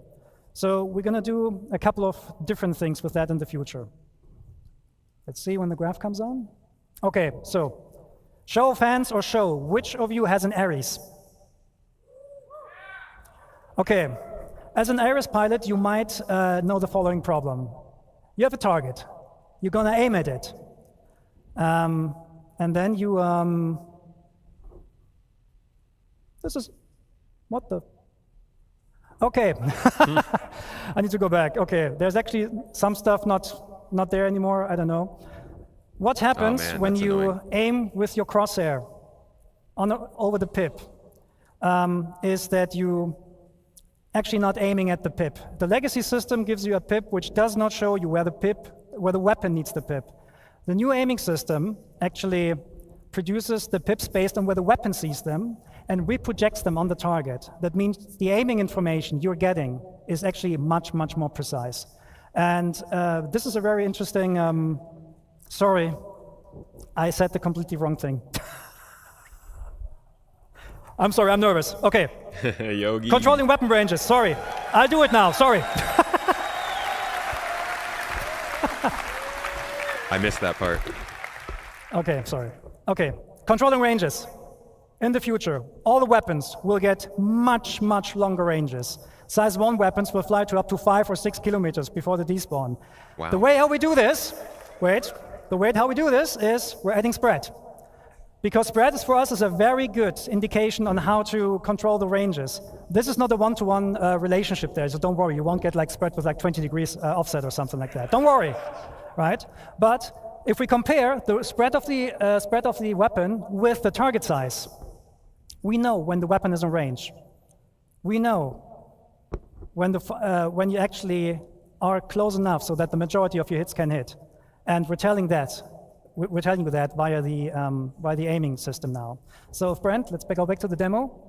Speaker 6: So we're going to do a couple of different things with that in the future. Let's see when the graph comes on. Okay, so show of hands or show, which of you has an Ares? Okay, as an Ares pilot, you might know the following problem. You have a target. You're going to aim at it. And then you... this is... What the... Okay, I need to go back. Okay, there's actually some stuff not there anymore. I don't know. What happens when you aim with your crosshair over the pip is that you actually not aiming at the pip. The legacy system gives you a pip which does not show you where the weapon needs the pip. The new aiming system actually produces the pips based on where the weapon sees them and reprojects them on the target. That means the aiming information you're getting is actually much, much more precise. And this is a very interesting, sorry, I said the completely wrong thing. I'm sorry, I'm nervous. Okay.
Speaker 1: Yogi.
Speaker 6: Controlling weapon ranges, sorry. I'll do it now, sorry.
Speaker 1: I missed that part.
Speaker 6: Okay, sorry. Okay, controlling ranges. In the future, all the weapons will get much, much longer ranges. Size 1 weapons will fly to up to 5 or 6 kilometers before the despawn.
Speaker 1: Wow.
Speaker 6: The way how we do this, how we do this is we're adding spread. Because spread is for us is a very good indication on how to control the ranges. This is not a one-to-one relationship there, so don't worry, you won't get like spread with like 20 degrees offset or something like that. Don't worry, right? But if we compare the spread of the weapon with the target size, We know when the weapon is in range. We know when you actually are close enough so that the majority of your hits can hit. And we're telling you that via the aiming system now. So Brent, let's go back to the demo.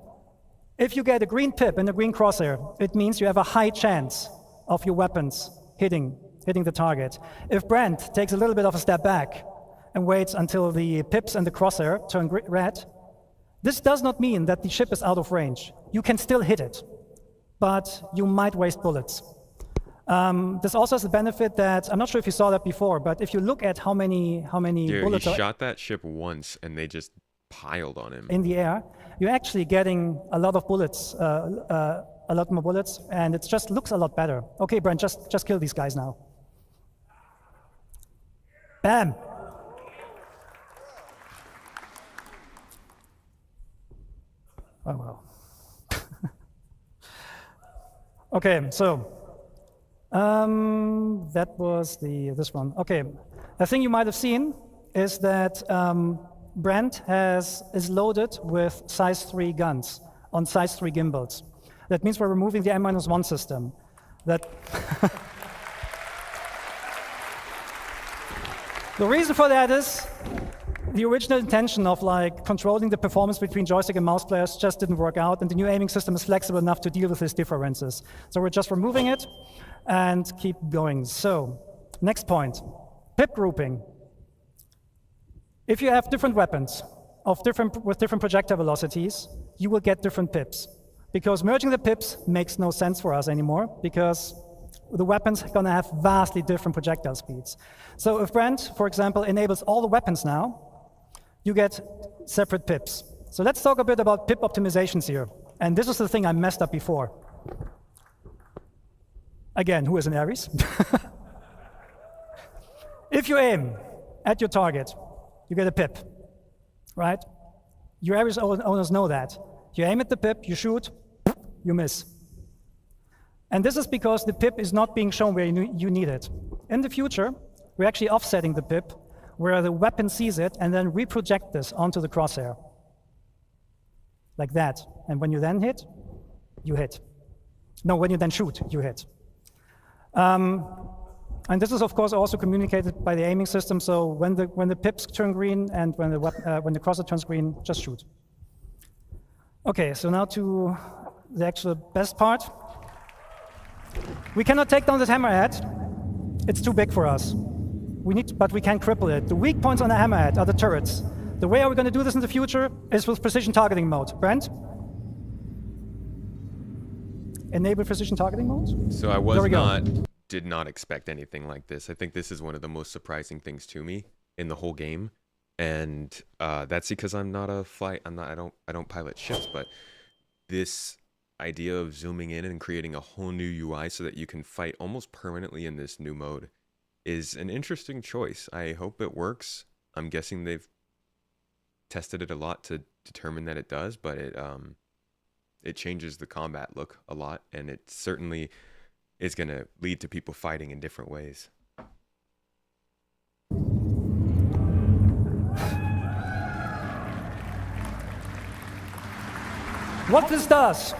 Speaker 6: If you get a green pip and a green crosshair, it means you have a high chance of your weapons hitting the target. If Brent takes a little bit of a step back and waits until the pips and the crosshair turn red, this does not mean that the ship is out of range. You can still hit it, but you might waste bullets. This also has the benefit that, I'm not sure if you saw that before, but if you look at how many bullets
Speaker 1: he shot that ship once and they just piled on him.
Speaker 6: In the air, you're actually getting a lot of bullets, a lot more bullets, and it just looks a lot better. Okay, Brent, just kill these guys now. Bam! Oh well. Okay, so that was this one. Okay, a thing you might have seen is that Brent is loaded with size 3 guns on size 3 gimbals. That means we're removing the N-1 system. The reason for that is the original intention of controlling the performance between joystick and mouse players just didn't work out, and the new aiming system is flexible enough to deal with these differences. So we're just removing it and keep going. So next point, pip grouping. If you have different weapons with different projectile velocities, you will get different pips. Because merging the pips makes no sense for us anymore, because the weapons are going to have vastly different projectile speeds. So if Brent, for example, enables all the weapons now, you get separate pips. So let's talk a bit about pip optimizations here. And this is the thing I messed up before. Again, who is an Ares? If you aim at your target, you get a pip, right? Your Ares owners know that. You aim at the pip, you shoot, you miss. And this is because the pip is not being shown where you need it. In the future, we're actually offsetting the pip where the weapon sees it and then reproject this onto the crosshair. Like that. And when you then hit, you hit. No, when you then shoot, you hit. And this is, of course, also communicated by the aiming system. So when the pips turn green and when the crosshair turns green, just shoot. Okay, so now to the actual best part. We cannot take down this hammerhead. It's too big for us. But we can cripple it. The weak points on the hammerhead are the turrets. The way we're going to do this in the future is with precision targeting mode. Brent? Enable precision targeting mode?
Speaker 1: So I did not expect anything like this. I think this is one of the most surprising things to me in the whole game. And that's because I'm not a flight, I don't pilot ships, but this idea of zooming in and creating a whole new UI so that you can fight almost permanently in this new mode is an interesting choice. I hope it works. I'm guessing they've tested it a lot to determine that it does, but it changes the combat look a lot, and it certainly is going to lead to people fighting in different ways.
Speaker 6: What this does,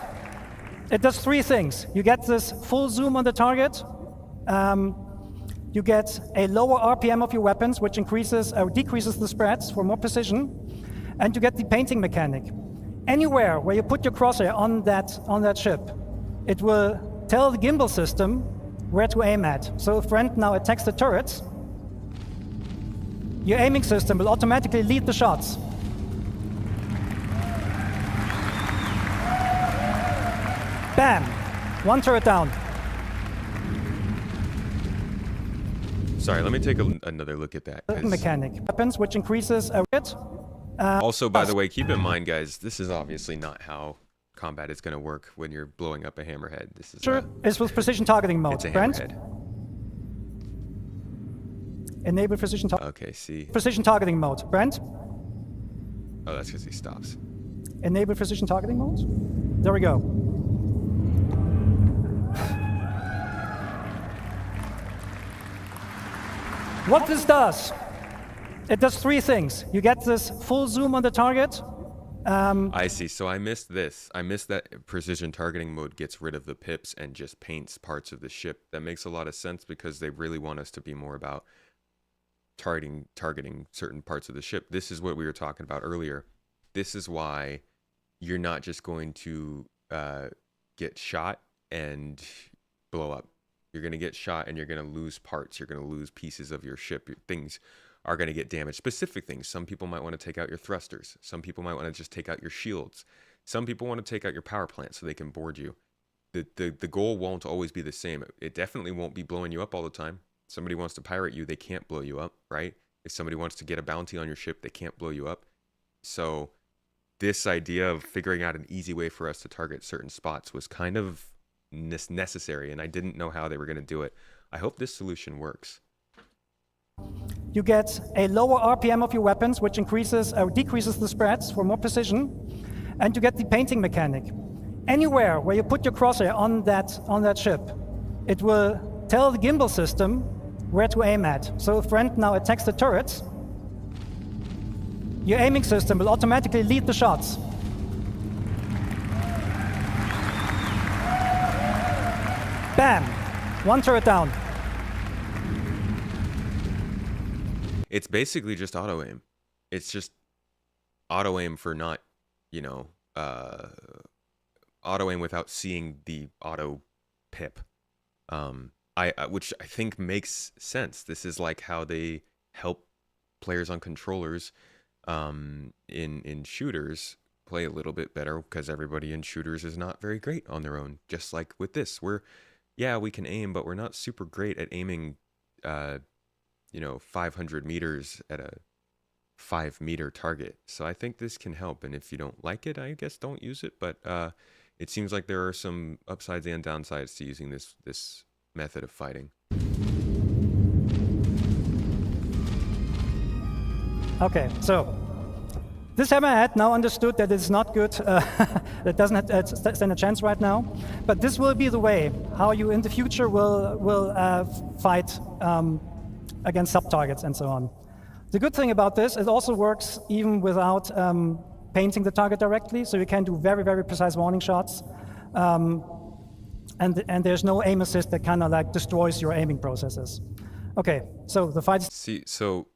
Speaker 6: it does 3 things. You get this full zoom on the target. You get a lower RPM of your weapons, which increases or decreases the spreads for more precision. And you get the painting mechanic. Anywhere where you put your crosshair on that ship, it will tell the gimbal system where to aim at. So if Brent now attacks the turrets, your aiming system will automatically lead the shots. Bam! 1 turret down.
Speaker 1: Sorry, let me take another look at that.
Speaker 6: Mechanic. Weapons, which increases a hit.
Speaker 1: Also, by the way, keep in mind, guys, this is obviously not how combat is going to work when you're blowing up a hammerhead. This is
Speaker 6: it's with precision targeting mode.
Speaker 1: It's a
Speaker 6: Brent?
Speaker 1: hammerhead.
Speaker 6: Enable precision targeting.
Speaker 1: Okay, see.
Speaker 6: Precision targeting mode. Brent?
Speaker 1: Oh, that's because he stops.
Speaker 6: Enable precision targeting mode. There we go. What this does, it does 3 things. You get this full zoom on the target.
Speaker 1: I see. So I missed this. I missed that precision targeting mode gets rid of the pips and just paints parts of the ship. That makes a lot of sense because they really want us to be more about targeting certain parts of the ship. This is what we were talking about earlier. This is why you're not just going to get shot and blow up. You're going to get shot and you're going to lose parts. You're going to lose pieces of your ship. Things are going to get damaged. Specific things. Some people might want to take out your thrusters. Some people might want to just take out your shields. Some people want to take out your power plant so they can board you. The goal won't always be the same. It definitely won't be blowing you up all the time. Somebody wants to pirate you, they can't blow you up, right? If somebody wants to get a bounty on your ship, they can't blow you up. So this idea of figuring out an easy way for us to target certain spots was kind of necessary, and I didn't know how they were going to do it. I hope this solution works.
Speaker 6: You get a lower RPM of your weapons, which increases or decreases the spreads for more precision, and you get the painting mechanic. Anywhere where you put your crosshair on that ship, it will tell the gimbal system where to aim at. So if friend now attacks the turrets, your aiming system will automatically lead the shots. Bam! One turret down.
Speaker 1: It's basically just auto aim. It's just auto aim for not, auto aim without seeing the auto pip. Which I think makes sense. This is like how they help players on controllers in shooters play a little bit better, because everybody in shooters is not very great on their own. Just like with this, we can aim, but we're not super great at aiming 500 meters at a 5-meter target. So I think this can help, and if you don't like it, I guess don't use it. But it seems like there are some upsides and downsides to using this method of fighting.
Speaker 6: Okay, so this hammerhead now understood that it's not good, that doesn't stand a chance right now, but this will be the way how you in the future will fight against sub-targets and so on. The good thing about this, it also works even without painting the target directly, so you can do very, very precise warning shots. And there's no aim assist that kind of like destroys your aiming processes. Okay, so the fight.
Speaker 1: See, so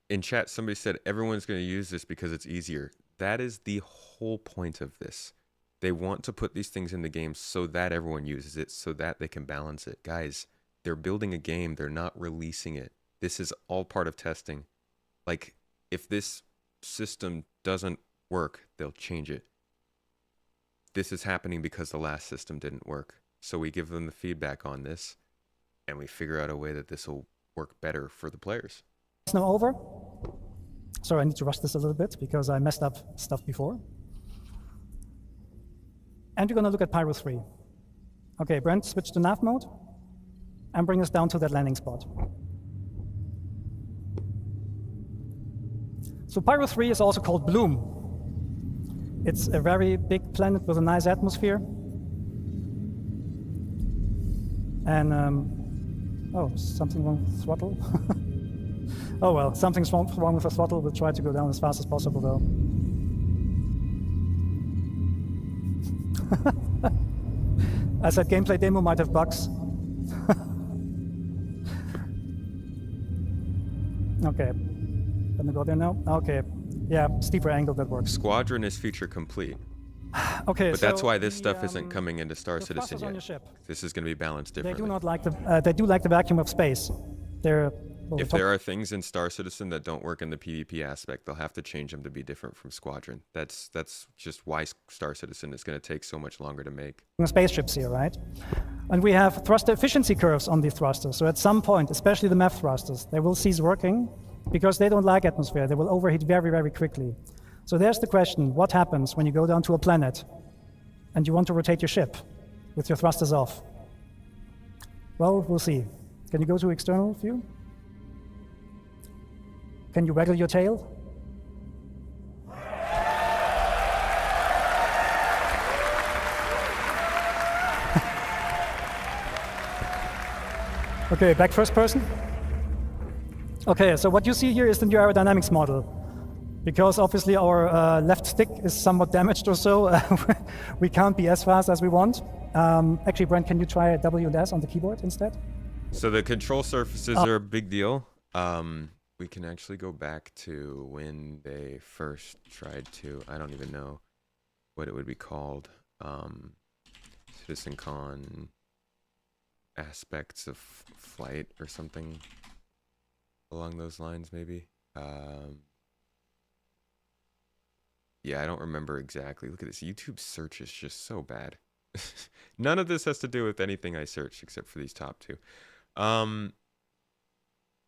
Speaker 1: in chat, somebody said everyone's going to use this because it's easier. That is the whole point of this. They want to put these things in the game so that everyone uses it, so that they can balance it. Guys, they're building a game. They're not releasing it. This is all part of testing. Like, if this system doesn't work, they'll change it. This is happening because the last system didn't work. So we give them the feedback on this, and we figure out a way that this will work better for the players.
Speaker 6: It's now over. Sorry, I need to rush this a little bit because I messed up stuff before. And we're going to look at Pyro 3. Okay, Brent, switch to nav mode and bring us down to that landing spot. So Pyro 3 is also called Bloom. It's a very big planet with a nice atmosphere. And, oh, something wrong with the throttle? Oh well, something's wrong with the throttle. We'll try to go down as fast as possible though. I said gameplay demo might have bugs. Okay, gonna go there now? Okay, yeah, steeper angle, that works.
Speaker 1: Squadron is feature complete.
Speaker 6: Okay,
Speaker 1: but that's why this stuff isn't coming into Star Citizen yet. This is going to be balanced differently.
Speaker 6: They do not like they do like the vacuum of space.
Speaker 1: If there are things in Star Citizen that don't work in the PvP aspect, they'll have to change them to be different from Squadron. That's just why Star Citizen is going to take so much longer to make.
Speaker 6: Spaceships here, right? And we have thruster efficiency curves on these thrusters. So at some point, especially the MEF thrusters, they will cease working because they don't like atmosphere. They will overheat very, very quickly. So there's the question, what happens when you go down to a planet and you want to rotate your ship with your thrusters off? Well, we'll see. Can you go to external view? Can you waggle your tail? Okay, back first person. Okay, so what you see here is the new aerodynamics model. because obviously our left stick is somewhat damaged or so. We can't be as fast as we want. Actually, Brent, can you try W and S on the keyboard instead?
Speaker 1: So the control surfaces are a big deal. We can actually go back to when they first tried to, I don't even know what it would be called, CitizenCon aspects of flight or something along those lines, maybe. Yeah, I don't remember exactly. Look at this. YouTube search is just so bad. None of this has to do with anything I searched except for these top two.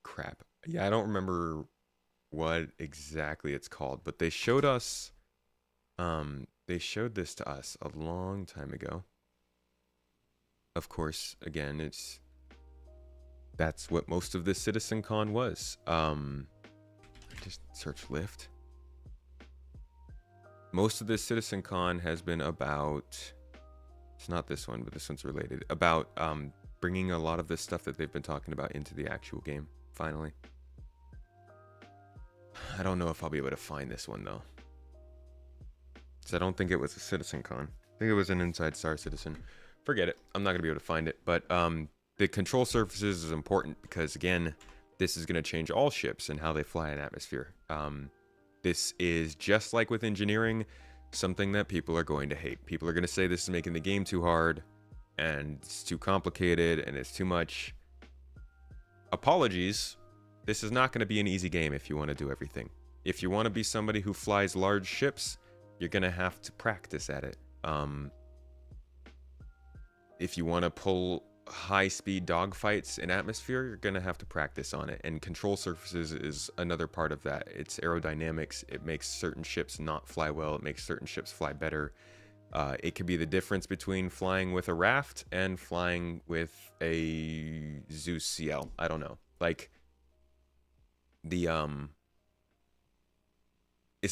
Speaker 1: Crap. Yeah, I don't remember what exactly it's called, but they showed us, they showed this to us a long time ago. Of course, again, that's what most of this CitizenCon was. Just search lift. Most of this CitizenCon has been about, it's not this one, but this one's related, about bringing a lot of this stuff that they've been talking about into the actual game, finally. I don't know if I'll be able to find this one, though. So I don't think it was a CitizenCon. I think it was an Inside Star Citizen. Forget it. I'm not going to be able to find it. But the control surfaces is important because, again, this is going to change all ships and how they fly in atmosphere. This is just like with engineering, something that people are going to hate. People are going to say this is making the game too hard and it's too complicated and it's too much. Apologies. This is not going to be an easy game if you want to do everything. If you want to be somebody who flies large ships, you're going to have to practice at it. If you want to pull high-speed dogfights in atmosphere, you're going to have to practice on it. And control surfaces is another part of that. It's aerodynamics. It makes certain ships not fly well. It makes certain ships fly better. It could be the difference between flying with a raft and flying with a Zeus CL. I don't know. Like, this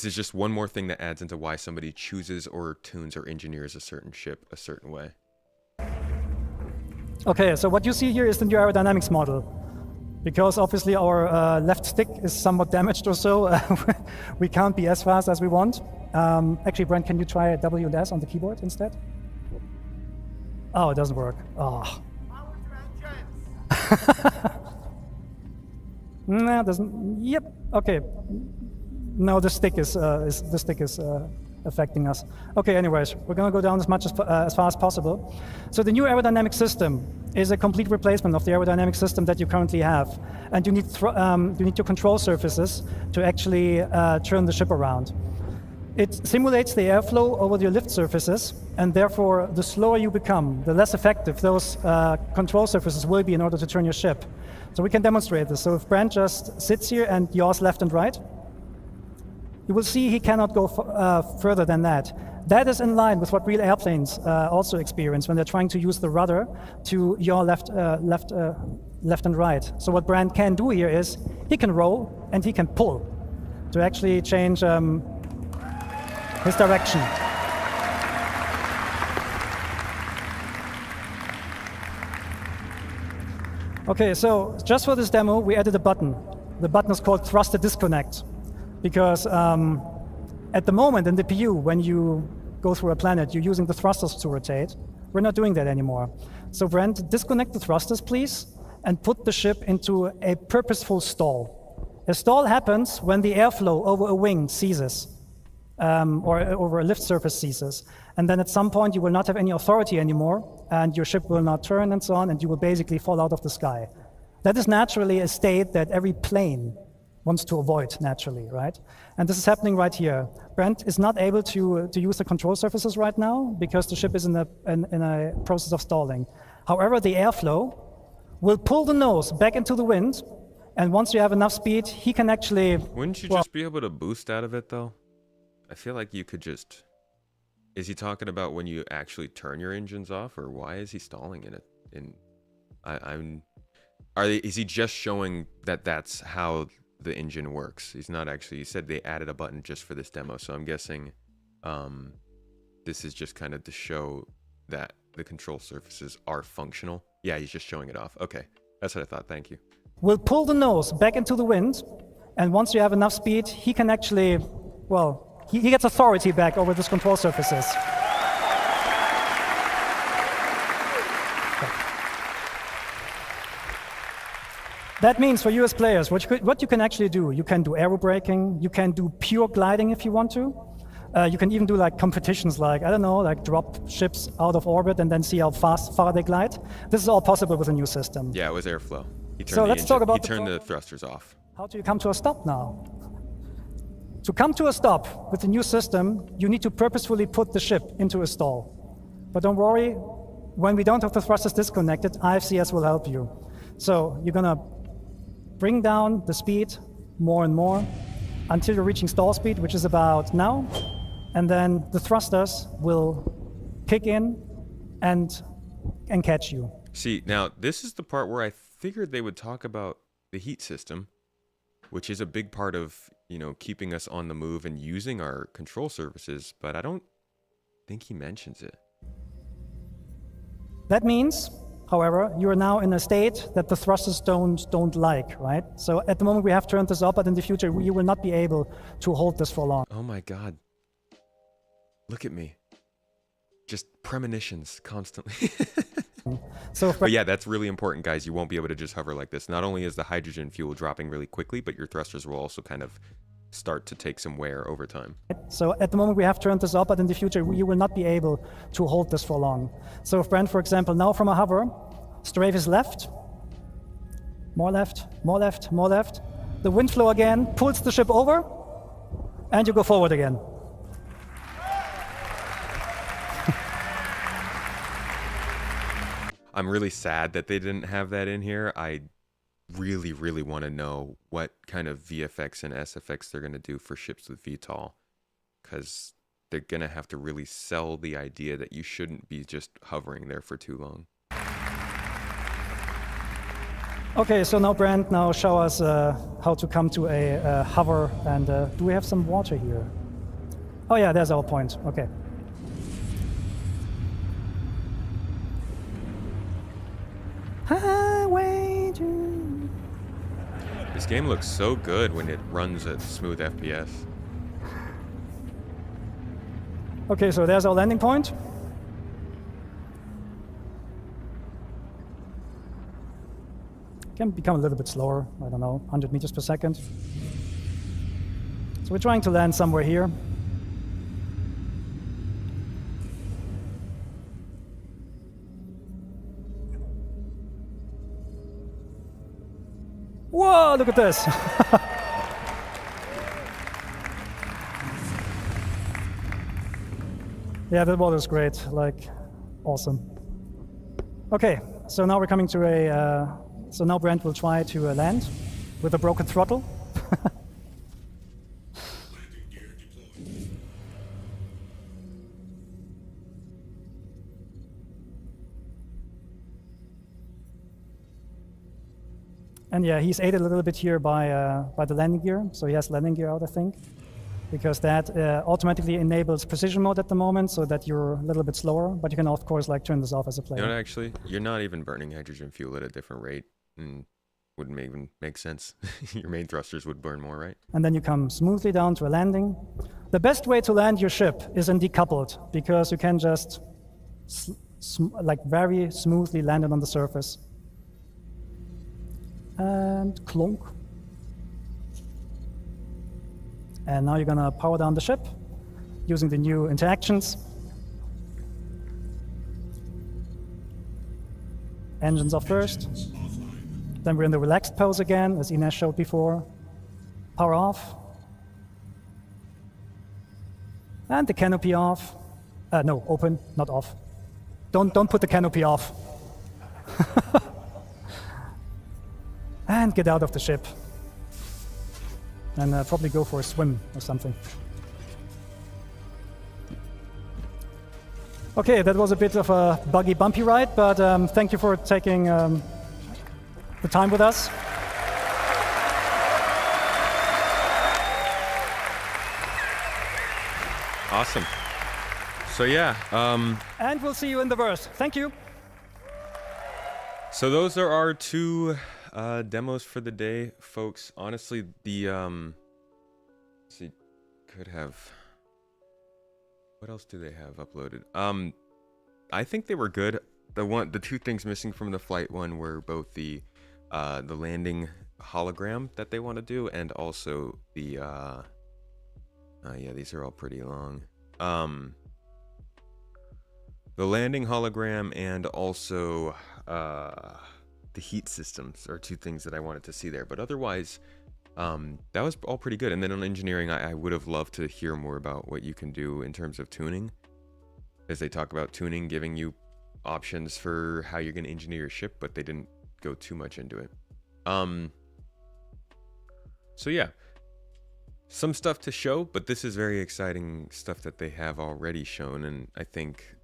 Speaker 1: is just one more thing that adds into why somebody chooses or tunes or engineers a certain ship a certain way.
Speaker 6: Okay, so what you see here is the new aerodynamics model. Because obviously our left stick is somewhat damaged or so, we can't be as fast as we want. Actually, Brent, can you try W and S on the keyboard instead? Oh, it doesn't work. Oh. No, it doesn't. Yep. Okay. No, the stick is affecting us. Okay, anyways, we're going to go down as much as far as possible. So the new aerodynamic system is a complete replacement of the aerodynamic system that you currently have. And you need your control surfaces to actually turn the ship around. It simulates the airflow over your lift surfaces, and therefore the slower you become, the less effective those control surfaces will be in order to turn your ship. So we can demonstrate this. So if Brent just sits here and yaws left and right, you will see he cannot go further than that. That is in line with what real airplanes also experience when they're trying to use the rudder to yaw left and right. So what Brent can do here is he can roll and he can pull to actually change his direction. Okay, so just for this demo, we added a button. The button is called Thruster Disconnect. Because at the moment in the PU, when you go through a planet, you're using the thrusters to rotate. We're not doing that anymore. So Brent, disconnect the thrusters, please, and put the ship into a purposeful stall. A stall happens when the airflow over a wing ceases, or over a lift surface ceases. And then at some point, you will not have any authority anymore, and your ship will not turn and so on, and you will basically fall out of the sky. That is naturally a state that every plane wants to avoid naturally, right? And this is happening right here. Brent is not able to use the control surfaces right now because the ship is in a process of stalling. However, the airflow will pull the nose back into the wind, and once you have enough speed, he can actually...
Speaker 1: Wouldn't you just be able to boost out of it, though? I feel like you could just... Is he talking about when you actually turn your engines off, or why is he stalling in it? Is he just showing that that's how the engine works? He's not actually, he said they added a button just for this demo, so I'm guessing this is just kind of to show that the control surfaces are functional. Yeah, he's just showing it off. Okay, that's what I thought. Thank you.
Speaker 6: Will pull the nose back into the wind, And once you have enough speed, he can actually, well, he gets authority back over these control surfaces. That means for you as players, what you can actually do, you can do aerobraking, you can do pure gliding if you want to. You can even do like competitions like, I don't know, like drop ships out of orbit and then see how far they glide. This is all possible with a new system.
Speaker 1: Yeah, it was airflow.
Speaker 6: So let's talk about
Speaker 1: he turned the thrusters off.
Speaker 6: How do you come to a stop now? To come to a stop with the new system, you need to purposefully put the ship into a stall. But don't worry, when we don't have the thrusters disconnected, IFCS will help you. So you're gonna bring down the speed more and more until you're reaching stall speed, which is about now. And then the thrusters will kick in and catch you.
Speaker 1: See, now this is the part where I figured they would talk about the heat system, which is a big part of, you know, keeping us on the move and using our control surfaces, but I don't think he mentions it.
Speaker 6: That means, however, you are now in a state that the thrusters don't like, right? So at the moment we have turned this up, but in the future you will not be able to hold this for long.
Speaker 1: Oh my God. Look at me. Just premonitions constantly. But yeah, that's really important, guys. You won't be able to just hover like this. Not only is the hydrogen fuel dropping really quickly, but your thrusters will also kind of start to take some wear over time.
Speaker 6: So at the moment we have turned this up, but in the future you will not be able to hold this for long. So if Brent, for example, now from a hover, strafe is left, more left, more left, more left. The wind flow again pulls the ship over, and you go forward again.
Speaker 1: I'm really sad that they didn't have that in here. I really, really want to know what kind of VFX and SFX they're going to do for ships with VTOL, because they're going to have to really sell the idea that you shouldn't be just hovering there for too long.
Speaker 6: Okay, so now Brent, now show us how to come to a hover, and do we have some water here? Oh yeah, there's our point, okay. Highway to...
Speaker 1: This game looks so good when it runs at smooth FPS.
Speaker 6: Okay, so there's our landing point. Can become a little bit slower, I don't know, 100 meters per second. So we're trying to land somewhere here. Whoa, look at this. Yeah, that water is great, like, awesome. Okay, so now we're coming to a, so now Brent will try to land with a broken throttle. And yeah, he's aided a little bit here by the landing gear. So he has landing gear out, I think, because that automatically enables precision mode at the moment, so that you're a little bit slower. But you can, of course, like turn this off as a player.
Speaker 1: You know what, actually, you're not even burning hydrogen fuel at a different rate, and wouldn't even make sense. Your main thrusters would burn more, right?
Speaker 6: And then you come smoothly down to a landing. The best way to land your ship is in decoupled, because you can just like very smoothly land it on the surface. And clunk. And now you're gonna power down the ship using the new interactions. Engines off first. Then we're in the relaxed pose again, as Ines showed before. Power off. And the canopy off. No, open, not off. Don't put the canopy off. And get out of the ship. And probably go for a swim or something. Okay, that was a bit of a buggy, bumpy ride, but thank you for taking the time with us.
Speaker 1: Awesome. So yeah.
Speaker 6: And we'll see you in the verse. Thank you.
Speaker 1: So those are our two demos for the day, folks. Honestly, the see, could have. What else do they have uploaded? I think they were good. The two things missing from the flight one were both the landing hologram that they want to do, and also the yeah, these are all pretty long. The landing hologram and also the heat systems are two things that I wanted to see there. But otherwise, that was all pretty good. And then on engineering, I would have loved to hear more about what you can do in terms of tuning, as they talk about tuning, giving you options for how you're going to engineer your ship, but they didn't go too much into it. So yeah, some stuff to show, but this is very exciting stuff that they have already shown, and I think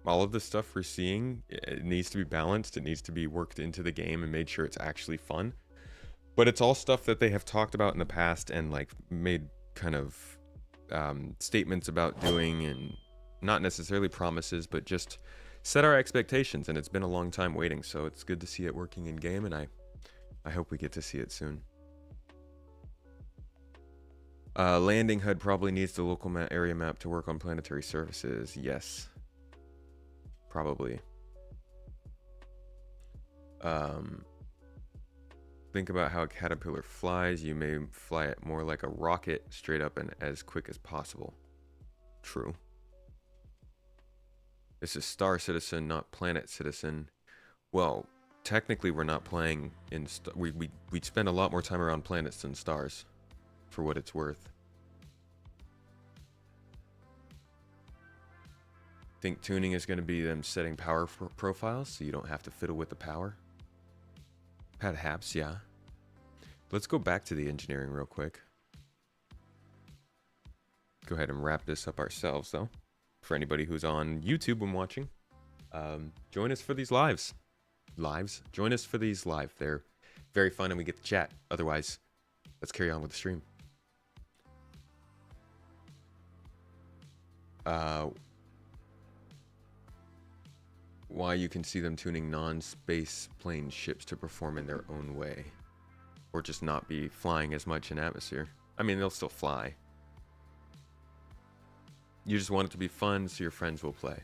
Speaker 1: all of the stuff we're seeing, it needs to be balanced, it needs to be worked into the game and made sure it's actually fun. But it's all stuff that they have talked about in the past and like made kind of statements about doing, and not necessarily promises, but just set our expectations. And it's been a long time waiting, so it's good to see it working in game, and I hope we get to see it soon. Landing HUD probably needs the local area map to work on planetary surfaces. Yes. Probably. Think about how a caterpillar flies. You may fly it more like a rocket, straight up and as quick as possible. True. This is Star Citizen, not Planet Citizen. Well, technically we're not playing in... we spend a lot more time around planets than stars, for what it's worth. Think tuning is going to be them setting power profiles so you don't have to fiddle with the power. Perhaps, yeah. Let's go back to the engineering real quick. Go ahead and wrap this up ourselves, though. For anybody who's on YouTube and watching, join us for these lives. Join us for these live. They're very fun and we get to chat. Otherwise, let's carry on with the stream. Why you can see them tuning non-space plane ships to perform in their own way, or just not be flying as much in atmosphere. I mean, they'll still fly. You just want it to be fun so your friends will play.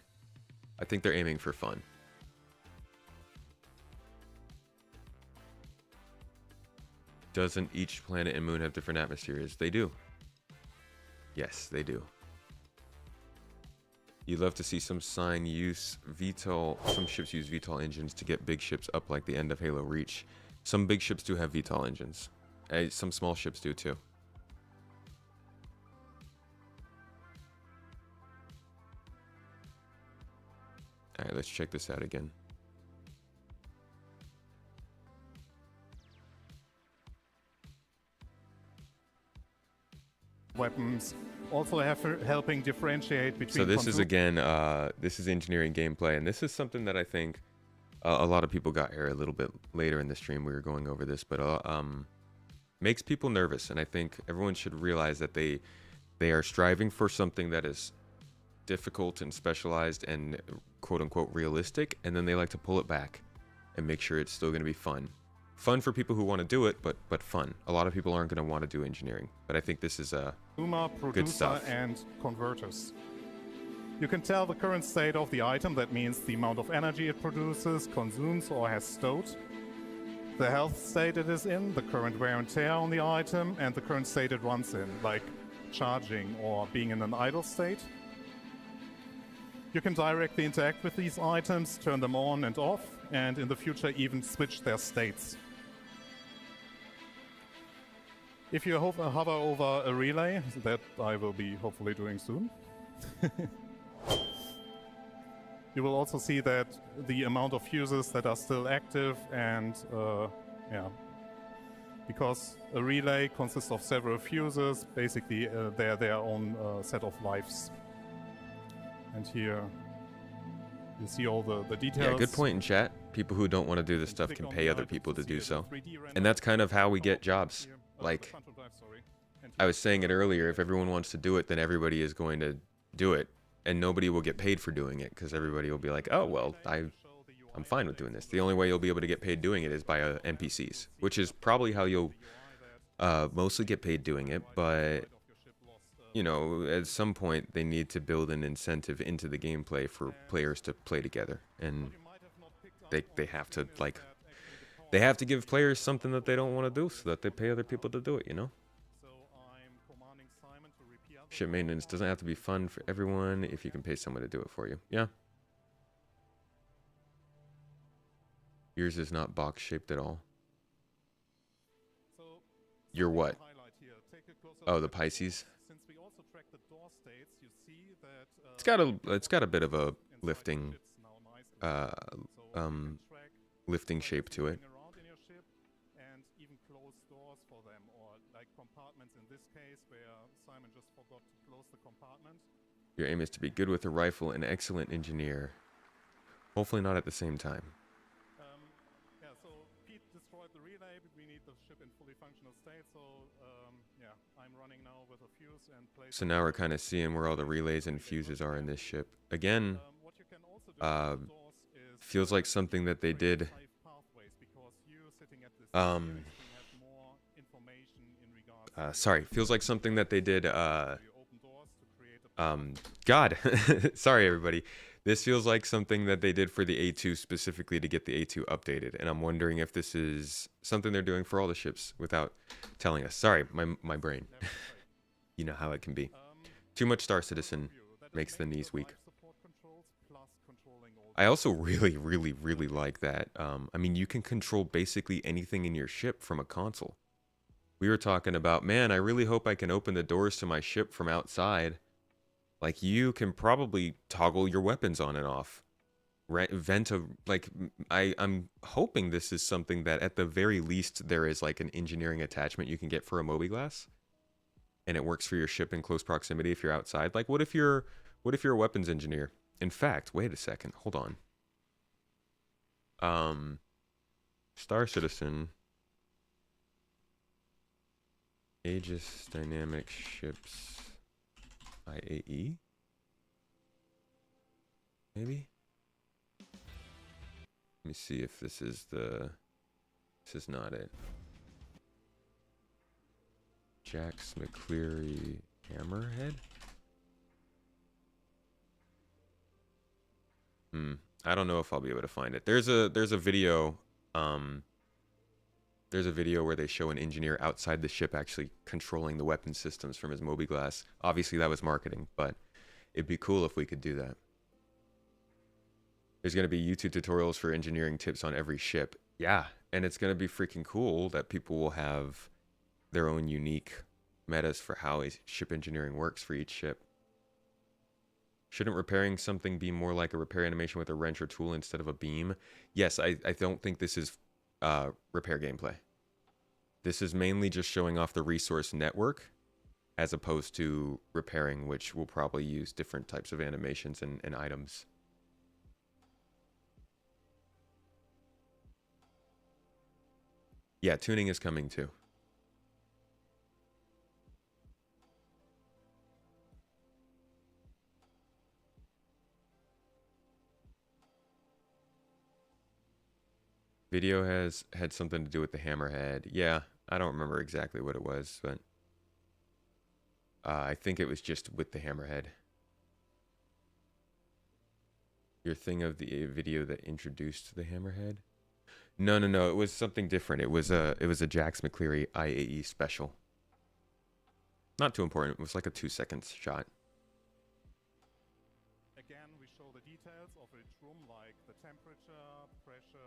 Speaker 1: I think they're aiming for fun. Doesn't each planet and moon have different atmospheres? They do. Yes, they do. You'd love to see some sign use VTOL. Some ships use VTOL engines to get big ships up, like the end of Halo Reach. Some big ships do have VTOL engines. Some small ships do too. Alright, let's check this out again.
Speaker 4: Weapons also helping differentiate between...
Speaker 1: So this is again, this is engineering gameplay, and this is something that I think a lot of people got here a little bit later in the stream. We were going over this, but makes people nervous, and I think everyone should realize that they are striving for something that is difficult and specialized and quote-unquote realistic, and then they like to pull it back and make sure it's still going to be fun. Fun for people who want to do it, but fun. A lot of people aren't going to want to do engineering, but I think this is good stuff.
Speaker 4: And converters. You can tell the current state of the item. That means the amount of energy it produces, consumes, or has stowed. The health state it is in, the current wear and tear on the item, and the current state it runs in, like charging or being in an idle state. You can directly interact with these items, turn them on and off, and in the future even switch their states. If you hover over a relay, that I will be hopefully doing soon, you will also see that the amount of fuses that are still active, and yeah, because a relay consists of several fuses, basically they're their own set of lives. And here you see all the details.
Speaker 1: Yeah, good point in chat. People who don't want to do this stuff can pay other people to do so. And that's kind of how we get jobs. Like, I was saying it earlier, if everyone wants to do it, then everybody is going to do it. And nobody will get paid for doing it, because everybody will be like, oh, well, I'm fine with doing this. The only way you'll be able to get paid doing it is by NPCs, which is probably how you'll mostly get paid doing it, but you know, at some point they need to build an incentive into the gameplay for players to play together, and they have to give players something that they don't want to do so that they pay other people to do it, you know? Ship maintenance doesn't have to be fun for everyone if you can pay someone to do it for you. Yeah. Yours is not box shaped at all. You're what? Oh, the Pisces. It's got a bit of a lifting lifting shape to it.
Speaker 4: And even close doors for them, or like compartments in this case where Simon just forgot to close the compartment.
Speaker 1: Your aim is to be good with a rifle and excellent engineer. Hopefully not at the same time.
Speaker 4: Yeah, so Pete destroyed the relay, but we need the ship in fully functional state, so yeah, I'm running now with a fuse and place.
Speaker 1: So now we're kind of seeing where all the relays and fuses are in this ship. Again, feels like something that they did. Sorry, feels like something that they did. God, sorry everybody. This feels like something that they did for the A2 specifically to get the A2 updated, and I'm wondering if this is something they're doing for all the ships without telling us. Sorry, my brain. You know how it can be. Too much Star Citizen makes the knees weak. I also really like that. I mean, you can control basically anything in your ship from a console. We were talking about, man, I really hope I can open the doors to my ship from outside. Like, you can probably toggle your weapons on and off. Vent a, like, I'm hoping this is something that at the very least there is like an engineering attachment you can get for a mobiGlass. And it works for your ship in close proximity if you're outside. Like, what if you're a weapons engineer? In fact, wait a second, hold on. Star Citizen. Aegis Dynamic Ships IAE? Maybe? Let me see if this is the... This is not it. Jax McCleary Hammerhead? I don't know if I'll be able to find it. There's a video, there's a video where they show an engineer outside the ship actually controlling the weapon systems from his mobiGlass. Obviously that was marketing, but it'd be cool if we could do that. There's going to be YouTube tutorials for engineering tips on every ship. Yeah, and it's going to be freaking cool that people will have their own unique metas for how ship engineering works for each ship. Shouldn't repairing something be more like a repair animation with a wrench or tool instead of a beam? Yes, I don't think this is repair gameplay. This is mainly just showing off the resource network as opposed to repairing, which will probably use different types of animations and items. Yeah, tuning is coming too. Video had something to do with the hammerhead. Yeah, I don't remember exactly what it was, but I think it was just with the hammerhead. Your thing of the video that introduced the hammerhead? No, it was something different. It was a Jax McCleary IAE special. Not too important. It was like a 2-second shot.
Speaker 4: Again, we show the details of each room, like the temperature, pressure.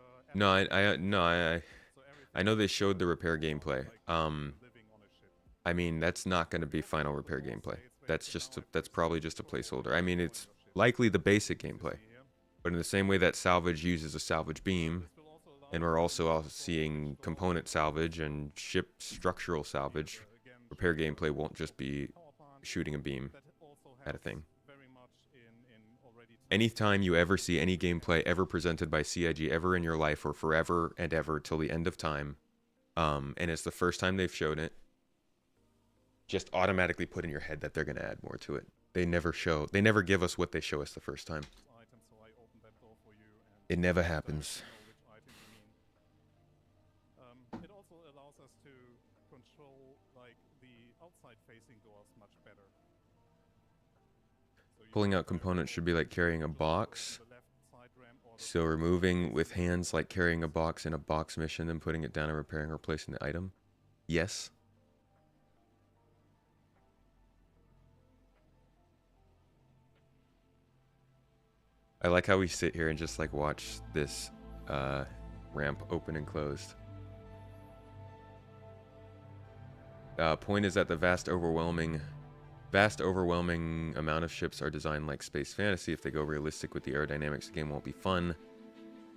Speaker 1: I know they showed the repair gameplay. I mean, that's not going to be final repair gameplay. That's probably just a placeholder. I mean, it's likely the basic gameplay, but in the same way that salvage uses a salvage beam, and we're also seeing component salvage and ship structural salvage, repair gameplay won't just be shooting a beam at a thing. Anytime you ever see any gameplay ever presented by CIG ever in your life or forever and ever till the end of time, and it's the first time they've shown it, just automatically put in your head that they're going to add more to it. They never give us what they show us the first time.
Speaker 4: So I opened that door for you, and
Speaker 1: It never happens.
Speaker 4: which item you mean. It also allows us to control like the outside-facing doors much better. So you
Speaker 1: Pulling
Speaker 4: can
Speaker 1: out components should be like carrying a box.
Speaker 4: the left side ramp or the
Speaker 1: So removing with hands like carrying a box in a box mission, then putting it down and repairing or replacing the item. Yes. I like how we sit here and just like watch this ramp open and closed. Point is that the vast overwhelming amount of ships are designed like space fantasy. If they go realistic with the aerodynamics, the game won't be fun.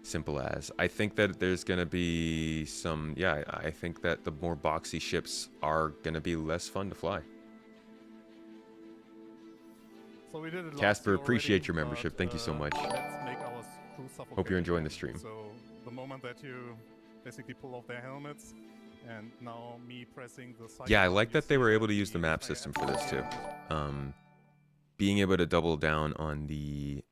Speaker 1: Simple as. I think that there's gonna be some, yeah, I think that the more boxy ships are gonna be less fun to fly.
Speaker 4: So we did it last
Speaker 1: Casper,
Speaker 4: year
Speaker 1: appreciate
Speaker 4: already,
Speaker 1: your membership.
Speaker 4: but,
Speaker 1: Thank you so much.
Speaker 4: Let's make our crew suffocate.
Speaker 1: Hope you're enjoying the stream.
Speaker 4: So the moment that you basically pull off their helmets, and now me pressing the side
Speaker 1: Yeah, I
Speaker 4: button,
Speaker 1: like
Speaker 4: you
Speaker 1: that they
Speaker 4: see
Speaker 1: were able to
Speaker 4: the
Speaker 1: use the map
Speaker 4: entire
Speaker 1: system for this too.
Speaker 4: atmosphere.
Speaker 1: Being able to double down on the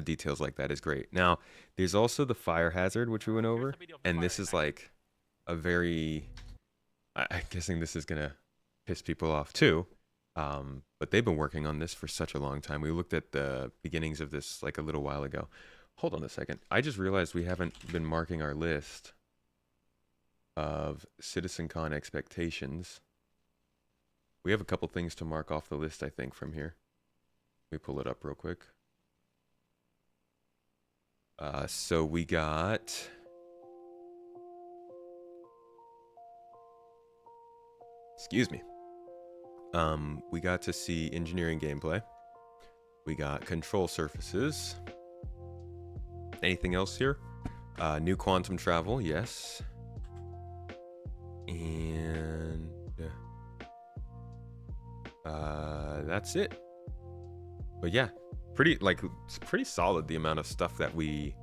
Speaker 1: details like that is great. Now, there's also the fire hazard, which we went over, and this is like a very, I'm guessing this is gonna piss people off too. But they've been working on this for such a long time. We looked at the beginnings of this like a little while ago. Hold on a second. I just realized we haven't been marking our list of CitizenCon expectations. We have a couple things to mark off the list, I think, from here. Let me pull it up real quick. So we got... Excuse me. We got to see engineering gameplay. We got control surfaces. Anything else here? New quantum travel, yes. And that's it. But yeah, it's pretty solid, the amount of stuff that we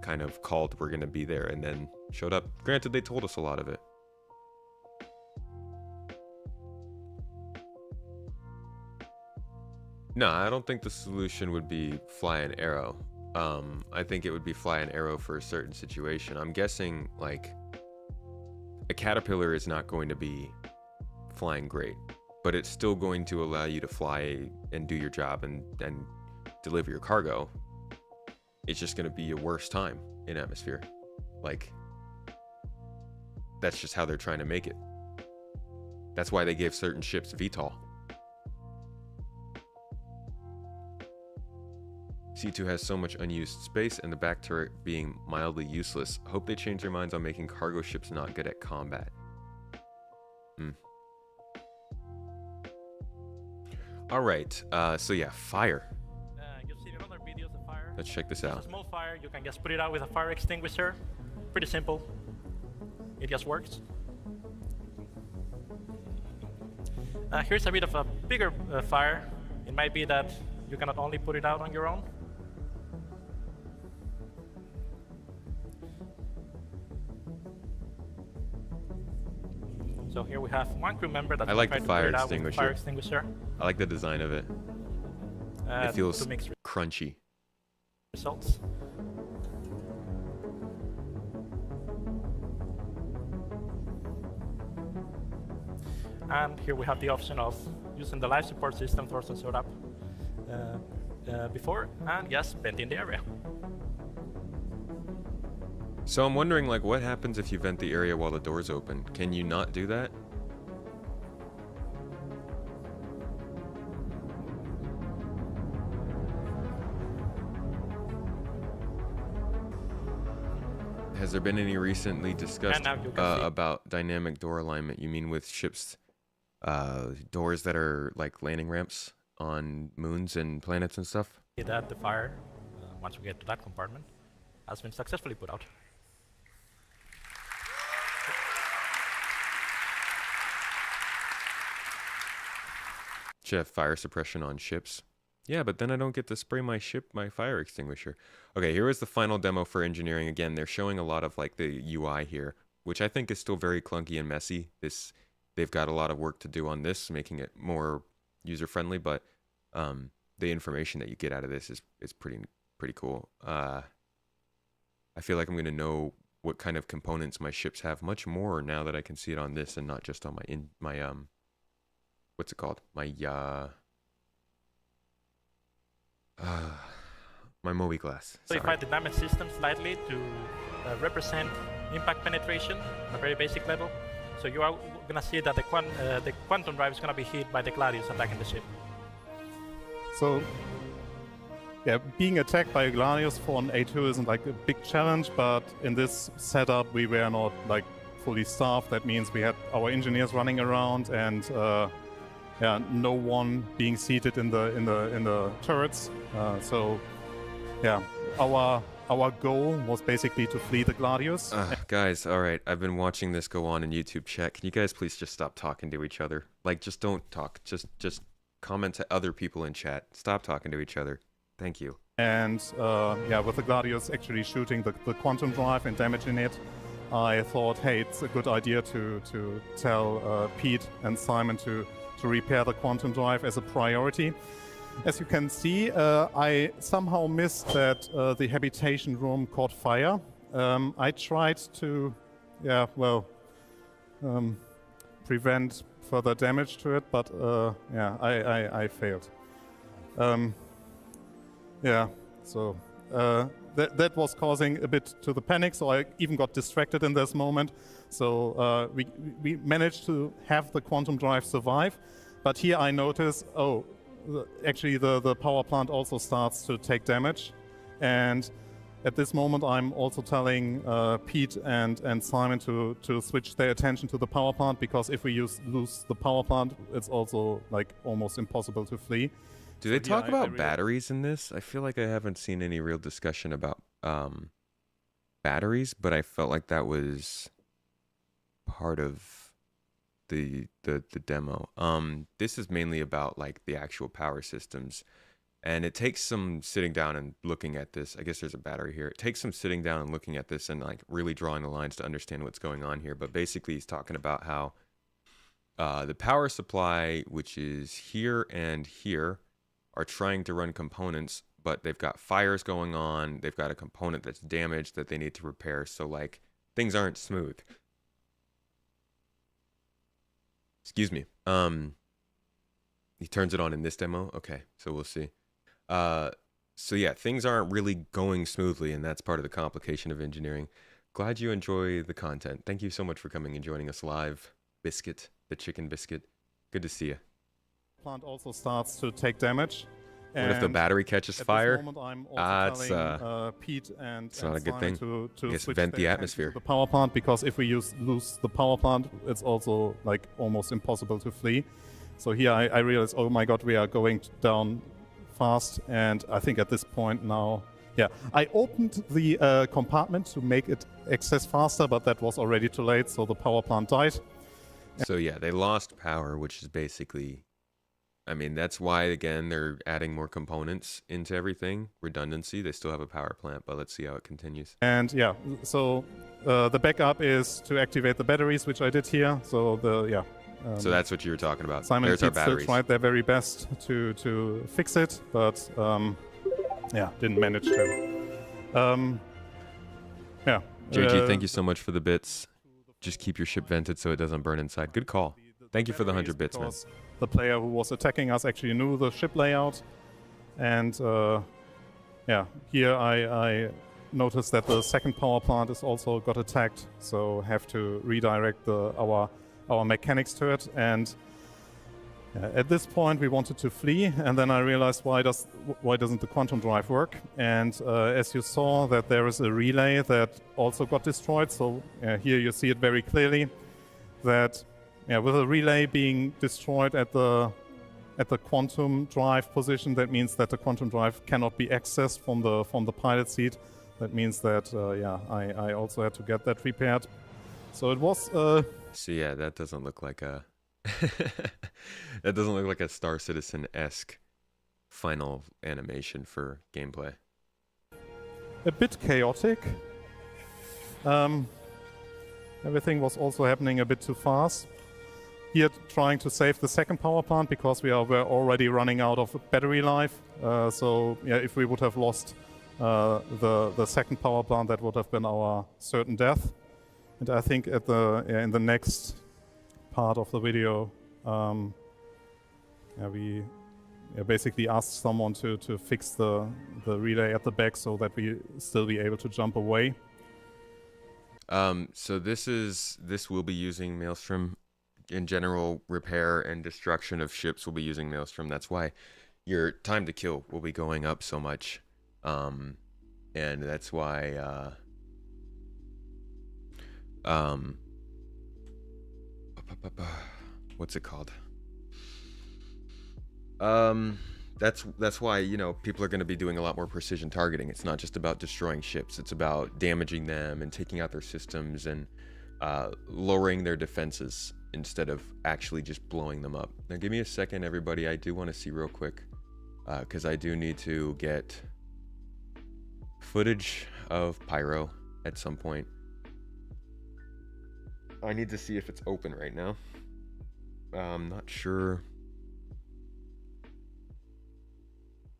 Speaker 1: kind of called were gonna be there and then showed up. Granted, they told us a lot of it. No, I don't think the solution would be fly an arrow. I think it would be fly an arrow for a certain situation. I'm guessing like a caterpillar is not going to be flying great, but it's still going to allow you to fly and do your job and deliver your cargo. It's just going to be a worse time in atmosphere. Like, that's just how they're trying to make it. That's why they gave certain ships VTOL. C2 has so much unused space, and the back turret being mildly useless. Hope they change their minds on making cargo ships not good at combat. All right, so yeah, fire.
Speaker 11: You've seen in other videos of fire.
Speaker 1: Let's check this
Speaker 11: It's
Speaker 1: out.
Speaker 11: a small fire, you can just put it out with a fire extinguisher. Pretty simple. It just works. Here's a bit of a bigger fire. It might be that you cannot only put it out on your own. So here we have one crew member that
Speaker 1: I like the
Speaker 11: tried to put
Speaker 1: fire
Speaker 11: it out with a fire
Speaker 1: extinguisher.
Speaker 11: extinguisher.
Speaker 1: I like the design of it. It feels
Speaker 11: to mix
Speaker 1: crunchy.
Speaker 11: results. And here we have the option of using the life support system Thorsten showed up before, and yes, vent in the area.
Speaker 1: So I'm wondering, like, what happens if you vent the area while the door's open? Can you not do that? Has there been any recently discussed
Speaker 11: now you can see.
Speaker 1: about dynamic door alignment? You mean with ships, doors that are like landing ramps on moons and planets and stuff?
Speaker 11: That the fire, once we get to that compartment, has been successfully put out.
Speaker 1: Should have fire suppression on ships. Yeah, but then I don't get to spray my ship, my fire extinguisher. Okay, here is the final demo for engineering. Again, they're showing a lot of like the UI here, which I think is still very clunky and messy. They've got a lot of work to do on this, making it more user-friendly, but the information that you get out of this is pretty pretty cool. I feel like I'm gonna know what kind of components my ships have much more now that I can see it on this and not just on my what's it called? My Moby glass.
Speaker 11: Modify the damage system slightly to represent impact penetration on a very basic level. So you are gonna see that the quantum drive is gonna be hit by the Gladius attacking the ship.
Speaker 4: So, yeah, being attacked by a Gladius for an A2 isn't like a big challenge, but in this setup we were not like fully staffed. That means we had our engineers running around and yeah, no one being seated in the turrets. So, yeah, our goal was basically to flee the Gladius.
Speaker 1: Guys, all right, I've been watching this go on in YouTube chat. Can you guys please just stop talking to each other? Like, just don't talk. Just comment to other people in chat. Stop talking to each other. Thank you.
Speaker 4: And yeah, with the Gladius actually shooting the quantum drive and damaging it, I thought, hey, it's a good idea to tell Pete and Simon to repair the quantum drive as a priority. As you can see, I somehow missed that the habitation room caught fire. I tried to, yeah, well, prevent further damage to it, but yeah, I failed. Yeah, so that was causing a bit to the panic, so I even got distracted in this moment. So we managed to have the quantum drive survive, but here I notice, oh, actually the power plant also starts to take damage, and at this moment I'm also telling Pete and Simon to switch their attention to the power plant, because if we lose the power plant, it's also like almost impossible to flee.
Speaker 1: Do they talk about batteries in this? I feel like I haven't seen any real discussion about batteries, but I felt like that was part of the demo. This is mainly about like the actual power systems, and it takes some sitting down and looking at this. I guess there's a battery here. It takes some sitting down and looking at this and like really drawing the lines to understand what's going on here. But basically he's talking about how the power supply, which is here and here, are trying to run components, but they've got fires going on. They've got a component that's damaged that they need to repair. So like things aren't smooth. Excuse me. He turns it on in this demo. Okay, so we'll see. So yeah, things aren't really going smoothly, and that's part of the complication of engineering. Glad you enjoy the content. Thank you so much for coming and joining us live. Biscuit, the chicken biscuit. Good to see you.
Speaker 4: Plant also starts to take damage.
Speaker 1: What if the battery catches fire?
Speaker 4: It's Pete and
Speaker 1: it's not a good thing.
Speaker 4: To
Speaker 1: I guess
Speaker 4: switch
Speaker 1: vent the
Speaker 4: their
Speaker 1: atmosphere.
Speaker 4: attention to the power plant, because if we lose the power plant, it's also like almost impossible to flee. So here I realized, oh my god, we are going down fast, and I think at this point now, yeah, I opened the compartment to make it access faster, but that was already too late, so the power plant died.
Speaker 1: So yeah, they lost power, which is basically, I mean, that's why, again, they're adding more components into everything. Redundancy. They still have a power plant, but let's see how it continues.
Speaker 4: And yeah, so the backup is to activate the batteries, which I did here. So yeah.
Speaker 1: So that's what you were talking about.
Speaker 4: Simon
Speaker 1: There's
Speaker 4: and
Speaker 1: our
Speaker 4: Pete still
Speaker 1: batteries.
Speaker 4: tried their very best to fix it, but yeah, didn't manage to. Yeah.
Speaker 1: JG, thank you so much for the bits. Just keep your ship vented so it doesn't burn inside. Good call. Thank you for the 100 bits, man.
Speaker 4: The player who was attacking us actually knew the ship layout, and yeah, here I noticed that the second power plant is also got attacked, so have to redirect our mechanics to it. And at this point we wanted to flee, and then I realized why doesn't the quantum drive work? And as you saw, that there is a relay that also got destroyed. So here you see it very clearly that. Yeah, with a relay being destroyed at the quantum drive position, that means that the quantum drive cannot be accessed from the pilot seat. That means that yeah, I also had to get that repaired. So it was.
Speaker 1: So yeah, that doesn't look like a that doesn't look like a Star Citizen-esque final animation for gameplay.
Speaker 4: A bit chaotic. Everything was also happening a bit too fast. Here trying to save the second power plant because were already running out of battery life. So yeah, if we would have lost the second power plant, that would have been our certain death. And I think at in the next part of the video, we basically asked someone to fix the relay at the back so that we still be able to jump away.
Speaker 1: So this will be using Maelstrom. In general, repair and destruction of ships will be using Maelstrom. That's why your time to kill will be going up so much. And that's why what's it called? That's why, you know, people are going to be doing a lot more precision targeting. It's not just about destroying ships. It's about damaging them and taking out their systems and lowering their defenses instead of actually just blowing them up. Now give me a second, everybody. I do want to see real quick, because I do need to get footage of Pyro at some point. I need to see if it's open right now. I'm not sure.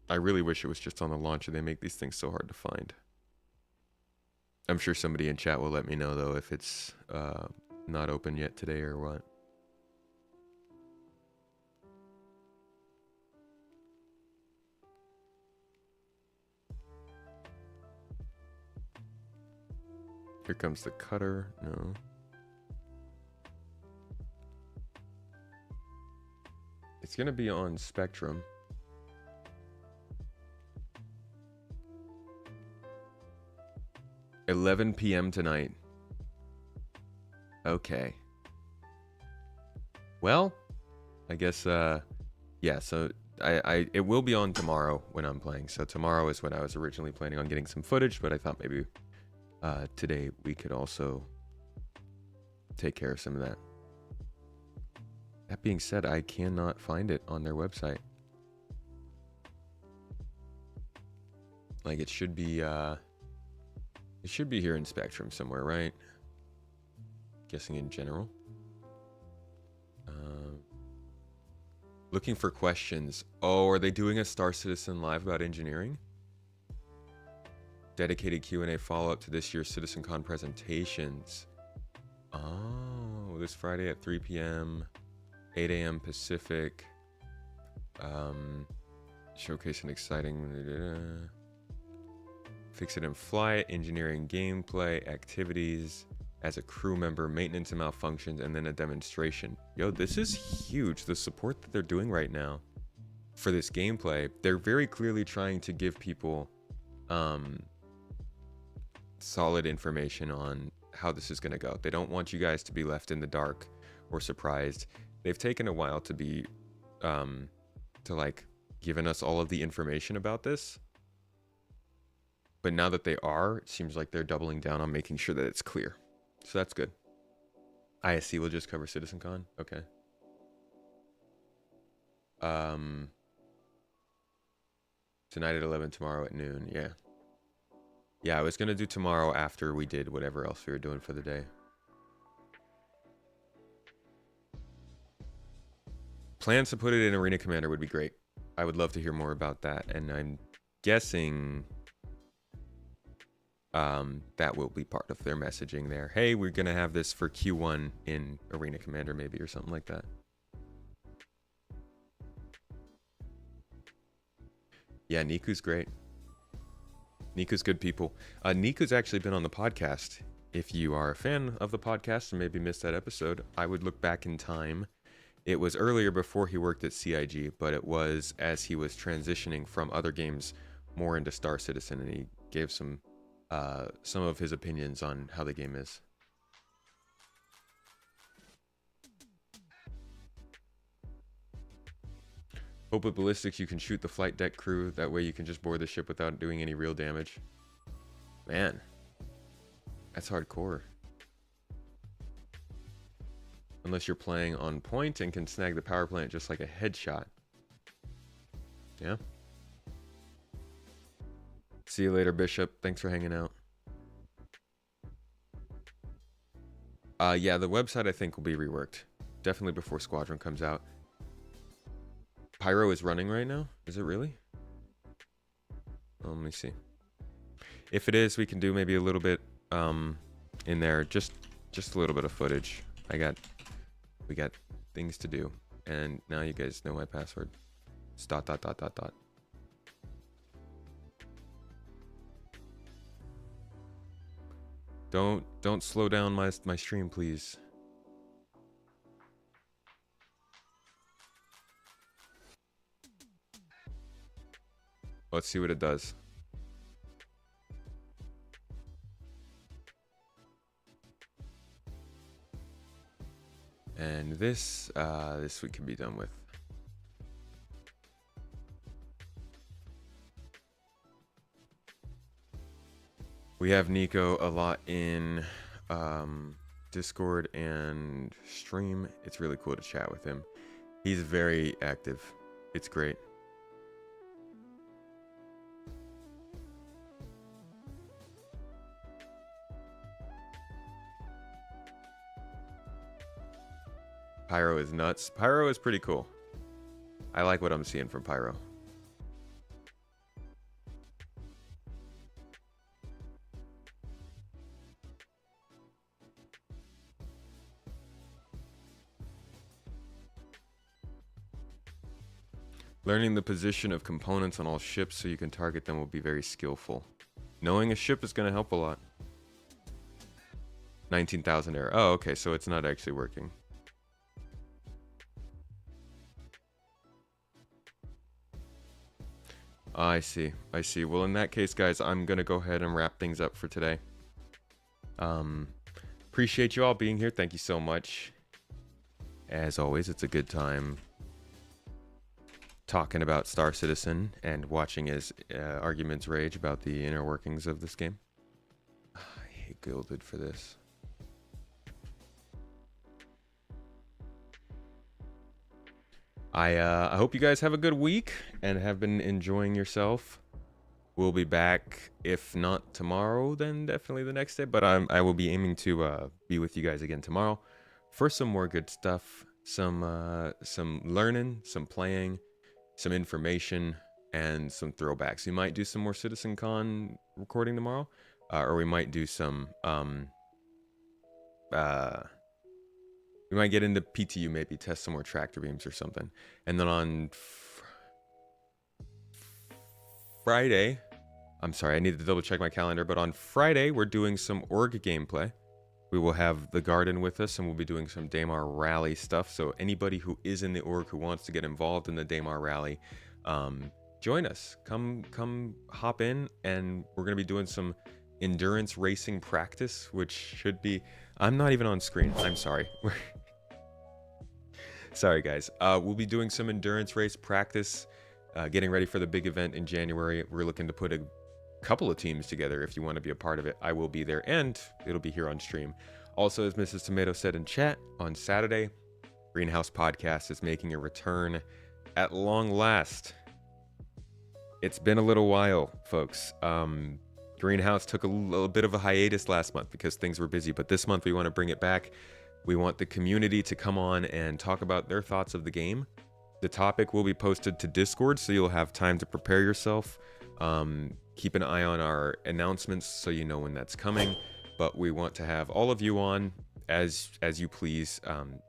Speaker 1: I really wish it was just on the launcher. They make these things so hard to find. I'm sure somebody in chat will let me know, though, if it's not open yet today or what. Here comes the cutter. No. It's going to be on Spectrum. – 11 p.m. tonight. Okay. Well, I guess, yeah, so it will be on tomorrow when I'm playing. So tomorrow is when I was originally planning on getting some footage, but I thought maybe today we could also take care of some of that. That being said, I cannot find it on their website. Like, it should be here in Spectrum somewhere, right? Guessing in general. Looking for questions. Oh, are they doing a Star Citizen live about engineering? Dedicated Q&A follow-up to this year's CitizenCon presentations. Oh, this Friday at 3 p.m. 8 a.m. Pacific. Showcase an exciting... Fix it and fly it, engineering gameplay, activities, as a crew member, maintenance and malfunctions, and then a demonstration. Yo, this is huge. The support that they're doing right now for this gameplay, they're very clearly trying to give people solid information on how this is going to go. They don't want you guys to be left in the dark or surprised. They've taken a while to be, giving us all of the information about this. But now that they are, it seems like they're doubling down on making sure that it's clear. So that's good. ISC will just cover CitizenCon? Okay. Tonight at 11, tomorrow at noon. Yeah. Yeah, I was going to do tomorrow after we did whatever else we were doing for the day. Plans to put it in Arena Commander would be great. I would love to hear more about that. And I'm guessing... that will be part of their messaging there. Hey, we're gonna have this for Q1 in Arena Commander maybe, or something like that. Yeah, Niku's great. Niku's good people. Niku's actually been on the podcast. If you are a fan of the podcast and maybe missed that episode, I would look back in time. It was earlier before he worked at CIG, but it was as he was transitioning from other games more into Star Citizen, and he gave some of his opinions on how the game is. Hope with ballistics you can shoot the flight deck crew. That way you can just board the ship without doing any real damage. Man, that's hardcore. Unless you're playing on point and can snag the power plant just like a headshot. Yeah. See you later, Bishop. Thanks for hanging out. Yeah, the website I think will be reworked. Definitely before Squadron comes out. Pyro is running right now? Is it really? Oh, let me see. If it is, we can do maybe a little bit in there, just a little bit of footage. We got things to do, and now you guys know my password. It's ... Don't slow down my stream, please. Let's see what it does. And this we can be done with. We have Nico a lot in Discord and stream. It's really cool to chat with him. He's very active. It's great. Pyro is nuts. Pyro is pretty cool. I like what I'm seeing from Pyro. Learning the position of components on all ships so you can target them will be very skillful. Knowing a ship is going to help a lot. 19,000 error. Oh, okay, so it's not actually working. I see. I see. Well, in that case, guys, I'm going to go ahead and wrap things up for today. Appreciate you all being here. Thank you so much. As always, it's a good time talking about Star Citizen and watching his arguments rage about the inner workings of this game. I hate Gilded for this. I hope you guys have a good week and have been enjoying yourself. We'll be back, if not tomorrow, then definitely the next day. But I will be aiming to be with you guys again tomorrow for some more good stuff, some learning, some playing, some information, and some throwbacks. We might do some more CitizenCon recording tomorrow, or we might do some we might get into PTU, maybe test some more tractor beams or something. And then on Friday, I'm sorry, I need to double check my calendar, but on Friday, we're doing some org gameplay. We will have the Garden with us, and we'll be doing some Daymar Rally stuff. So anybody who is in the org who wants to get involved in the Daymar Rally, join us. Come hop in, and we're going to be doing some endurance racing practice, which should be... I'm not even on screen. I'm sorry. Sorry, guys. We'll be doing some endurance race practice, getting ready for the big event in January. We're looking to put a couple of teams together. If you want to be a part of it, I will be there, and it'll be here on stream. Also, as Mrs. Tomato said in chat, on Saturday, Greenhouse Podcast is making a return at long last. It's been a little while, folks. Greenhouse took a little bit of a hiatus last month because things were busy, but this month we want to bring it back. We want the community to come on and talk about their thoughts of the game. The topic will be posted to Discord, so you'll have time to prepare yourself. Keep an eye on our announcements so you know when that's coming. But we want to have all of you on, as you please,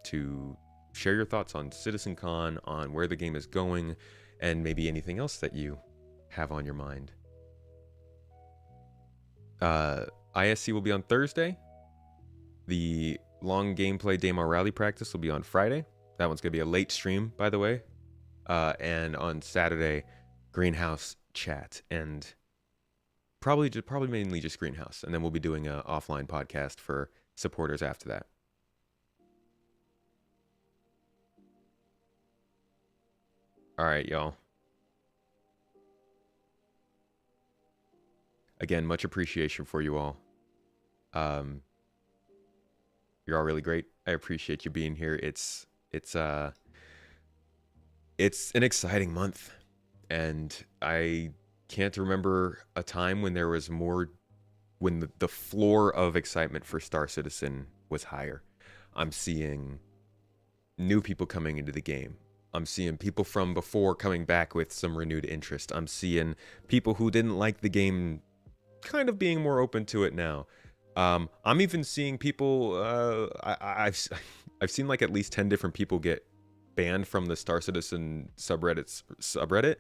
Speaker 1: to share your thoughts on CitizenCon, on where the game is going, and maybe anything else that you have on your mind. ISC will be on Thursday. The long gameplay Daymar Rally practice will be on Friday. That one's going to be a late stream, by the way. And on Saturday, Greenhouse chat, and probably mainly just Greenhouse. And then we'll be doing an offline podcast for supporters after that. All right, y'all. Again, much appreciation for you all. You're all really great. I appreciate you being here. It's an exciting month, and I can't remember a time when there was more, when the floor of excitement for Star Citizen was higher. I'm seeing new people coming into the game. I'm seeing people from before coming back with some renewed interest. I'm seeing people who didn't like the game kind of being more open to it now. I'm even seeing people. I've I've seen like at least 10 different people get banned from the Star Citizen subreddit.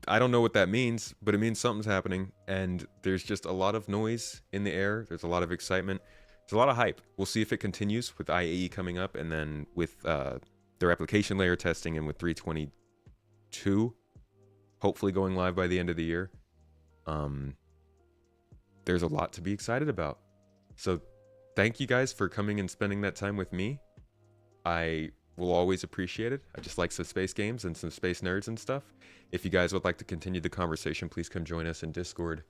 Speaker 1: I don't know what that means, but it means something's happening, and there's just a lot of noise in the air. There's a lot of excitement. There's a lot of hype. We'll see if it continues with IAE coming up, and then with their application layer testing, and with 322 hopefully going live by the end of the year. There's a lot to be excited about. So thank you guys for coming and spending that time with me. I will always appreciate it. I just like some space games and some space nerds and stuff. If you guys would like to continue the conversation, please come join us in Discord.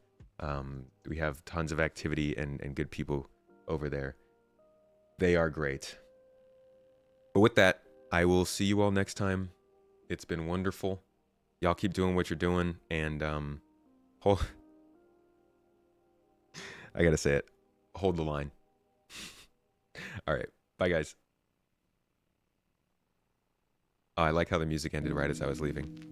Speaker 1: We have tons of activity and good people over there. They are great. But with that, I will see you all next time. It's been wonderful. Y'all keep doing what you're doing, and I gotta say it. Hold the line. All right. Bye, guys. Oh, I like how the music ended right as I was leaving.